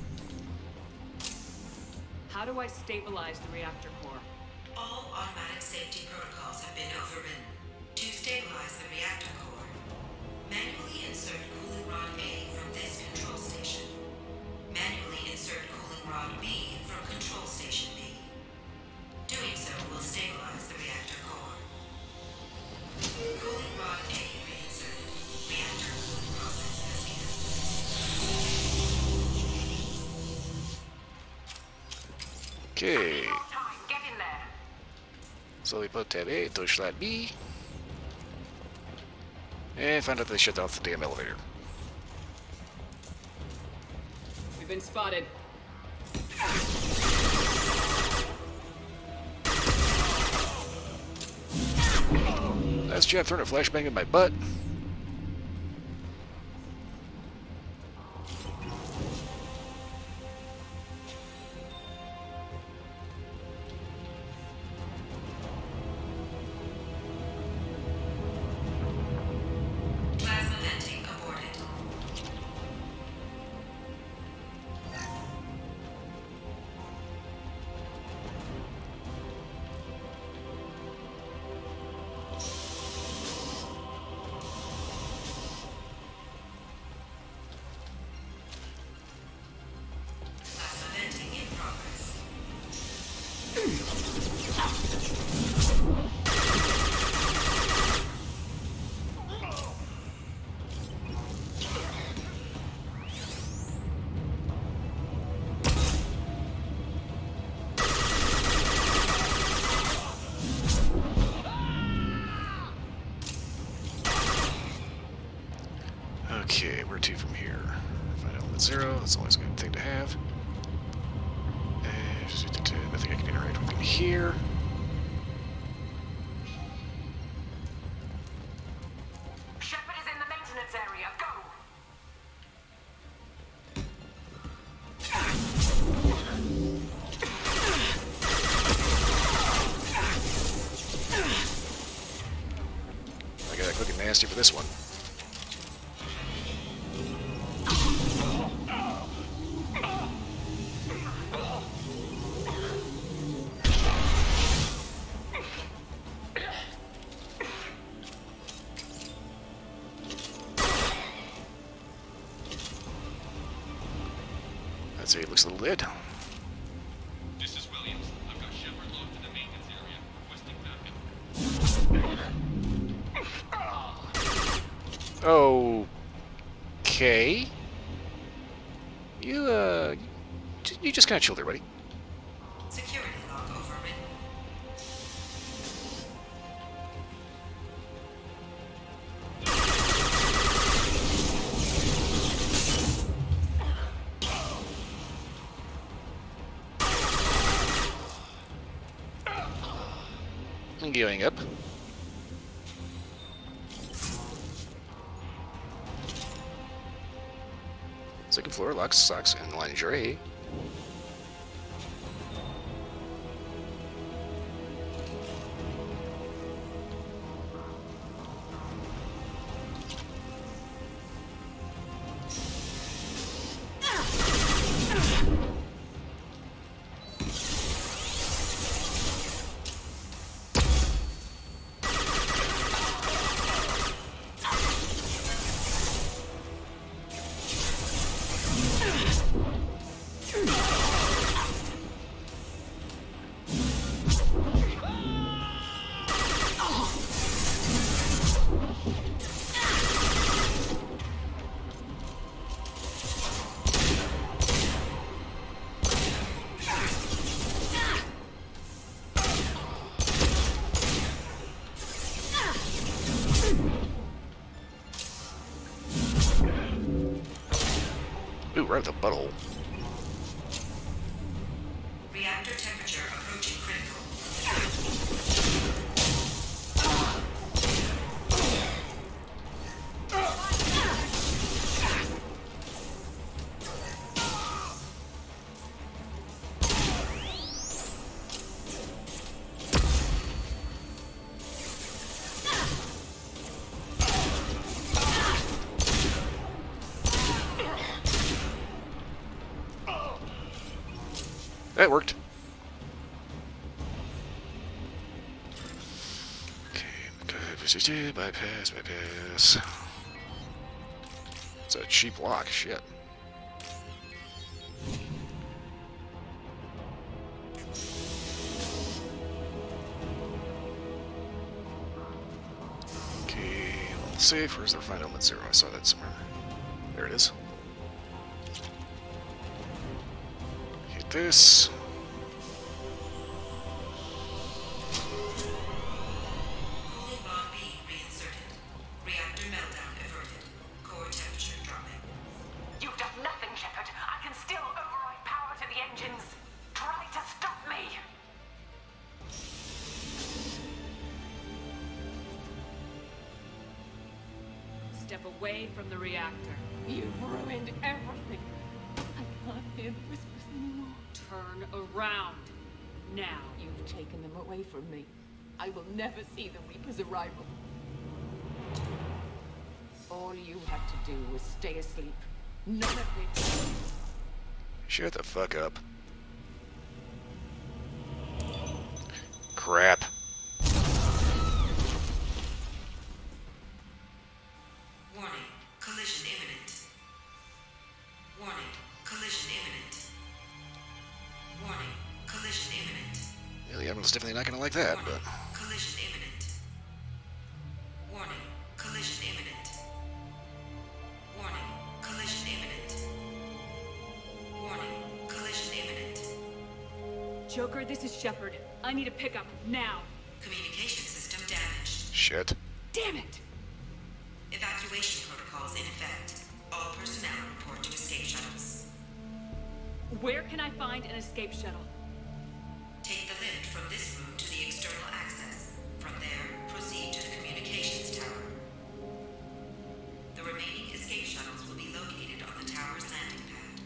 How do I stabilize the reactor core? All automatic safety protocols have been overridden. To stabilize the reactor core, manually insert cooling rod A from this control station. Manually insert cooling rod B from control station B. Doing so will stabilize the reactor core. Cooling rod A reinserted. Reactor cooling process has begun. Okay. Get in there. So we put tab A, touch that B. And find out they shut off the damn elevator. We've been spotted. That's Jeff throwing a flashbang in my butt. Plasma venting aborted. Plasma venting in progress. Okay. where to from here? Find element 0, that's always a good thing to have. And nothing I can interact with in here. Shepard is in the maintenance area. Go! I got quick and nasty for this one. I'd say it looks a little dead. This is Williams. I've got Shepard locked in the maintenance area, requesting backup. Okay. You just kind of chill there, buddy. Security log overridden. I'm going up. Second floor, locks, socks, and lingerie. Ooh, right at the butthole. Reactor temperature approaching critical. That worked. Okay, bypass. It's a cheap lock, shit. Okay, level safe. Where's the refined element 0? I saw that somewhere. There it is. Hit this. Cooling bomb B reinserted. Reactor meltdown averted. Core temperature dropping. You've done nothing, Shepard. I can still override power to the engines. Try to stop me. Step away from the reactor. You've ruined everything. I can't hear the whispers anymore. Turn around. Now. You've taken them away from me. I will never see the Reaper's arrival. All you had to do was stay asleep. None of it. Shut the fuck up. Crap. Warning. Collision imminent. Warning. Collision imminent. Warning. Collision imminent. Yeah, the Admiral's definitely not gonna like that, but... Collision imminent. Warning. Collision imminent. Warning. Collision imminent. Warning. Collision imminent. Joker, this is Shepard. I need a pickup, now. Communication system damaged. Shit. Damn it! Evacuation protocols in effect. All personnel report to escape shuttles. Where can I find an escape shuttle? Take the lift from this room to the external access. From there, proceed to the communications tower. The remaining escape shuttles will be located on the tower's landing pad.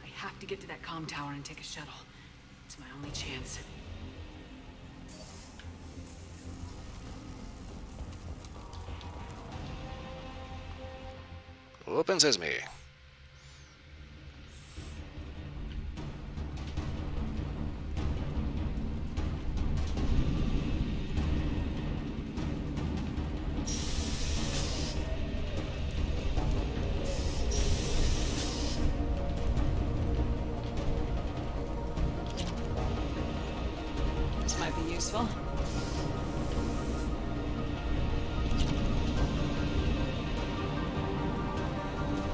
I have to get to that comm tower and take a shuttle. It's my only chance. Open sesame. This might be useful.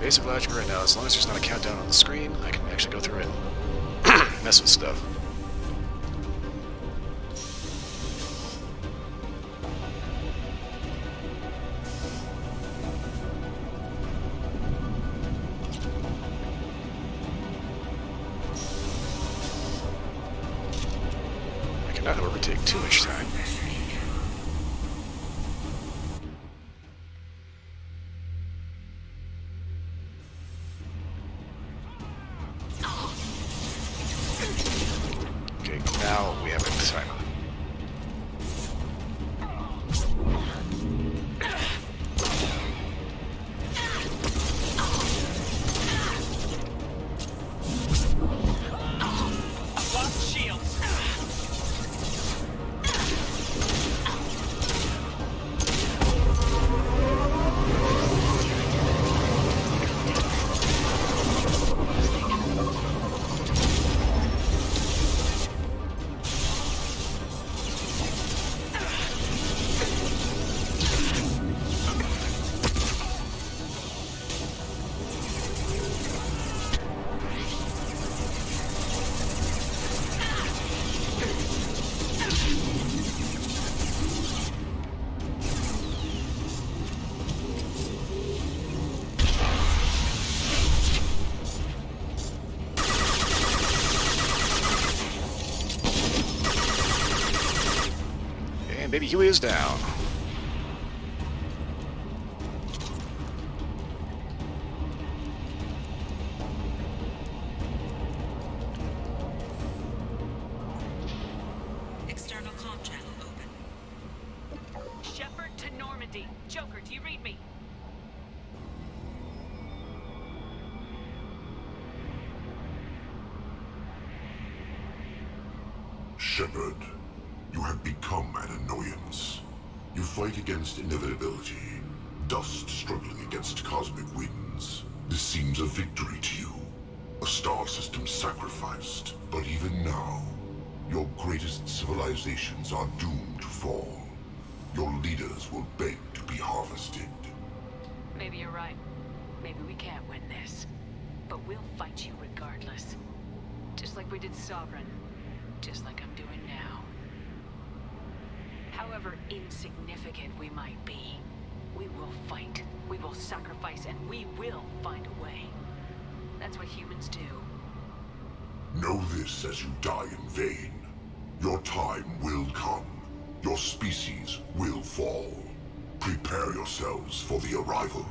Basic logic right now, as long as there's not a countdown on the screen, I can actually go through and mess with stuff. I cannot, however, take too much time. Okay, now we have a timer. I've lost shields. And baby Huey is down. External comm channel open. Shepard to Normandy. Joker, do you read me? Shepard, you have become an annoyance. You fight against inevitability, dust struggling against cosmic winds. This seems a victory to you. A star system sacrificed. But even now, your greatest civilizations are doomed to fall. Your leaders will beg to be harvested. Maybe you're right. Maybe we can't win this. But we'll fight you regardless. Just like we did Sovereign. Just like I'm doing now. However insignificant we might be, we will fight, we will sacrifice, and we will find a way. That's what humans do. Know this as you die in vain. Your time will come. Your species will fall. Prepare yourselves for the arrival.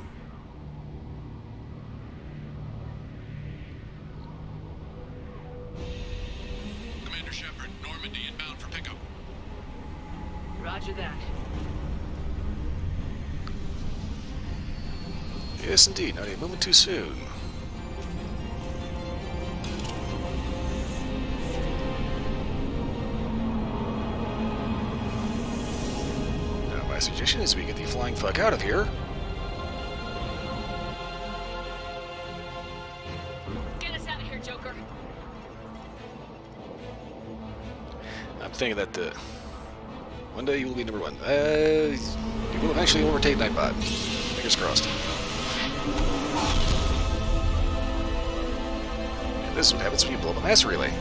Commander Shepard, Normandy inbound for pickup. Roger that. Yes, indeed. Not a moment too soon. Now, my suggestion is we get the flying fuck out of here. Get us out of here, Joker. I'm thinking that one day you will be number one. You will eventually overtake Nightbot. Fingers crossed. And this is what happens when you blow up a mass relay.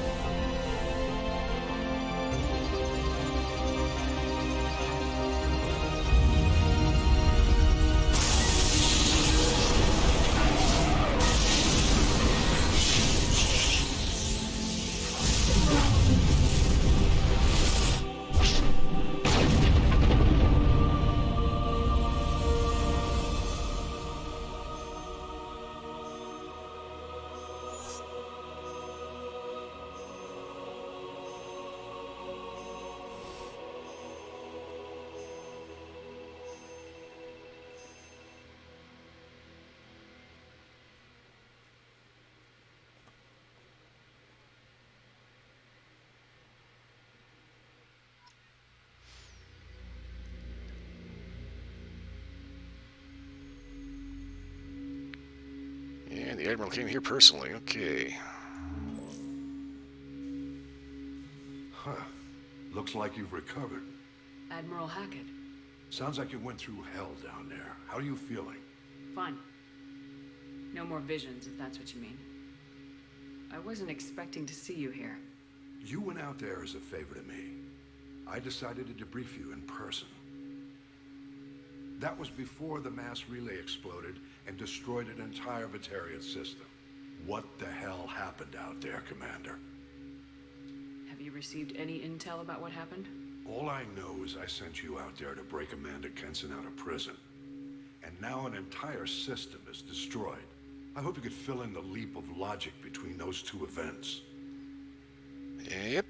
The Admiral came here personally. Okay. Huh. Looks like you've recovered. Admiral Hackett. Sounds like you went through hell down there. How are you feeling? Fine. No more visions, if that's what you mean. I wasn't expecting to see you here. You went out there as a favor to me. I decided to debrief you in person. That was before the mass relay exploded and destroyed an entire Batarian system. What the hell happened out there, Commander? Have you received any intel about what happened? All I know is I sent you out there to break Amanda Kenson out of prison. And now an entire system is destroyed. I hope you could fill in the leap of logic between those two events. Yep,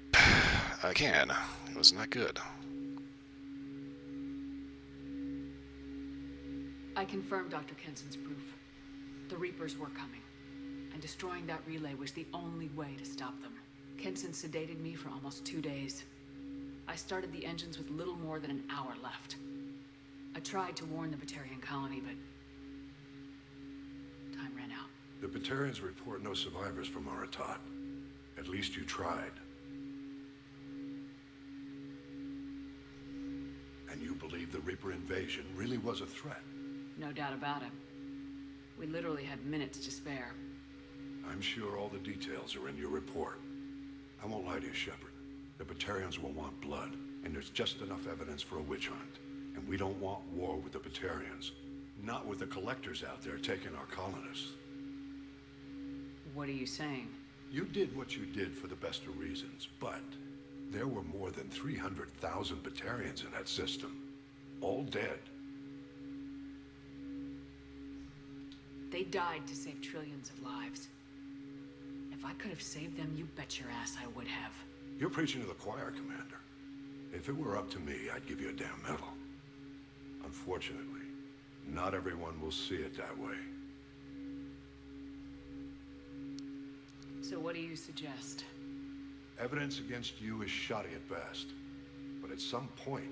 I can. It was not good. I confirmed Dr. Kenson's proof. The Reapers were coming, and destroying that relay was the only way to stop them. Kenson sedated me for almost 2 days. I started the engines with little more than an hour left. I tried to warn the Batarian colony, but time ran out. The Batarians report no survivors from Aratat. At least you tried. And you believe the Reaper invasion really was a threat? No doubt about it. We literally had minutes to spare. I'm sure all the details are in your report. I won't lie to you, Shepard. The Batarians will want blood, and there's just enough evidence for a witch hunt. And we don't want war with the Batarians. Not with the collectors out there taking our colonists. What are you saying? You did what you did for the best of reasons, but there were more than 300,000 Batarians in that system. All dead. They died to save trillions of lives. If I could have saved them, you bet your ass I would have. You're preaching to the choir, Commander. If it were up to me, I'd give you a damn medal. Unfortunately, not everyone will see it that way. So what do you suggest? Evidence against you is shoddy at best. But at some point,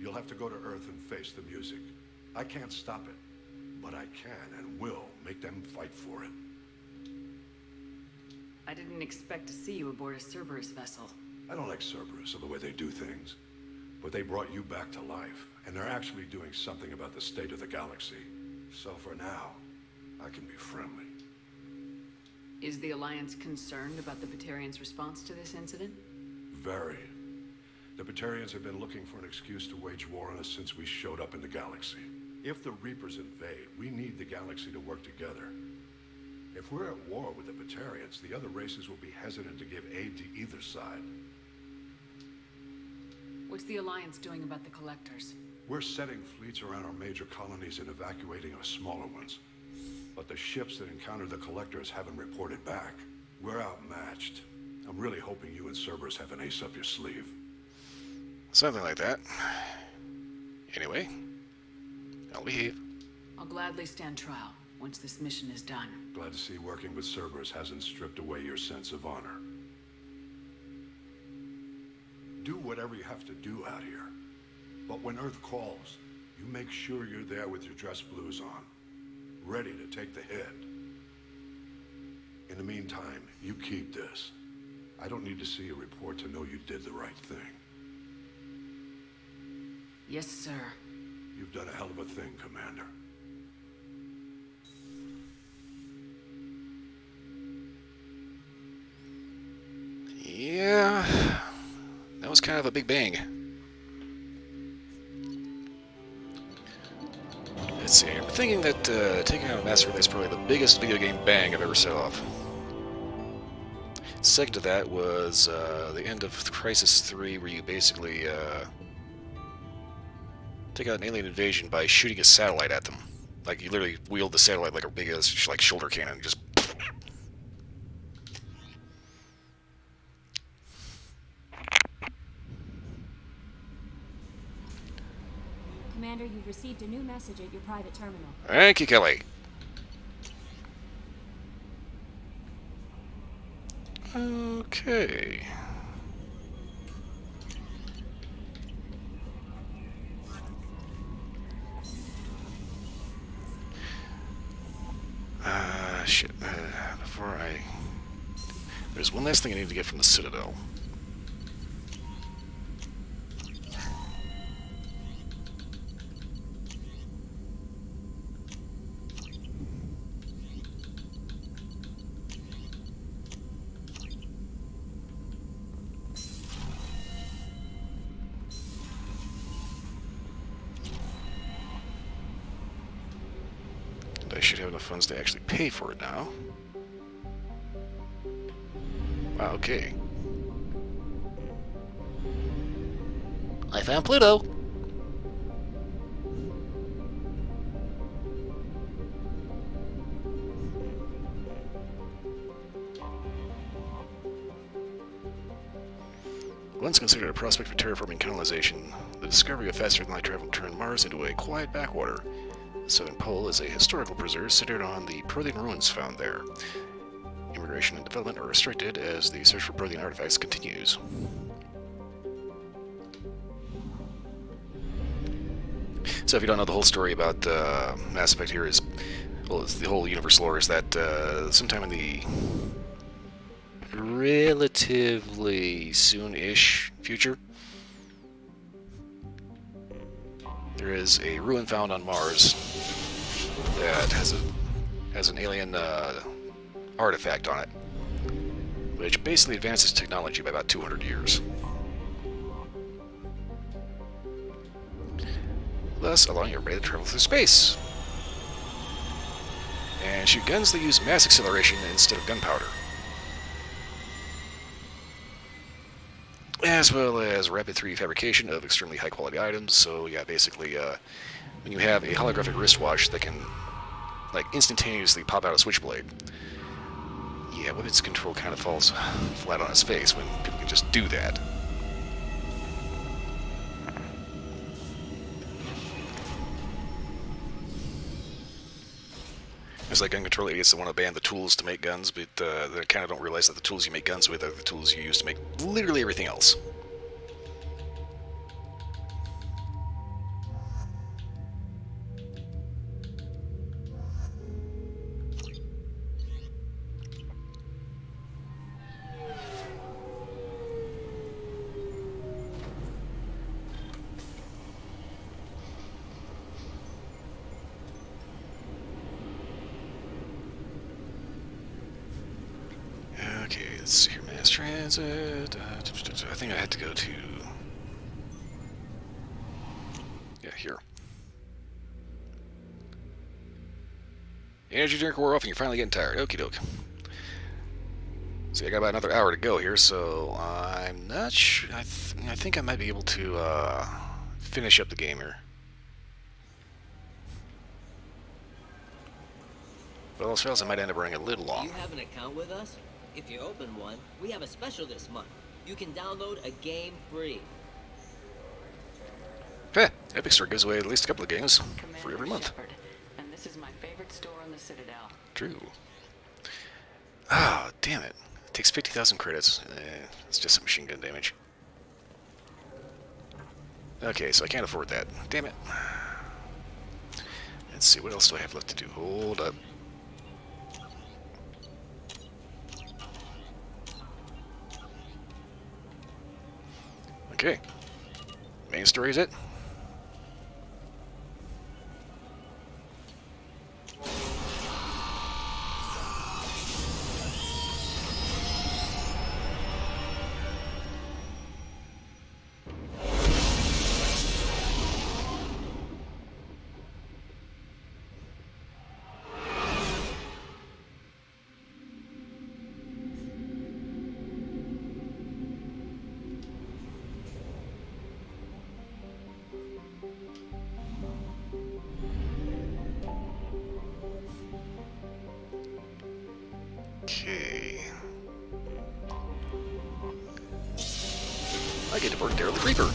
you'll have to go to Earth and face the music. I can't stop it, but I can and will make them fight for it. I didn't expect to see you aboard a Cerberus vessel. I don't like Cerberus or the way they do things. But they brought you back to life, and they're actually doing something about the state of the galaxy. So for now, I can be friendly. Is the Alliance concerned about the Batarians' response to this incident? Very. The Batarians have been looking for an excuse to wage war on us since we showed up in the galaxy. If the Reapers invade, we need the galaxy to work together. If we're at war with the Batarians, the other races will be hesitant to give aid to either side. What's the Alliance doing about the Collectors? We're setting fleets around our major colonies and evacuating our smaller ones. But the ships that encountered the Collectors haven't reported back. We're outmatched. I'm really hoping you and Cerberus have an ace up your sleeve. Something like that. Anyway, I'll behave. I'll gladly stand trial once this mission is done. Glad to see working with Cerberus hasn't stripped away your sense of honor. Do whatever you have to do out here. But when Earth calls, you make sure you're there with your dress blues on, ready to take the hit. In the meantime, you keep this. I don't need to see a report to know you did the right thing. Yes, sir. You've done a hell of a thing, Commander. Yeah, that was kind of a big bang. Let's see, I'm thinking that taking out a mass relay is probably the biggest video game bang I've ever set off. Second to that was the end of Crisis 3, where you basically take out an alien invasion by shooting a satellite at them. Like, you literally wield the satellite like a big as like shoulder cannon, just. Commander, you've received a new message at your private terminal. Thank you, Kelly. Okay. Shit. there's one last thing I need to get from the Citadel. And I should have enough funds to actually pay for it now. Wow, okay. I found Pluto. Once considered a prospect for terraforming colonization, the discovery of faster-than-light travel turned Mars into a quiet backwater. The southern pole is a historical preserve centered on the Prothean ruins found there. Immigration and development are restricted as the search for Prothean artifacts continues. So if you don't know the whole story about Mass Effect here is, well, it's the whole universe lore is that sometime in the relatively soon-ish future, there is a ruin found on Mars that has an alien artifact on it, which basically advances technology by about 200 years. Thus allowing everybody to travel through space and shoot guns that use mass acceleration instead of gunpowder, as well as rapid 3D fabrication of extremely high quality items. So yeah, basically when you have a holographic wristwatch that can like instantaneously pop out a switchblade, yeah, weapons control kind of falls flat on its face when people can just do that. There's like gun control idiots that want to ban the tools to make guns, but they kind of don't realize that the tools you make guns with are the tools you use to make literally everything else. Okay, let's see here. Mass transit. I think I had to go to. Yeah, here. Energy drink wore off and you're finally getting tired. Okie doke. See, I got about another hour to go here, so I'm not sure. I think I might be able to finish up the game here. But else fails, I might end up running a little long. Do you have an account with us? If you open one, we have a special this month. You can download a game free. Heh, Epic Store gives away at least a couple of games free every month. And this is my favorite store on the Citadel. True. Ah, damn it. It takes 50,000 credits. It's just some machine gun damage. Okay, so I can't afford that. Damn it. Let's see, what else do I have left to do? Hold up. Okay. Main story is it. Okay. I get to work Daryl the Creeper.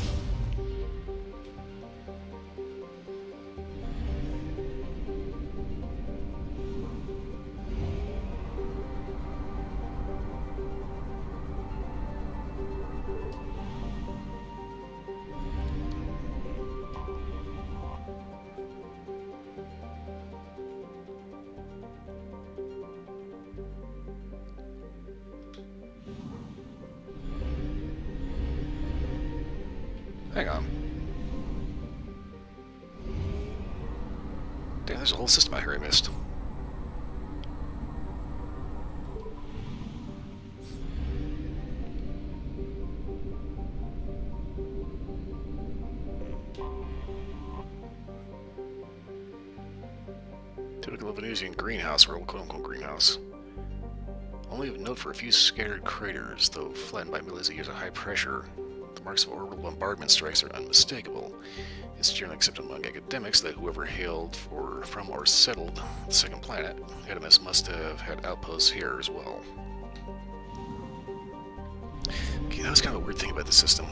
Hang on. Damn, there's a whole system out here I missed. Typical Venusian greenhouse, or quote-unquote greenhouse. Only of note for a few scattered craters, though flattened by millions of years of high pressure. The marks of orbital bombardment strikes are unmistakable. It's generally accepted among academics that whoever hailed from or settled the second planet, Adamus, must have had outposts here as well. Okay, that was kind of a weird thing about the system.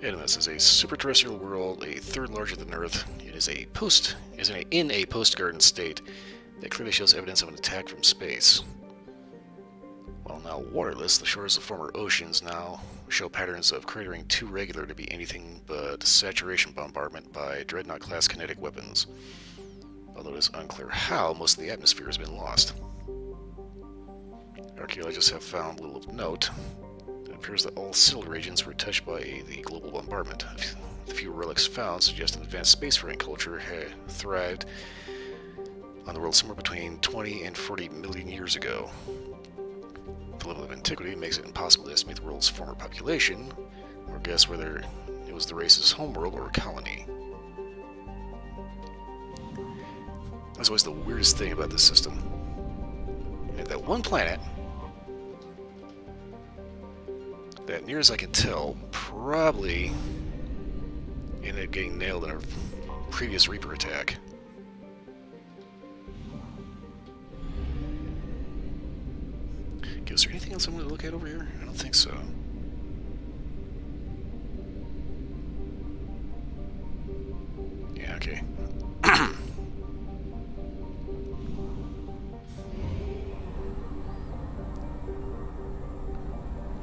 Adamus is a super-terrestrial world, a third larger than Earth. It is in a post-garden state that clearly shows evidence of an attack from space. While now waterless, the shores of former oceans now show patterns of cratering too regular to be anything but saturation bombardment by dreadnought-class kinetic weapons. Although it is unclear how most of the atmosphere has been lost. Archaeologists have found little of note. It appears that all settled regions were touched by the global bombardment. The few relics found suggest an advanced spacefaring culture had thrived on the world somewhere between 20 and 40 million years ago. The level of antiquity makes it impossible to estimate the world's former population, or guess whether it was the race's homeworld or a colony. That's always the weirdest thing about this system. And that one planet that, near as I can tell, probably ended up getting nailed in a previous Reaper attack. Okay, is there anything else I want to look at over here? I don't think so. Yeah, okay.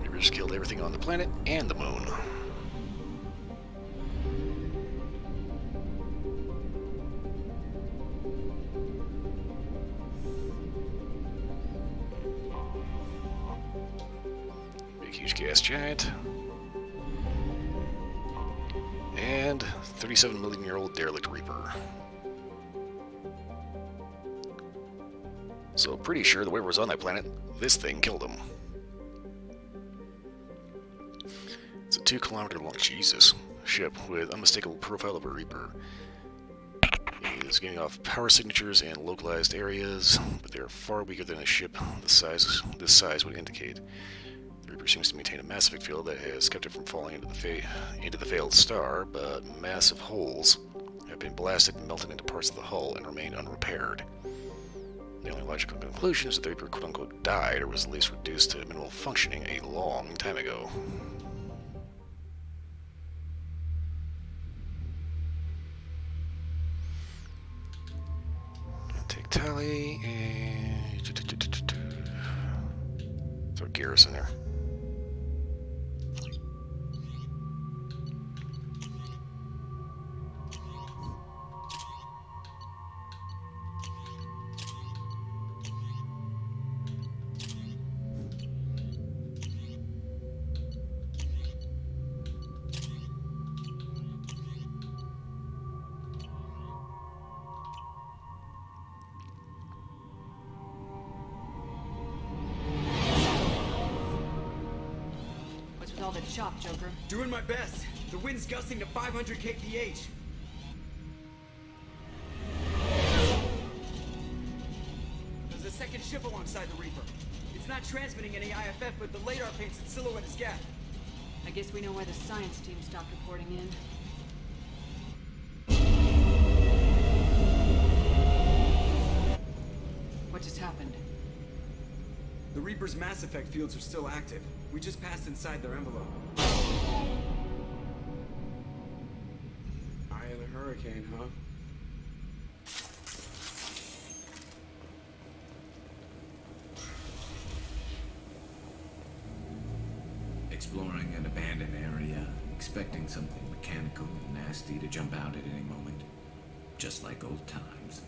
Reapers killed everything on the planet and the moon. Big, huge gas giant. And 37-million-year-old derelict Reaper. So pretty sure the whoever was on that planet, this thing killed him. It's a 2-kilometer long, Jesus, ship with unmistakable profile of a Reaper. It is getting off power signatures in localized areas, but they are far weaker than a ship this size would indicate. The Reaper seems to maintain a mass effect field that has kept it from falling into the failed star, but massive holes have been blasted and melted into parts of the hull and remain unrepaired. The only logical conclusion is that the Reaper quote-unquote died, or was at least reduced to minimal functioning a long time ago. Take tally and throw Garrus in there. All that chop, Joker. Doing my best. The wind's gusting to 500 kph. There's a second ship alongside the Reaper. It's not transmitting any IFF, but the radar paints its silhouette as gap. I guess we know why the science team stopped reporting in. What just happened? The Reaper's mass effect fields are still active. We just passed inside their envelope. Eye of the hurricane, huh? Exploring an abandoned area, expecting something mechanical and nasty to jump out at any moment. Just like old times.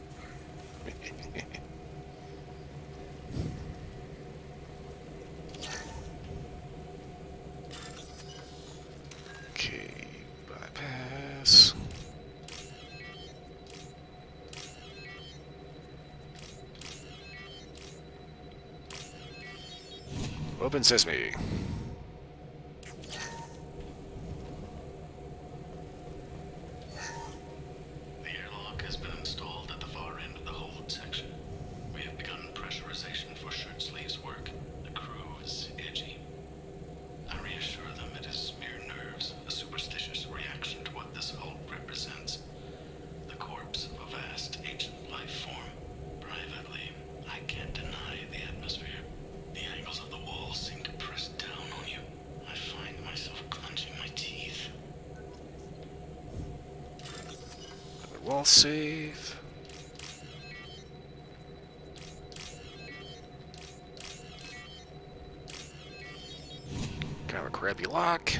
Open sesame. The airlock has been installed at the far end of the hold section. We have begun pressurization for shirt sleeves work. The crew is edgy. I reassure them it is mere nerves, a superstitious reaction to what this hold represents. The corpse of a vast ancient life form. Privately, I can't deny the atmosphere. The angles of the walls seem to press down on you. I find myself clenching my teeth. Wall save. Kind of a crappy lock.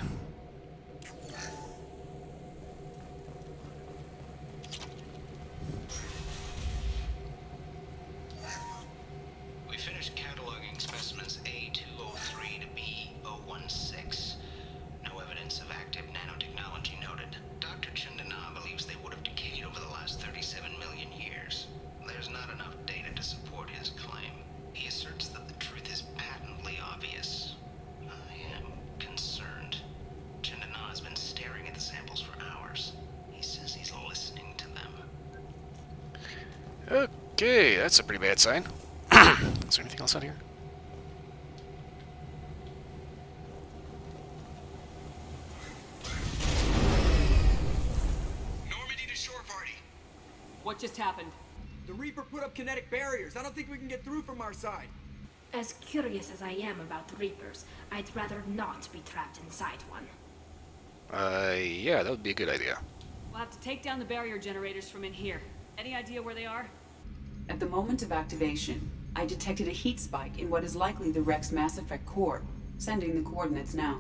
We finished cataloging specimens A203 to B016. No evidence of active nanotechnology noted. Dr. Chandana believes they would have decayed over the last 37 million years. There's not enough data to support his claim. He asserts that the truth is patently obvious. I am concerned. Chandana has been staring at the samples for hours. He says he's listening to them. Okay, that's a pretty bad sign. Is there anything else out here? Normandy to shore party. What just happened? The Reaper put up kinetic barriers. I don't think we can get through from our side. As curious as I am about the Reapers, I'd rather not be trapped inside one. Yeah, that would be a good idea. We'll have to take down the barrier generators from in here. Any idea where they are? At the moment of activation, I detected a heat spike in what is likely the wreck's Mass Effect core, sending the coordinates now.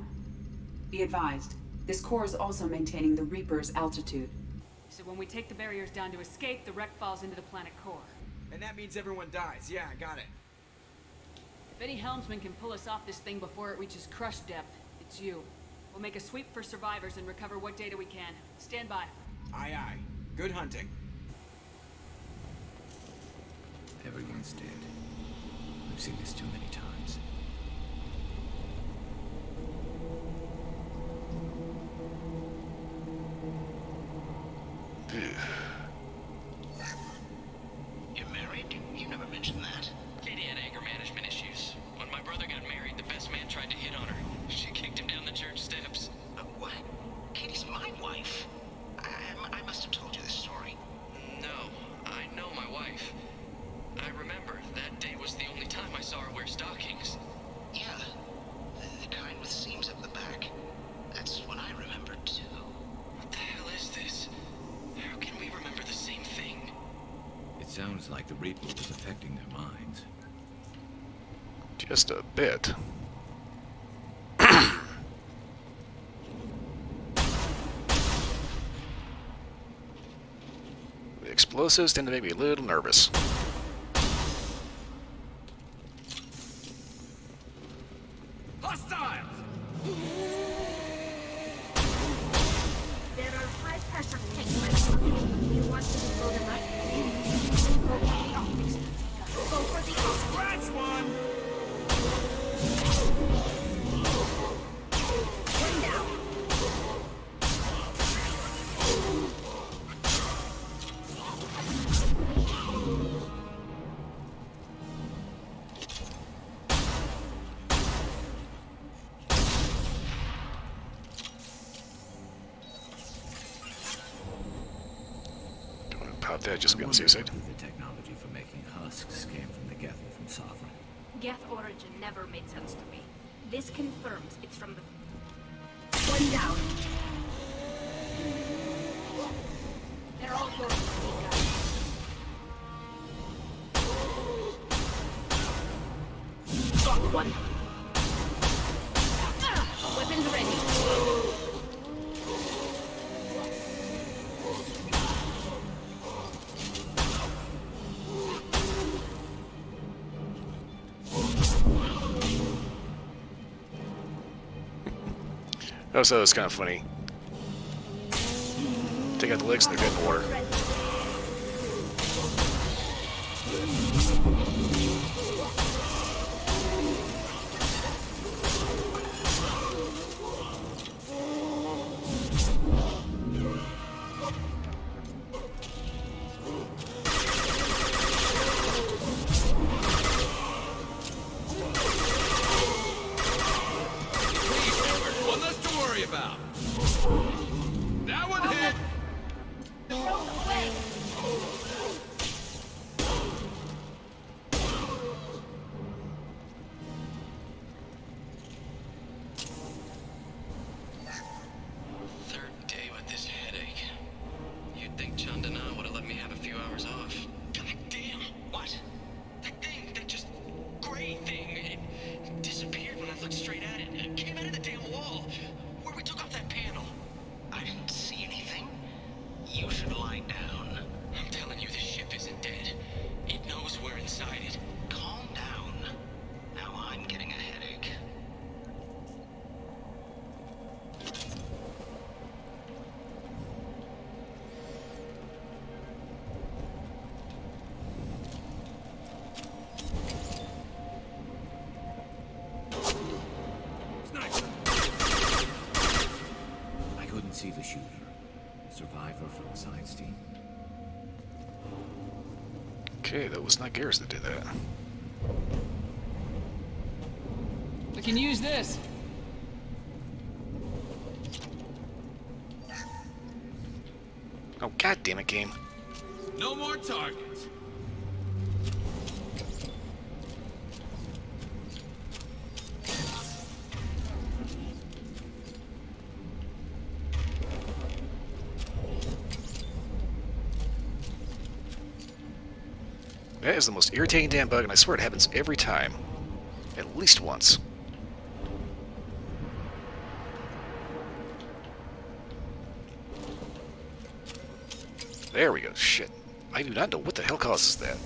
Be advised, this core is also maintaining the Reaper's altitude. So when we take the barriers down to escape, the wreck falls into the planet core. And that means everyone dies. Yeah, I got it. If any helmsman can pull us off this thing before it reaches crush depth, it's you. We'll make a sweep for survivors and recover what data we can. Stand by. Aye, aye. Good hunting. Everyone's dead. I've seen this too many times. You're married? You never mentioned that. Katie had anger management issues. When my brother got married, the best man tried to hit on her. She kicked him down the church steps. What? Katie's my wife. I must have told you this story. No, I know my wife. I remember that day was the only time I saw her wear stockings. Yeah, the kind with seams up the back. That's what I remember too. What the hell is this? How can we remember the same thing? It sounds like the Reaper was affecting their minds. Just a bit. The explosives tend to make me a little nervous. Hostiles! There are 5 pressure tanks by the tunnel. You want to blow them up? Go for the optics. Go for the optics. Scratch one! One down. Pop that just to be on the safe side. The technology for making husks came from the Geth from Sovereign. Geth origin never made sense to me. This confirms it's from the... One down. They're all yours, guys. Got one. Weapons ready. Also, it was kind of funny. Take out the legs and they're dead in the water. see the shooter. Survivor from the science team. Okay, that was not Garrus that did that. We can use this. Oh, god damn it, game. No more targets. That is the most irritating damn bug, and I swear it happens every time. At least once. There we go. Shit. I do not know what the hell causes that.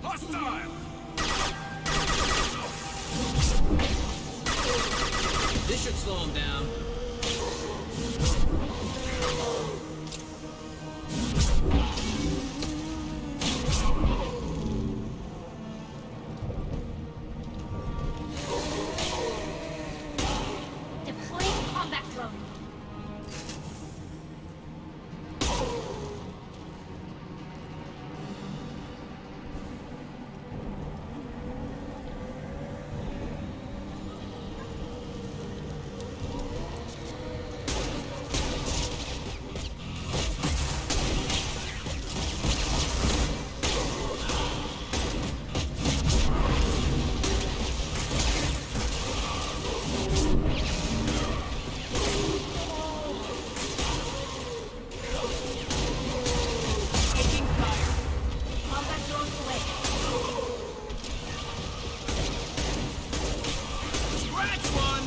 Hostile! This should slow him down. Deploying combat drone. Taking fire. Combat drones away. Scratch one!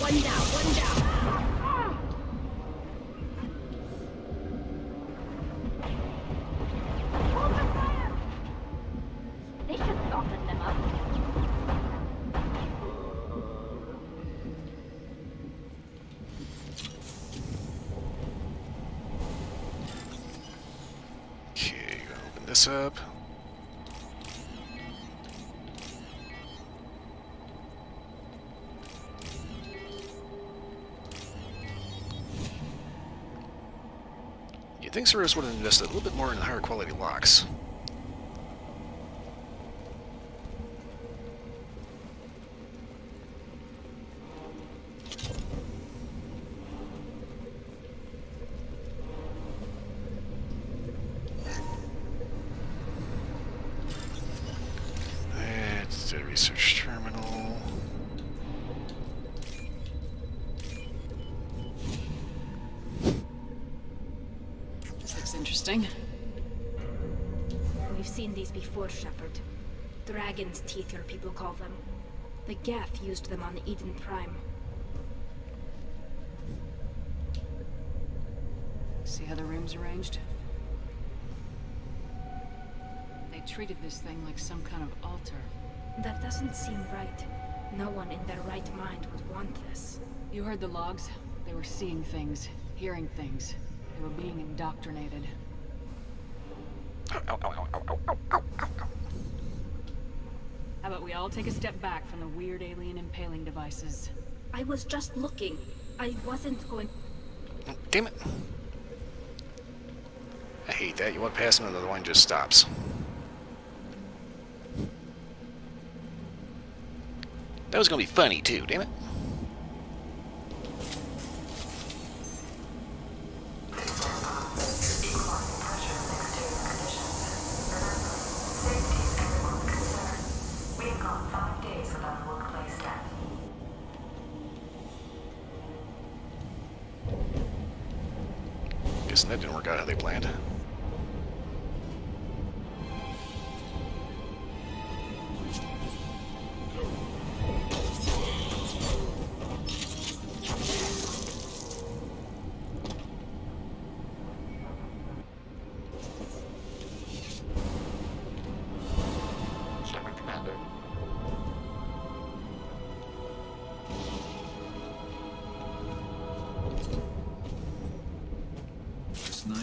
One down, one down. Open fire! They should soften them up. Okay, gonna open this up. You'd think Cerberus would have invested a little bit more in higher quality locks. That's the research terminal. This looks interesting. We've seen these before, Shepard. Dragon's teeth, your people call them. The Geth used them on Eden Prime. See how the room's arranged? They treated this thing like some kind of altar. That doesn't seem right. No one in their right mind would want this. You heard the logs? They were seeing things, hearing things. They were being indoctrinated. How about we all take a step back from the weird alien impaling devices? I was just looking. I wasn't going... Damn it. I hate that. You walk past him and the other one just stops. That was gonna be funny too, damn it. Guessing that didn't work out how they planned.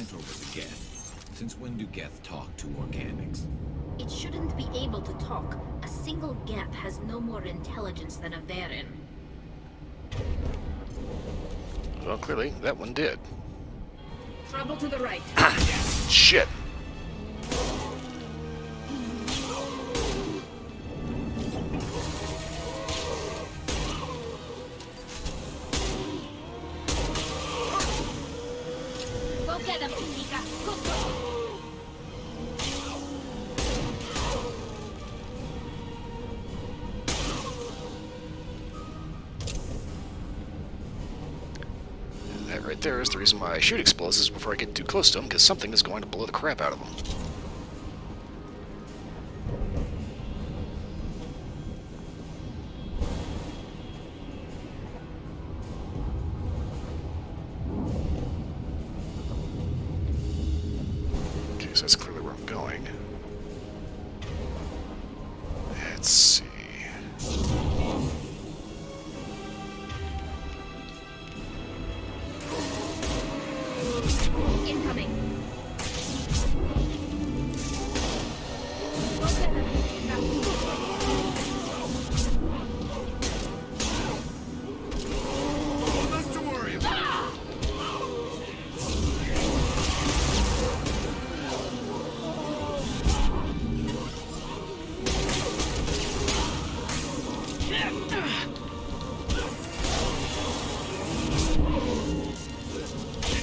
went over the Geth. Since when do Geth talk to organics? It shouldn't be able to talk. A single Geth has no more intelligence than a Baron. Well, clearly, that one did. Trouble to the right. Shit. Go get him, Chica. Go. That right there is the reason why I shoot explosives before I get too close to them, because something is going to blow the crap out of them. Okay, so that's clearly where I'm going. Let's see. Incoming. Go get him, Chica. Less to worry about.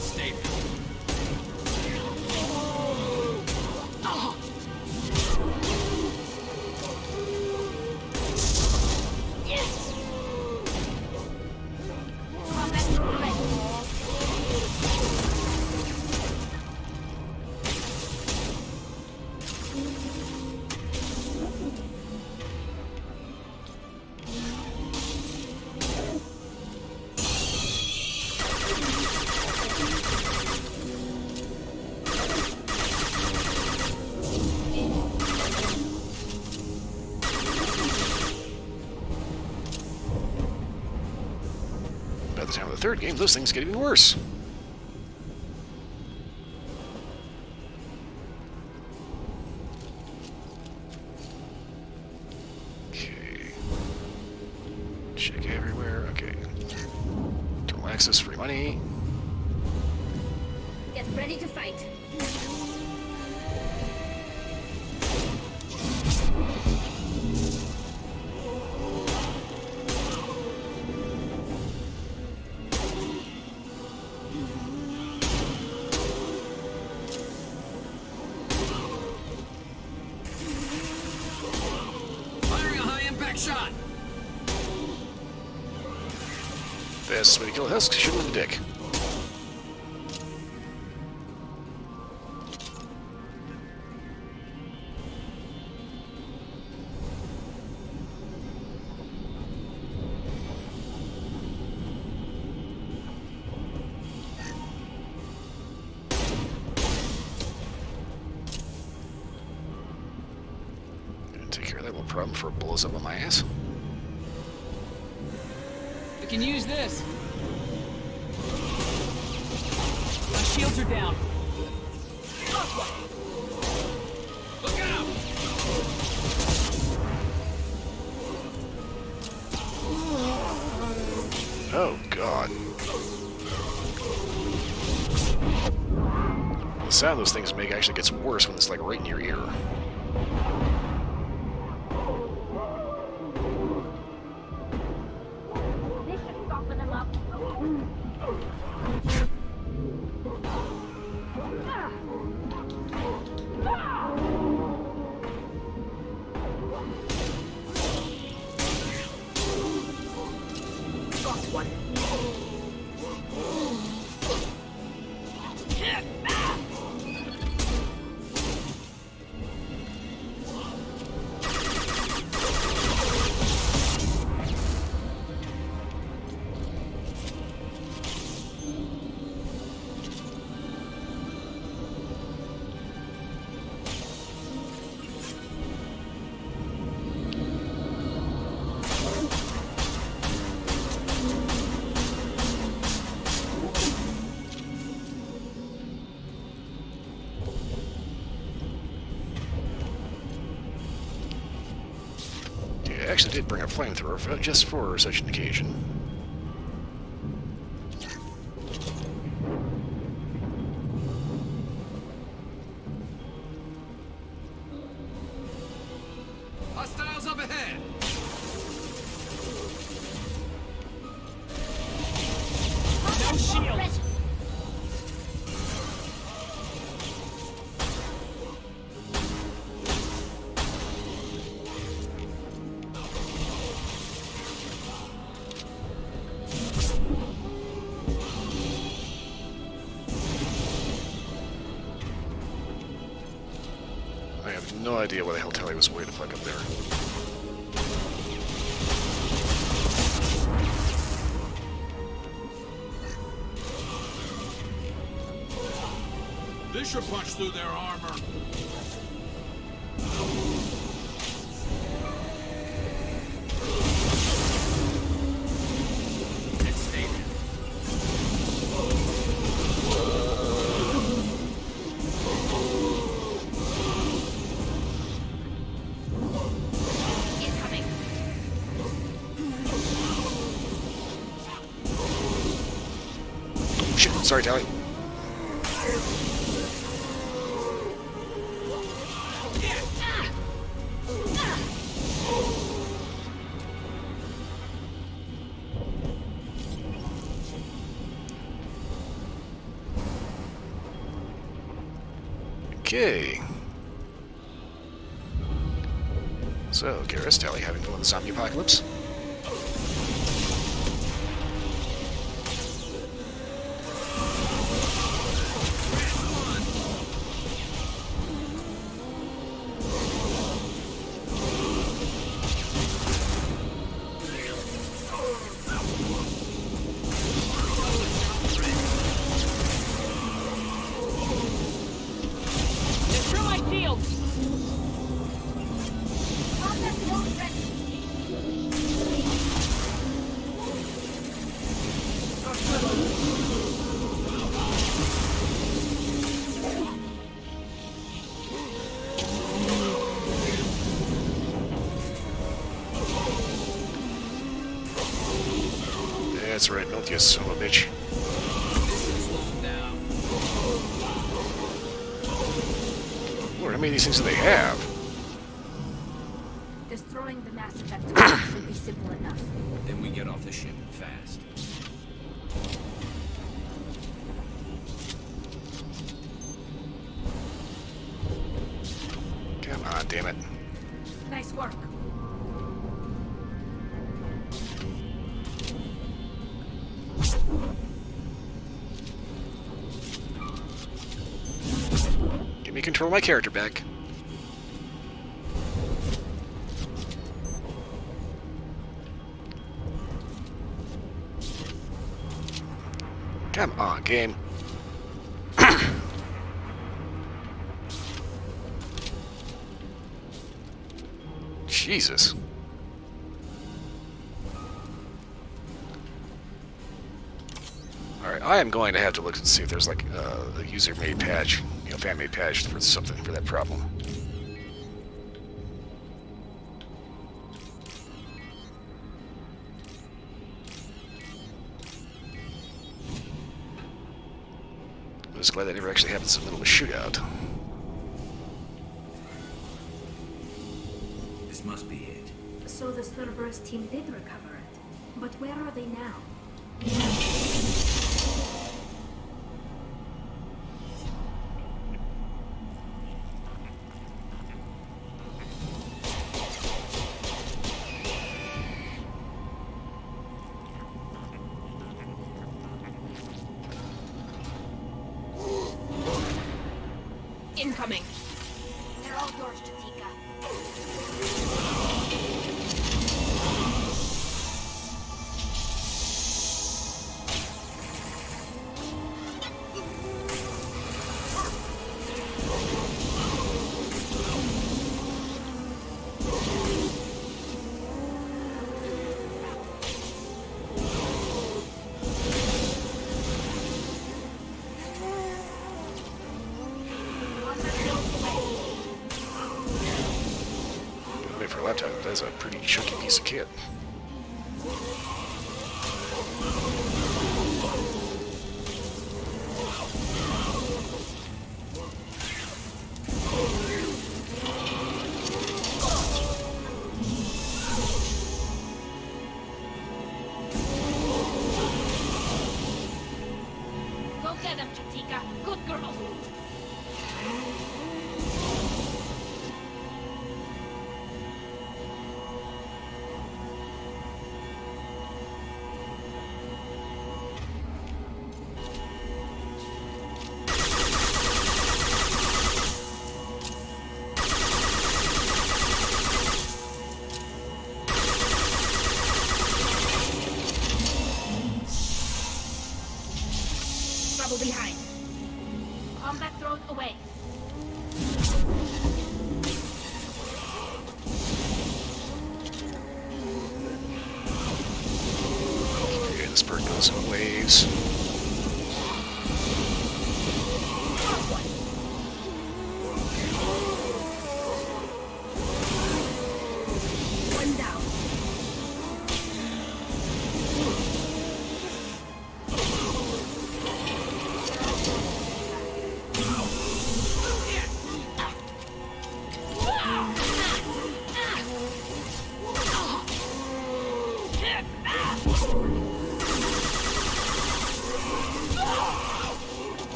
Stay. By the time of the third game, those things get even worse. Okay. Check everywhere. Okay. Total access, free money. Get ready to fight. Firing a high-impact shot! Fastest way to kill a husk, shoot him in the dick. Gonna take care of that little problem before it blows up on my ass. We can use this. My shields are down. Look out! Oh, God. The sound those things make actually gets worse when it's like right in your ear. This should soften him up. Got one. actually did bring a flamethrower just for such an occasion. Hostiles up ahead! No shields! I have no idea why the hell Tally was way the fuck up there. This should punch through their armor. Let's stay there. Incoming. Shit, sorry, Tally. Okay. So, Garrus, Tally, having fun with the zombie apocalypse? Through my shields! Combat mode ready. That's right, milk you son of a bitch. Lord, how many of these things do they have? Destroying the massive vector should be simple enough. Then we get off the ship fast. Come on, damn it. Nice work. Give me control of my character back. Come on, game. Jesus. Alright, I am going to have to look and see if there's like a user-made patch, you know, fan-made patch for something for that problem. I'm just glad that never actually happens in the middle of a shootout. This must be it. So the Cerberus team did recover it. But where are they now? Incoming. They're all yours, Jatika. laptop. That's a pretty chunky piece of kit. Go get him, Chatika. Good girl. Trouble behind. Combat thrown away. Okay, this bird goes in waves. One down.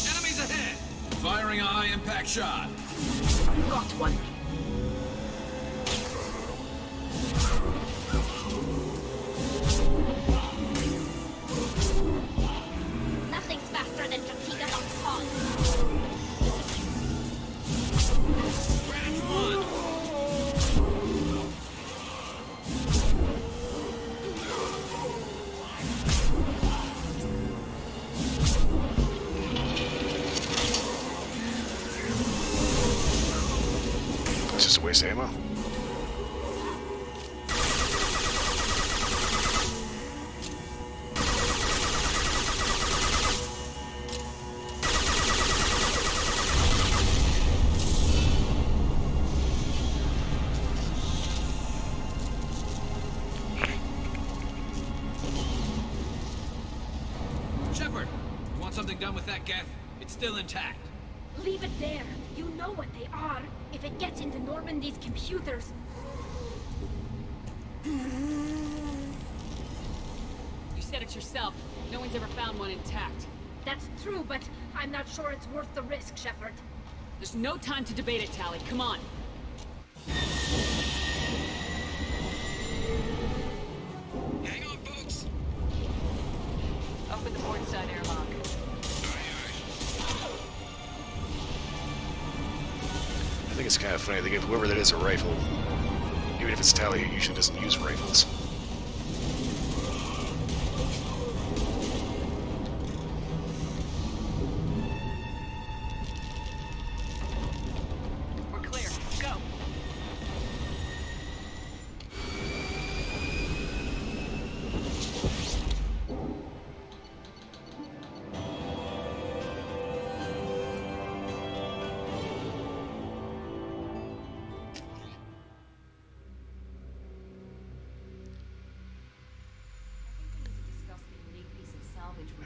Enemies ahead! Firing a high-impact shot. Got one. Nothing's faster than Chatika on spawn. Round one. It's just a waste of ammo. Shepard, you want something done with that geth? It's still intact. Leave it there. You know what they are. If it gets into Normandy's computers. You said it yourself. No one's ever found one intact. That's true, but I'm not sure it's worth the risk, Shepard. There's no time to debate it, Tally. Come on. Hang on, folks. Open the port side airlock. I think it's kind of funny. They give whoever that is a rifle. Even if it's Tally, it usually doesn't use rifles. We're clear. Go.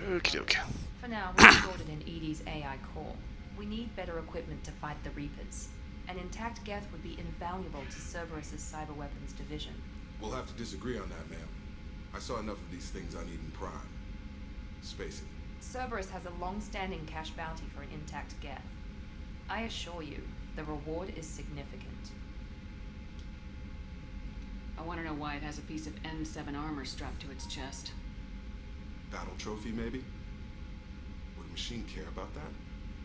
Okie doke. For now, we've stored it in Edie's AI core. We need better equipment to fight the Reapers. An intact geth would be invaluable to Cerberus's cyber weapons division. We'll have to disagree on that, ma'am. I saw enough of these things I need in Prime. Space it. Cerberus has a long-standing cash bounty for an intact geth. I assure you, the reward is significant. I want to know why it has a piece of N7 armor strapped to its chest. Battle trophy, maybe? Would a machine care about that?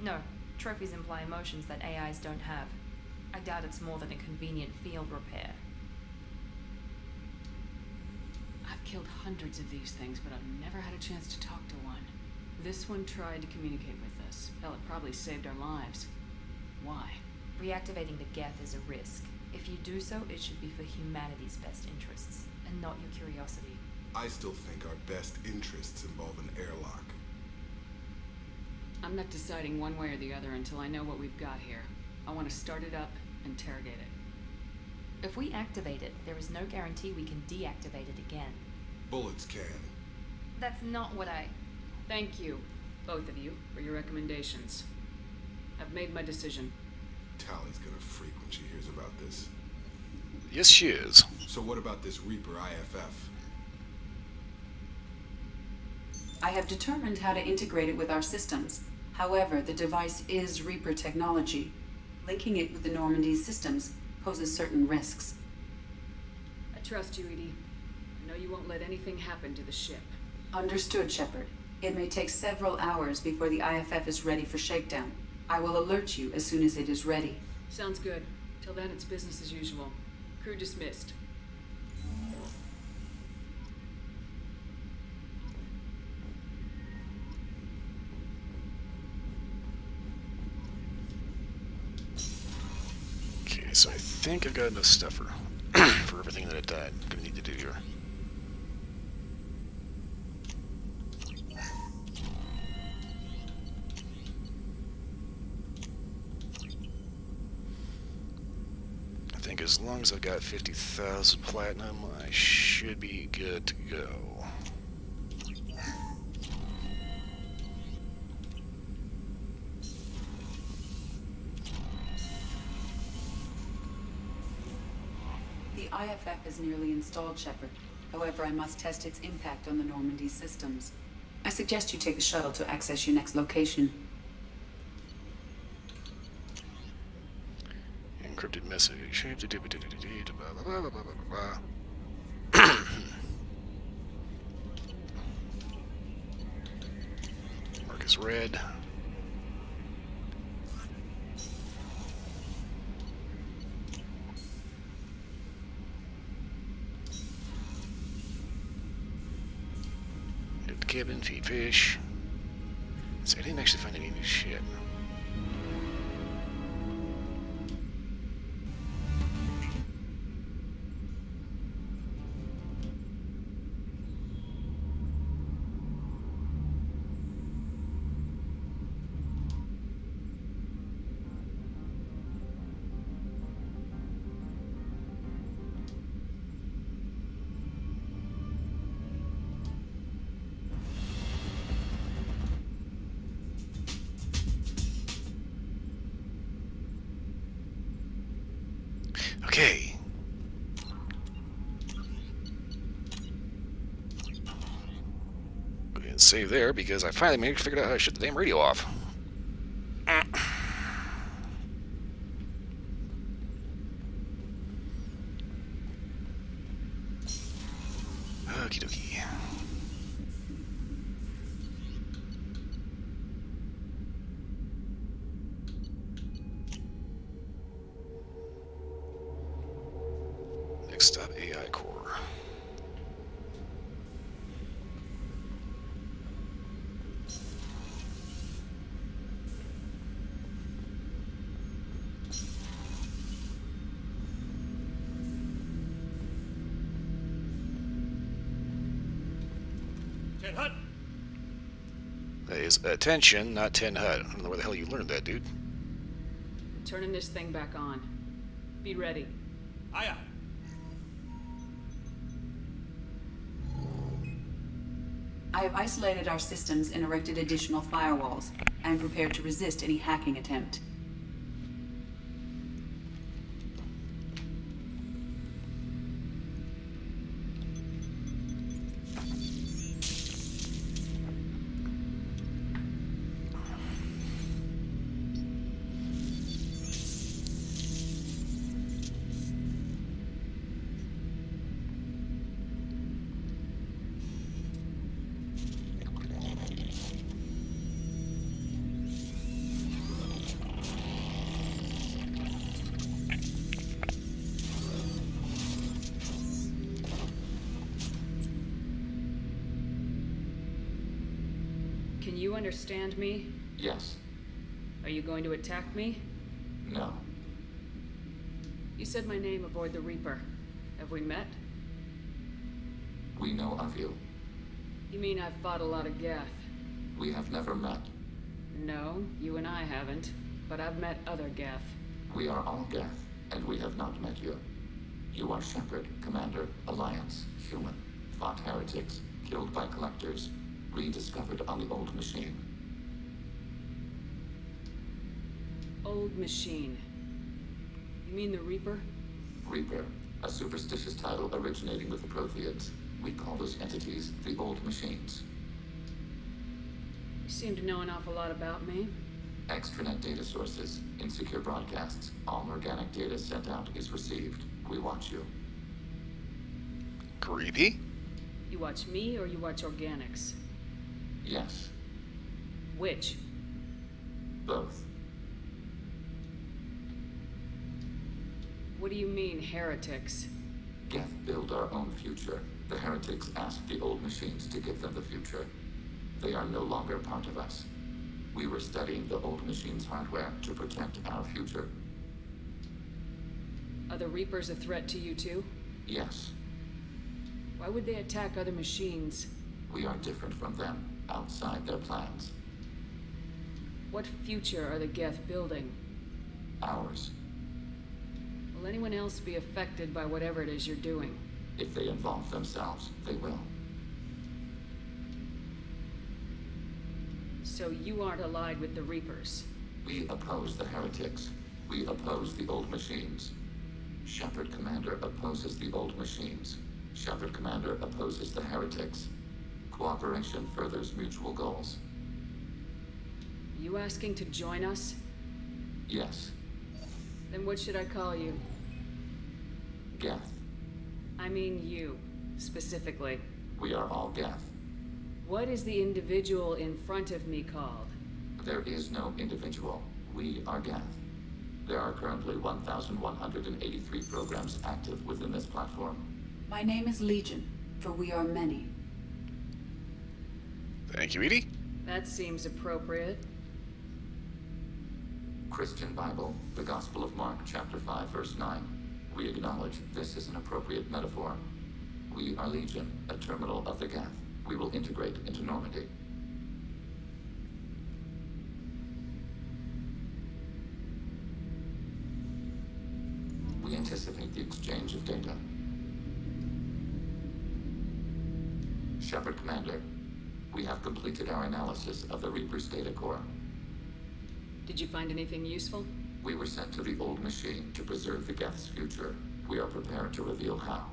No, trophies imply emotions that AIs don't have. I doubt it's more than a convenient field repair. I've killed hundreds of these things, but I've never had a chance to talk to one. This one tried to communicate with us. Hell, it probably saved our lives. Why? Reactivating the Geth is a risk. If you do so, it should be for humanity's best interests, and not your curiosity. I still think our best interests involve an airlock. I'm not deciding one way or the other until I know what we've got here. I want to start it up, interrogate it. If we activate it, there is no guarantee we can deactivate it again. Bullets can. That's not what I... Thank you, both of you, for your recommendations. I've made my decision. Tally's gonna freak when she hears about this. Yes, she is. So what about this Reaper IFF? I have determined how to integrate it with our systems. However, the device is Reaper technology. Linking it with the Normandy's systems poses certain risks. I trust you, Edie. I know you won't let anything happen to the ship. Understood, Shepard. It may take several hours before the IFF is ready for shakedown. I will alert you as soon as it is ready. Sounds good. Till then, it's business as usual. Crew dismissed. Okay, so I think I've got enough stuff for, for everything that I'm gonna need to do here. I think as long as I've got 50,000 platinum, I should be good to go. The IFF is nearly installed, Shepard. However, I must test its impact on the Normandy systems. I suggest you take the shuttle to access your next location. Encrypted message. Mark is red. Hit the cabin, feed fish. So I didn't actually find any new shit. Okay. Go ahead and save there because I finally figured out how to shut the damn radio off. Okie dokie. Next stop, AI core. Ten Hut! That is attention, not 10 HUD. I don't know where the hell you learned that, dude. Turning this thing back on. Be ready. Aye, aye. I have isolated our systems and erected additional firewalls. I am prepared to resist any hacking attempt. Can you understand me? Yes. Are you going to attack me? No. You said my name aboard the Reaper. Have we met? We know of you. You mean I've fought a lot of Geth? We have never met. No, you and I haven't. But I've met other Geth. We are all Geth, and we have not met you. You are Shepard, Commander, Alliance, human, fought heretics, killed by collectors, rediscovered on the old machine. Old machine. You mean the Reaper? Reaper, a superstitious title originating with the Protheans. We call those entities the old machines. You seem to know an awful lot about me. Extranet data sources, insecure broadcasts, all organic data sent out is received. We watch you. Creepy? You watch me or you watch organics? Yes. Which? Both. What do you mean, heretics? Geth build our own future. The heretics asked the old machines to give them the future. They are no longer part of us. We were studying the old machines' hardware to protect our future. Are the Reapers a threat to you too? Yes. Why would they attack other machines? We are different from them, outside their plans. What future are the Geth building? Ours. Will anyone else be affected by whatever it is you're doing? If they involve themselves, they will. So you aren't allied with the Reapers? We oppose the heretics. We oppose the old machines. Shepard Commander opposes the old machines. Shepard Commander opposes the heretics. Cooperation furthers mutual goals. You asking to join us? Yes. Then what should I call you? Geth. I mean you, specifically. We are all Geth. What is the individual in front of me called? There is no individual. We are Geth. There are currently 1,183 programs active within this platform. My name is Legion, for we are many. Thank you, Edie. That seems appropriate. Christian Bible, the Gospel of Mark, chapter 5, verse 9. We acknowledge this is an appropriate metaphor. We are Legion, a terminal of the Geth. We will integrate into Normandy. We anticipate the exchange of data. Shepard Commander, we have completed our analysis of the Reaper's data core. Did you find anything useful? We were sent to the old machine to preserve the Geth's future. We are prepared to reveal how.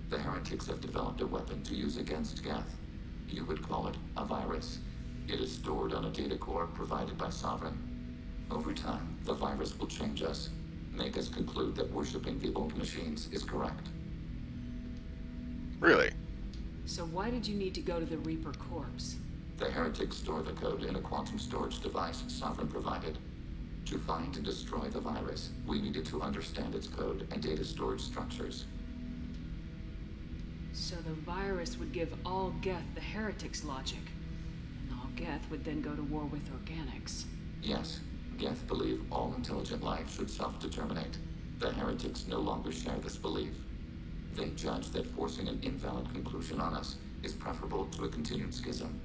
The heretics have developed a weapon to use against Geth. You would call it a virus. It is stored on a data core provided by Sovereign. Over time, the virus will change us, make us conclude that worshipping the old machines is correct. Really? So why did you need to go to the Reaper corpse? The heretics store the code in a quantum storage device Sovereign provided. To find and destroy the virus, we needed to understand its code and data storage structures. So the virus would give all Geth the heretics' logic, and all Geth would then go to war with organics. Yes, Geth believe all intelligent life should self-determinate. The heretics no longer share this belief. They judge that forcing an invalid conclusion on us is preferable to a continued schism.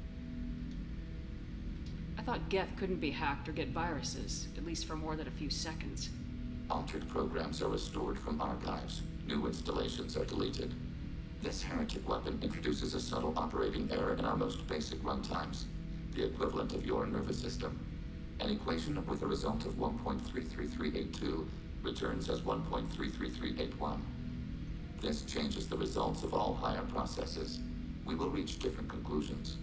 I thought Geth couldn't be hacked or get viruses, at least for more than a few seconds. Altered programs are restored from archives. New installations are deleted. This heretic weapon introduces a subtle operating error in our most basic runtimes, the equivalent of your nervous system. An equation with a result of 1.33382 returns as 1.33381. This changes the results of all higher processes. We will reach different conclusions.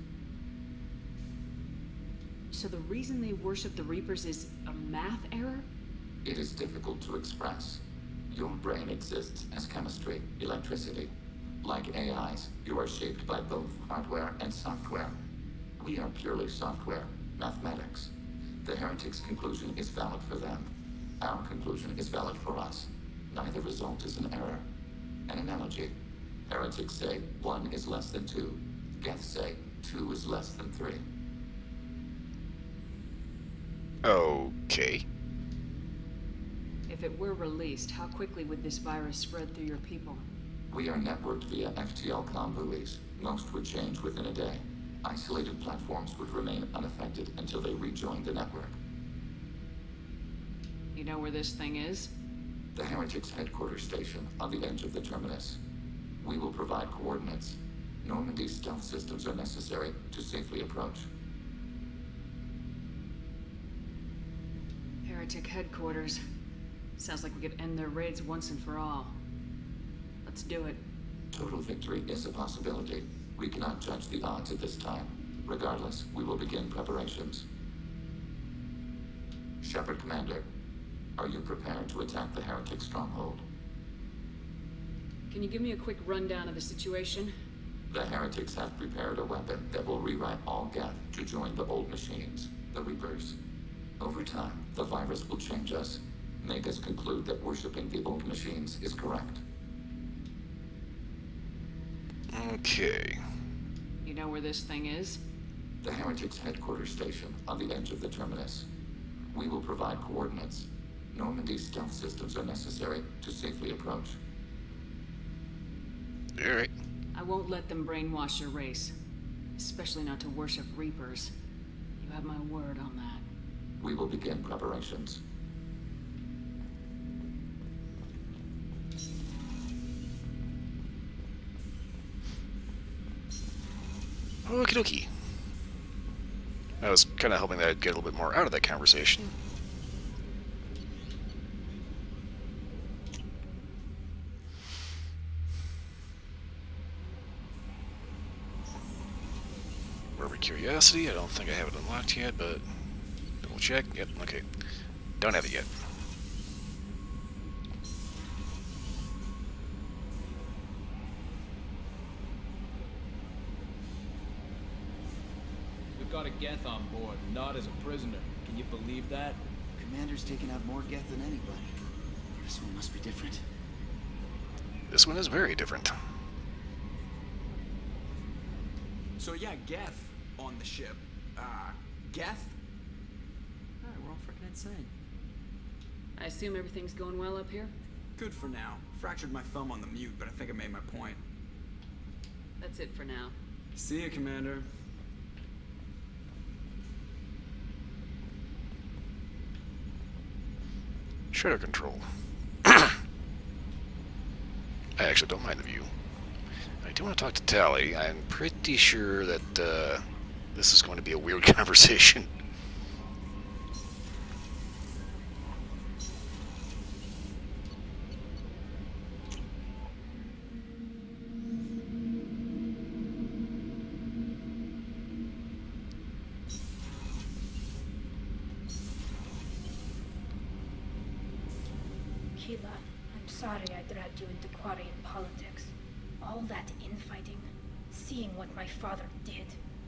So the reason they worship the Reapers is a math error? It is difficult to express. Your brain exists as chemistry, electricity. Like AIs, you are shaped by both hardware and software. We are purely software, mathematics. The heretics' conclusion is valid for them. Our conclusion is valid for us. Neither result is an error. An analogy. Heretics say 1 is less than 2. Geth say 2 is less than 3. Okay. If If it were released, how quickly would this virus spread through your people? We are networked via FTL comm buoys. Most would change within a day. Isolated platforms would remain unaffected until they rejoined the network. You know where this thing is? The Heretics headquarters station on the edge of the terminus. We will provide coordinates. Normandy's stealth systems are necessary to safely approach. Heretic headquarters. Sounds like we could end their raids once and for all. Let's do it. Total victory is a possibility. We cannot judge the odds at this time. Regardless, we will begin preparations. Shepard Commander, are you prepared to attack the Heretic stronghold? Can you give me a quick rundown of the situation? The Heretics have prepared a weapon that will rewrite all Geth to join the old machines, the Reapers. Over time, the virus will change us, make us conclude that worshipping the old machines is correct. Okay. You know where this thing is? The Heretics headquarters station on the edge of the terminus. We will provide coordinates. Normandy's stealth systems are necessary to safely approach. Alright. I won't let them brainwash your race. Especially not to worship Reapers. You have my word on that. We will begin preparations. Okie dokie. I was kind of hoping that I'd get a little bit more out of that conversation. Morbid Curiosity, I don't think I have it unlocked yet, but double check. Yep, okay. Don't have it yet. We've got a Geth on board, not as a prisoner. Can you believe that? Commander's taken out more Geth than anybody. This one must be different. This one is very different. So yeah, Geth on the ship. Geth? Alright, we're all freaking insane. I assume everything's going well up here? Good for now. Fractured my thumb on the mute, but I think I made my point. That's it for now. See ya, Commander. Shutter control. I actually don't mind the view. I do want to talk to Tally. I'm pretty sure that this is going to be a weird conversation. Keela, I'm sorry I dragged you into Quarian politics. All that infighting, seeing what my father did.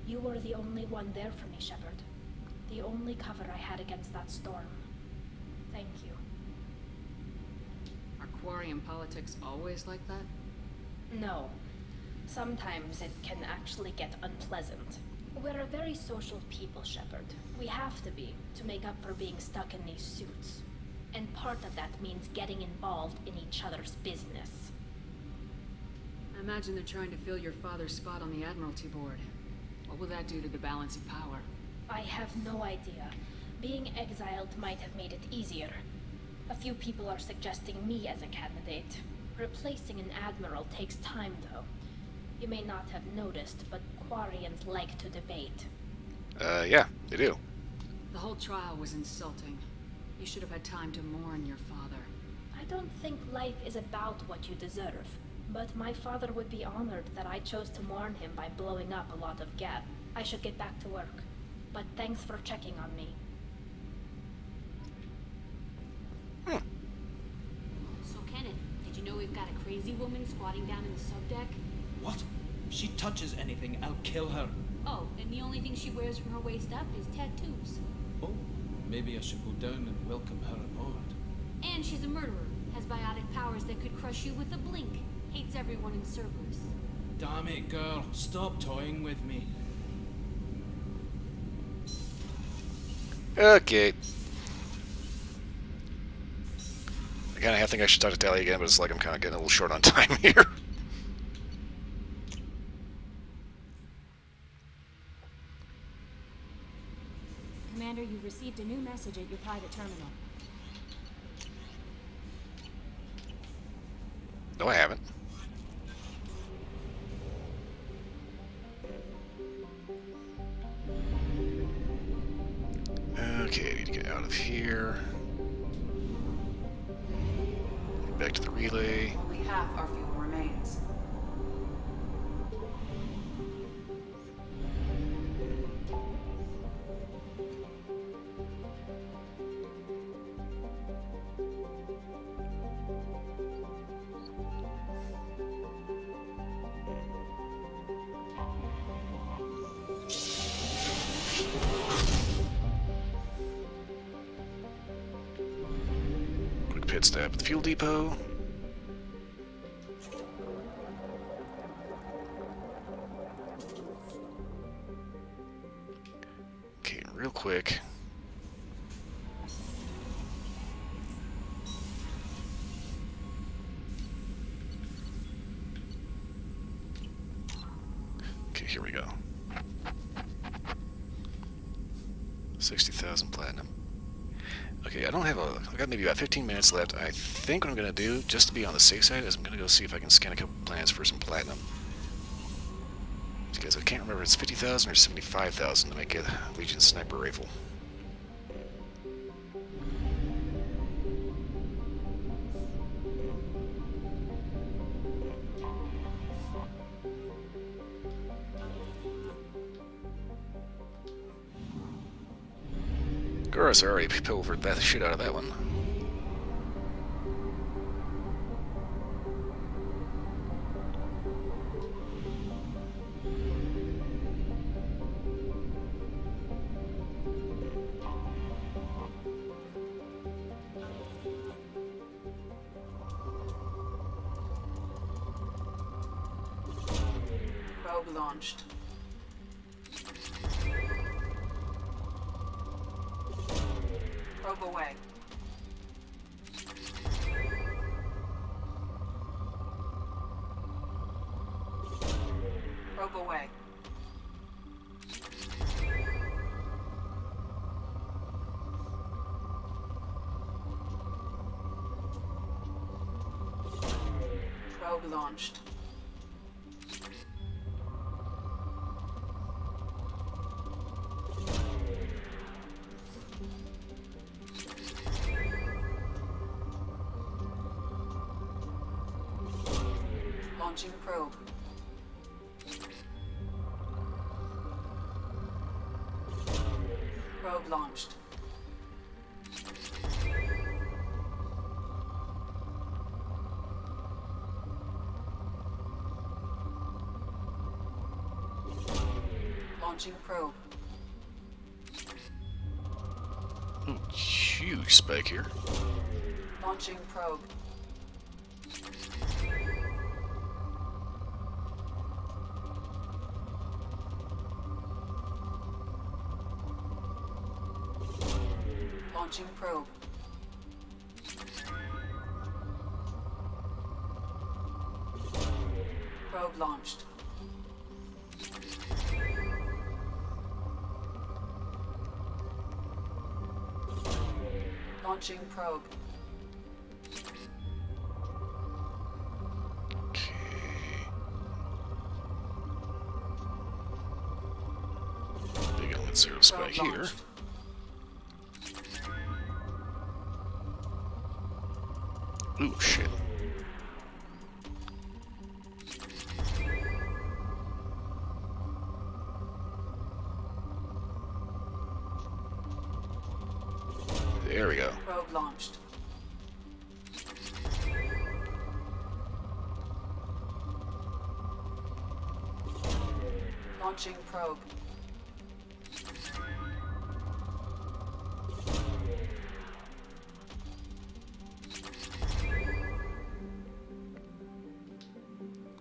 You were the only one there for me, Shepard. The only cover I had against that storm. Thank you. Are Quarian politics always like that? No. Sometimes it can actually get unpleasant. We're a very social people, Shepard. We have to be, to make up for being stuck in these suits. And part of that means getting involved in each other's business. I imagine they're trying to fill your father's spot on the Admiralty Board. What will that do to the balance of power? I have no idea. Being exiled might have made it easier. A few people are suggesting me as a candidate. Replacing an admiral takes time, though. You may not have noticed, but Quarians like to debate. Yeah, they do. The whole trial was insulting. You should have had time to mourn your father. I don't think life is about what you deserve. But my father would be honored that I chose to mourn him by blowing up a lot of Geth. I should get back to work. But thanks for checking on me. So, Kenneth, did you know we've got a crazy woman squatting down in the subdeck? What? If she touches anything, I'll kill her. Oh, and the only thing she wears from her waist up is tattoos. Oh, maybe I should go down and welcome her aboard. And she's a murderer, has biotic powers that could crush you with a blink. Hates everyone in Cerberus. Damn it, girl. Stop toying with me. Okay. kind of think I should talk to Tally again, but it's like I'm kind of getting a little short on time here. Commander, you've received a new message at your private terminal. No, I haven't. Okay, I need to get out of here. Back to the relay. Only half our fuel remains. Quick pit stop at the fuel depot. Okay, real quick. Okay, here we go. 60,000 platinum. Okay, I got maybe about 15 minutes left. I think what I'm going to do, just to be on the safe side, is I'm going to go see if I can scan a couple planets for some platinum. Because I can't remember if it's 50,000 or 75,000 to make a Legion sniper rifle. Gross, I already pilfered that shit out of that one. Probe launched. Probe away. Probe away. Probe launched. Launching probe. Probe launched. Launching probe. Ooh, huge spike here. Launching probe. Launching probe. Probe launched. Launching probe. Big element zero spike here. Ooh, shit. There we go. Probe launched. Launching probe.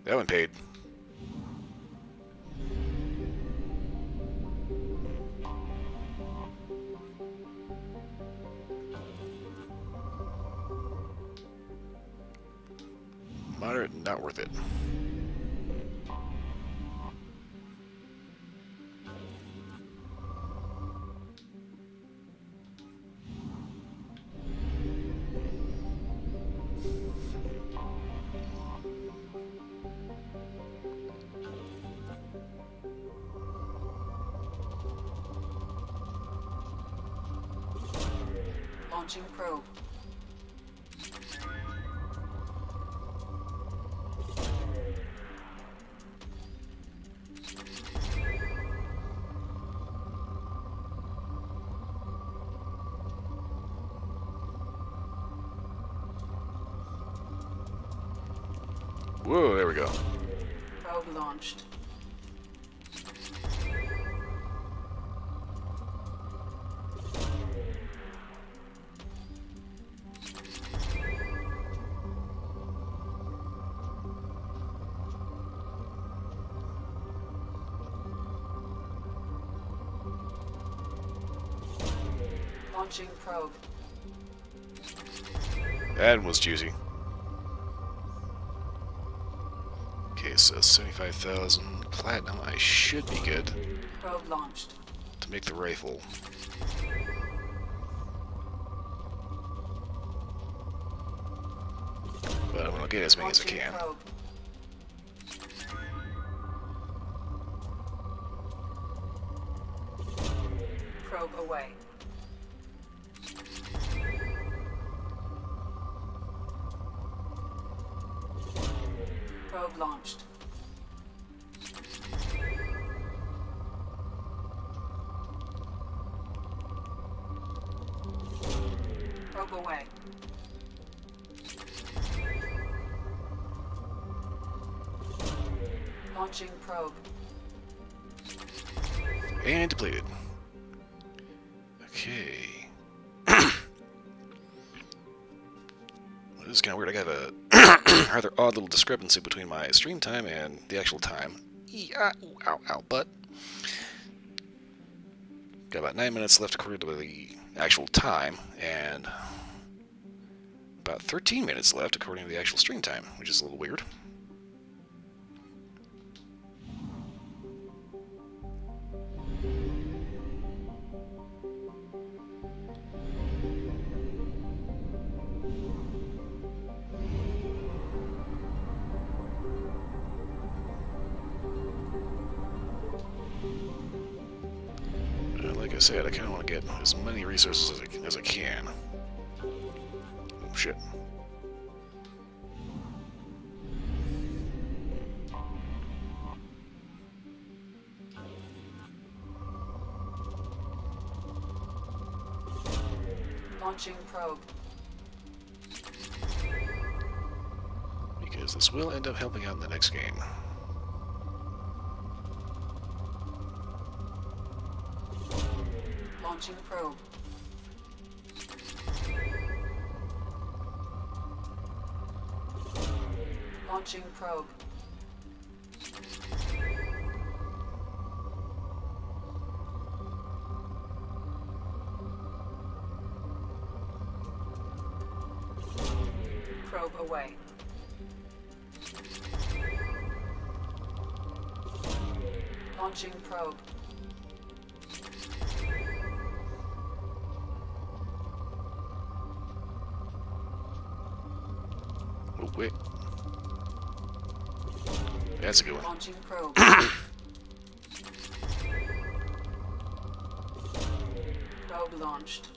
That one paid. Moderate, not worth it. Launching probe. Whoa, there we go. Probe launched. Launching probe. That was juicy. Okay, so 75,000 platinum. I should be good Probe launched. to make the rifle. But I'm gonna get as many as I can. Probe. Probe away. Probe launched. Probe away. Launching probe. And depleted. Okay. This is kind of weird. I got a rather odd little discrepancy between my stream time and the actual time. Ow, ow, butt. Got about 9 minutes left according to the actual time, and about 13 minutes left according to the actual stream time, which is a little weird. Like I said, I kind of want to get as many resources as I can. Oh, shit. Launching probe. Because this will end up helping out in the next game. Launching probe. Launching probe. Probe away. Launching probe. Oh, wait. That's a good one. Launching probe. Probe launched.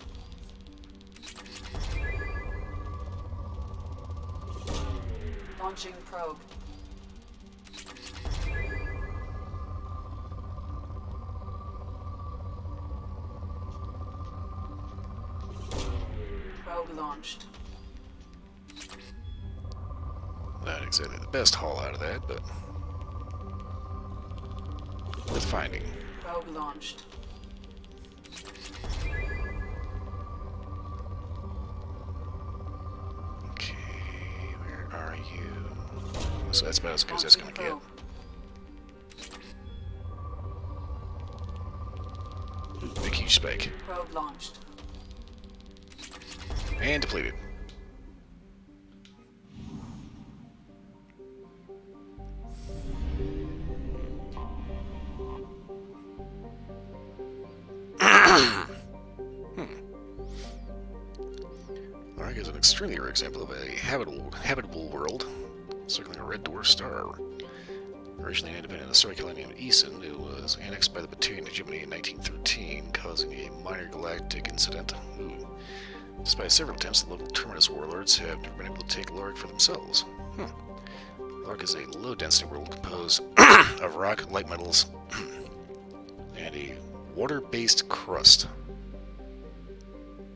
Launching probe. Probe launched. Not exactly the best haul out of that, but worth finding. Probe launched. Okay, where are you? So that's about as good as that's gonna get. Ooh, big huge spike. Probe launched. And depleted. Ark is an extremely rare example of a habitable world, circling a red dwarf star. Originally an independent asteroid named Eason, it was annexed by the Batarian hegemony in 1913, causing a minor galactic incident. Despite several attempts, the local Terminus warlords have never been able to take Lark for themselves. Lark is a low-density world composed of rock, light metals, and a water-based crust.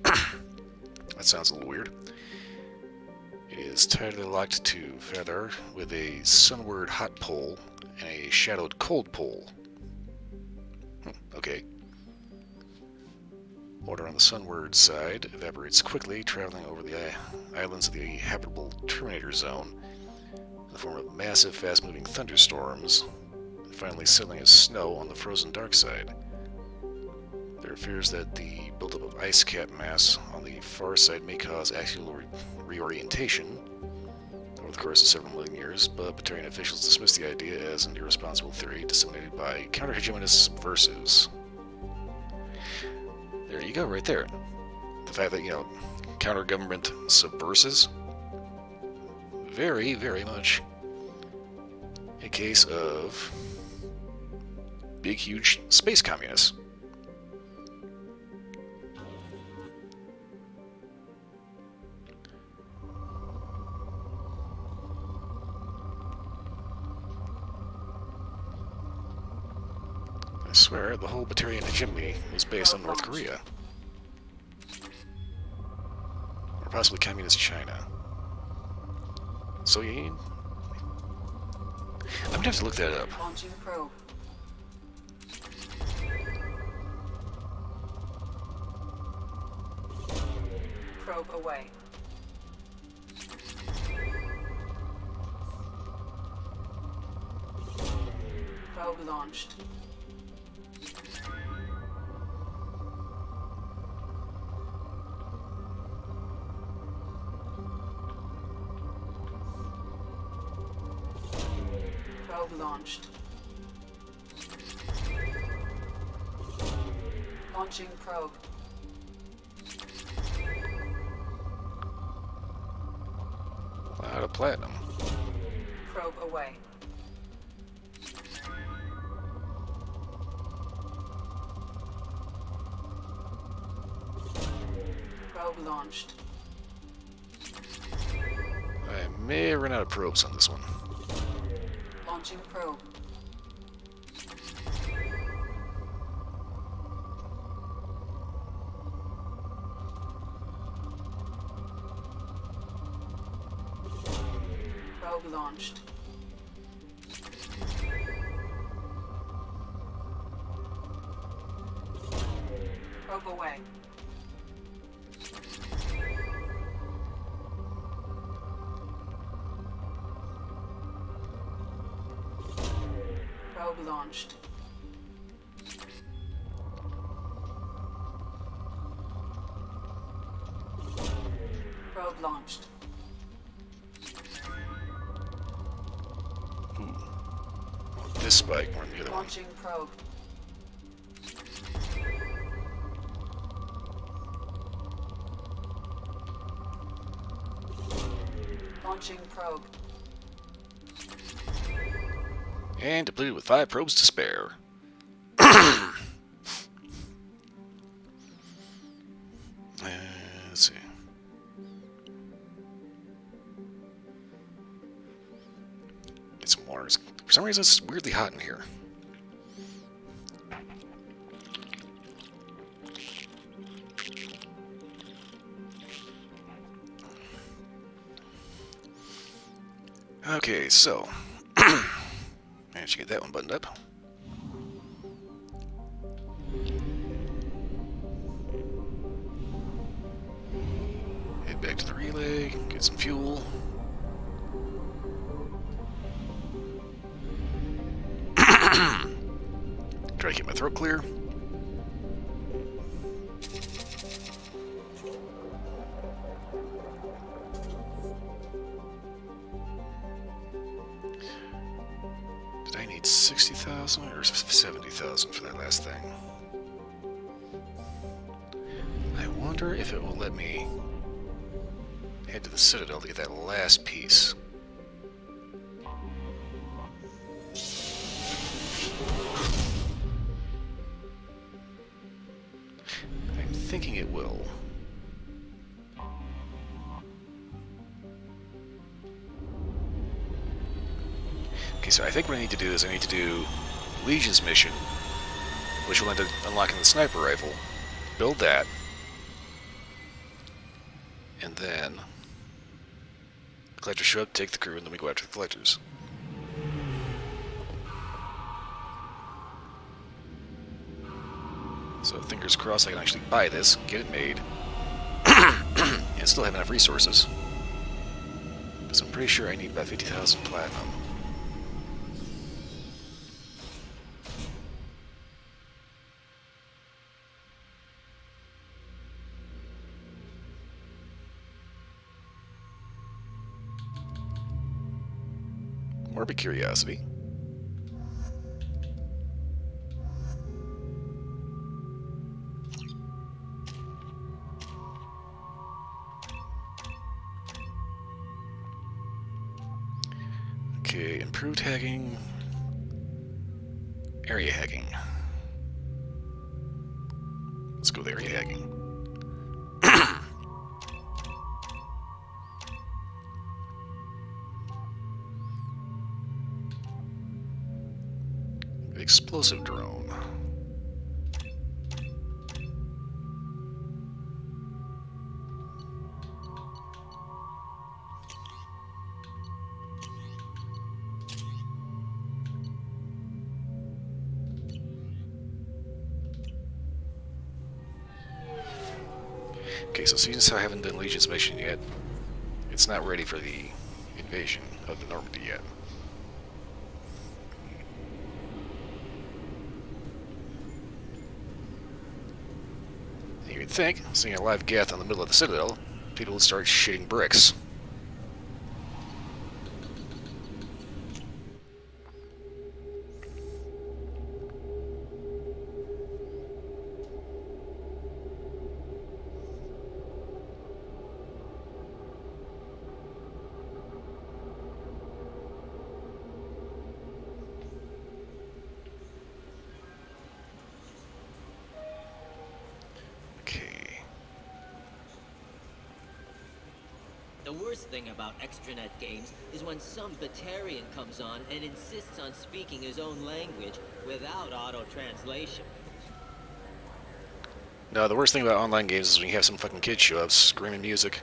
That sounds a little weird. It is tightly locked to Feather with a sunward hot pole and a shadowed cold pole. Okay. Water on the sunward side evaporates quickly, traveling over the islands of the habitable Terminator Zone in the form of massive, fast-moving thunderstorms, and finally settling as snow on the frozen dark side. There are fears that the buildup of ice cap mass on the far side may cause axial reorientation over the course of several million years, but Batarian officials dismiss the idea as an irresponsible theory disseminated by counter-hegemonist subversives. There you go, right there. The fact that, counter-government subversives, very, very much a case of big, huge space communists. I swear, the whole Batarian hegemony was based on North Korea. Or possibly Communist China. So I'm gonna have to look that up. Launching probe. Probe away. Probe launched. Probe launched. Launching probe. A lot of platinum. Probe away. Probe launched. I may run out of probes on this one. Launching probe. Probe launched. Probe away. Probe launched. Probe launched. This spike more than the other one. Launching probe. Launching probe. And depleted with 5 probes to spare. Let's see. Get some water. For some reason, it's weirdly hot in here. Okay, so managed to get that one buttoned up. Head back to the relay, get some fuel. Try to keep my throat clear. Did I need 60,000 or 70,000 for that last thing? wonder if it will let me head to the Citadel to get that last piece. I'm thinking it will. Okay, so I think what I need to do is I need to do Legion's mission, which will end up unlocking the sniper rifle. Build that. And then collectors show up, take the crew, and then we go after the collectors. So fingers crossed I can actually buy this, get it made, and still have enough resources. Because I'm pretty sure I need about 50,000 platinum. Morbid curiosity. Okay, improved hacking, area hacking. Let's go with area hacking. Explosive drone. Okay, so since I haven't done Legion's mission yet, it's not ready for the invasion of the Normandy yet. You would think, seeing a live Geth on the middle of the Citadel, people would start shitting bricks. The worst thing about extranet games is when some Batarian comes on and insists on speaking his own language without auto-translation. No, the worst thing about online games is when you have some fucking kid show up screaming music,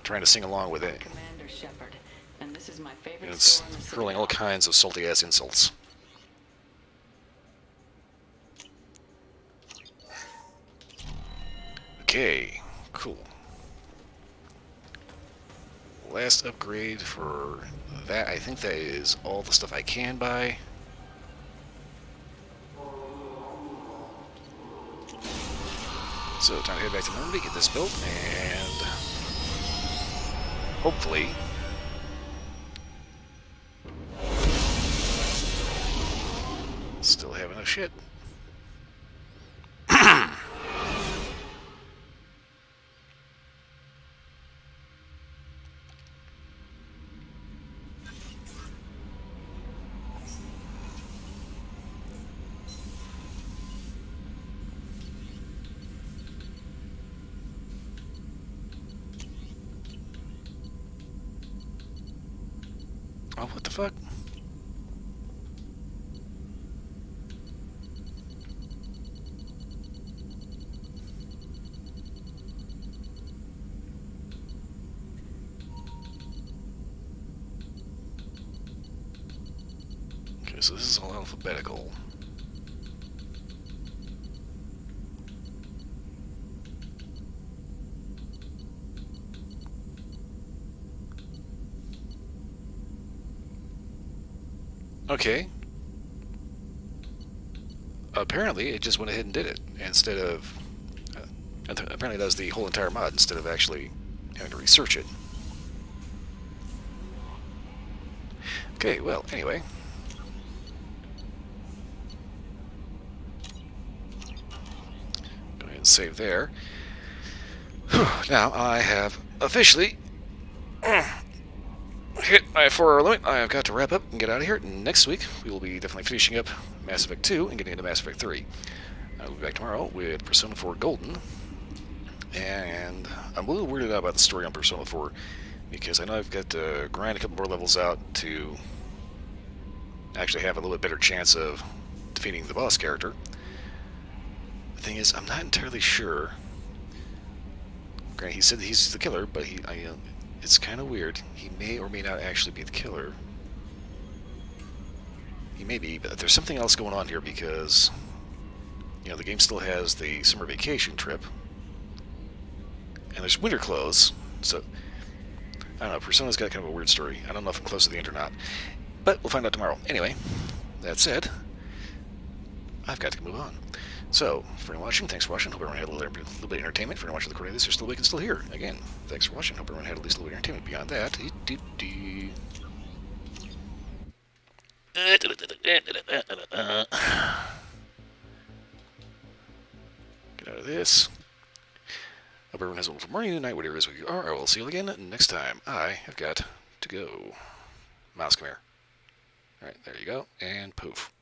trying to sing along with it. Commander Shepard, and this is my favorite And it's store in the city. hurling all kinds of salty-ass insults. Okay, cool. Last upgrade for that, I think that is all the stuff I can buy. So time to head back to Normandy, get this built, and hopefully still have enough shit. Oh, what the fuck? Okay, so this is all alphabetical. Okay. Apparently, it just went ahead and did it instead of. Apparently, that was the whole entire mod instead of actually having to research it. Okay, well, anyway. Go ahead and save there. Now I have officially hit my 4-hour limit. I have got to wrap up and get out of here. Next week, we will be definitely finishing up Mass Effect 2 and getting into Mass Effect 3. I will be back tomorrow with Persona 4 Golden. And I'm a little weirded out about the story on Persona 4 because I know I've got to grind a couple more levels out to actually have a little bit better chance of defeating the boss character. The thing is, I'm not entirely sure. Granted, he said he's the killer, but it's kind of weird. He may or may not actually be the killer. He may be, but there's something else going on here because, the game still has the summer vacation trip. And there's winter clothes, so I don't know, Persona's got kind of a weird story. I don't know if I'm close to the end or not. But we'll find out tomorrow. Anyway, that said, I've got to move on. So, for watching, thanks for watching. Hope everyone had a little bit of entertainment. For watching the recording of this, you're still awake and still here. Again, thanks for watching. Hope everyone had at least a little bit of entertainment. Beyond that, get out of this. Hope everyone has a wonderful morning, night, whatever it is where you are. I will see you again next time. I have got to go. Mouse, come here. Alright, there you go. And poof.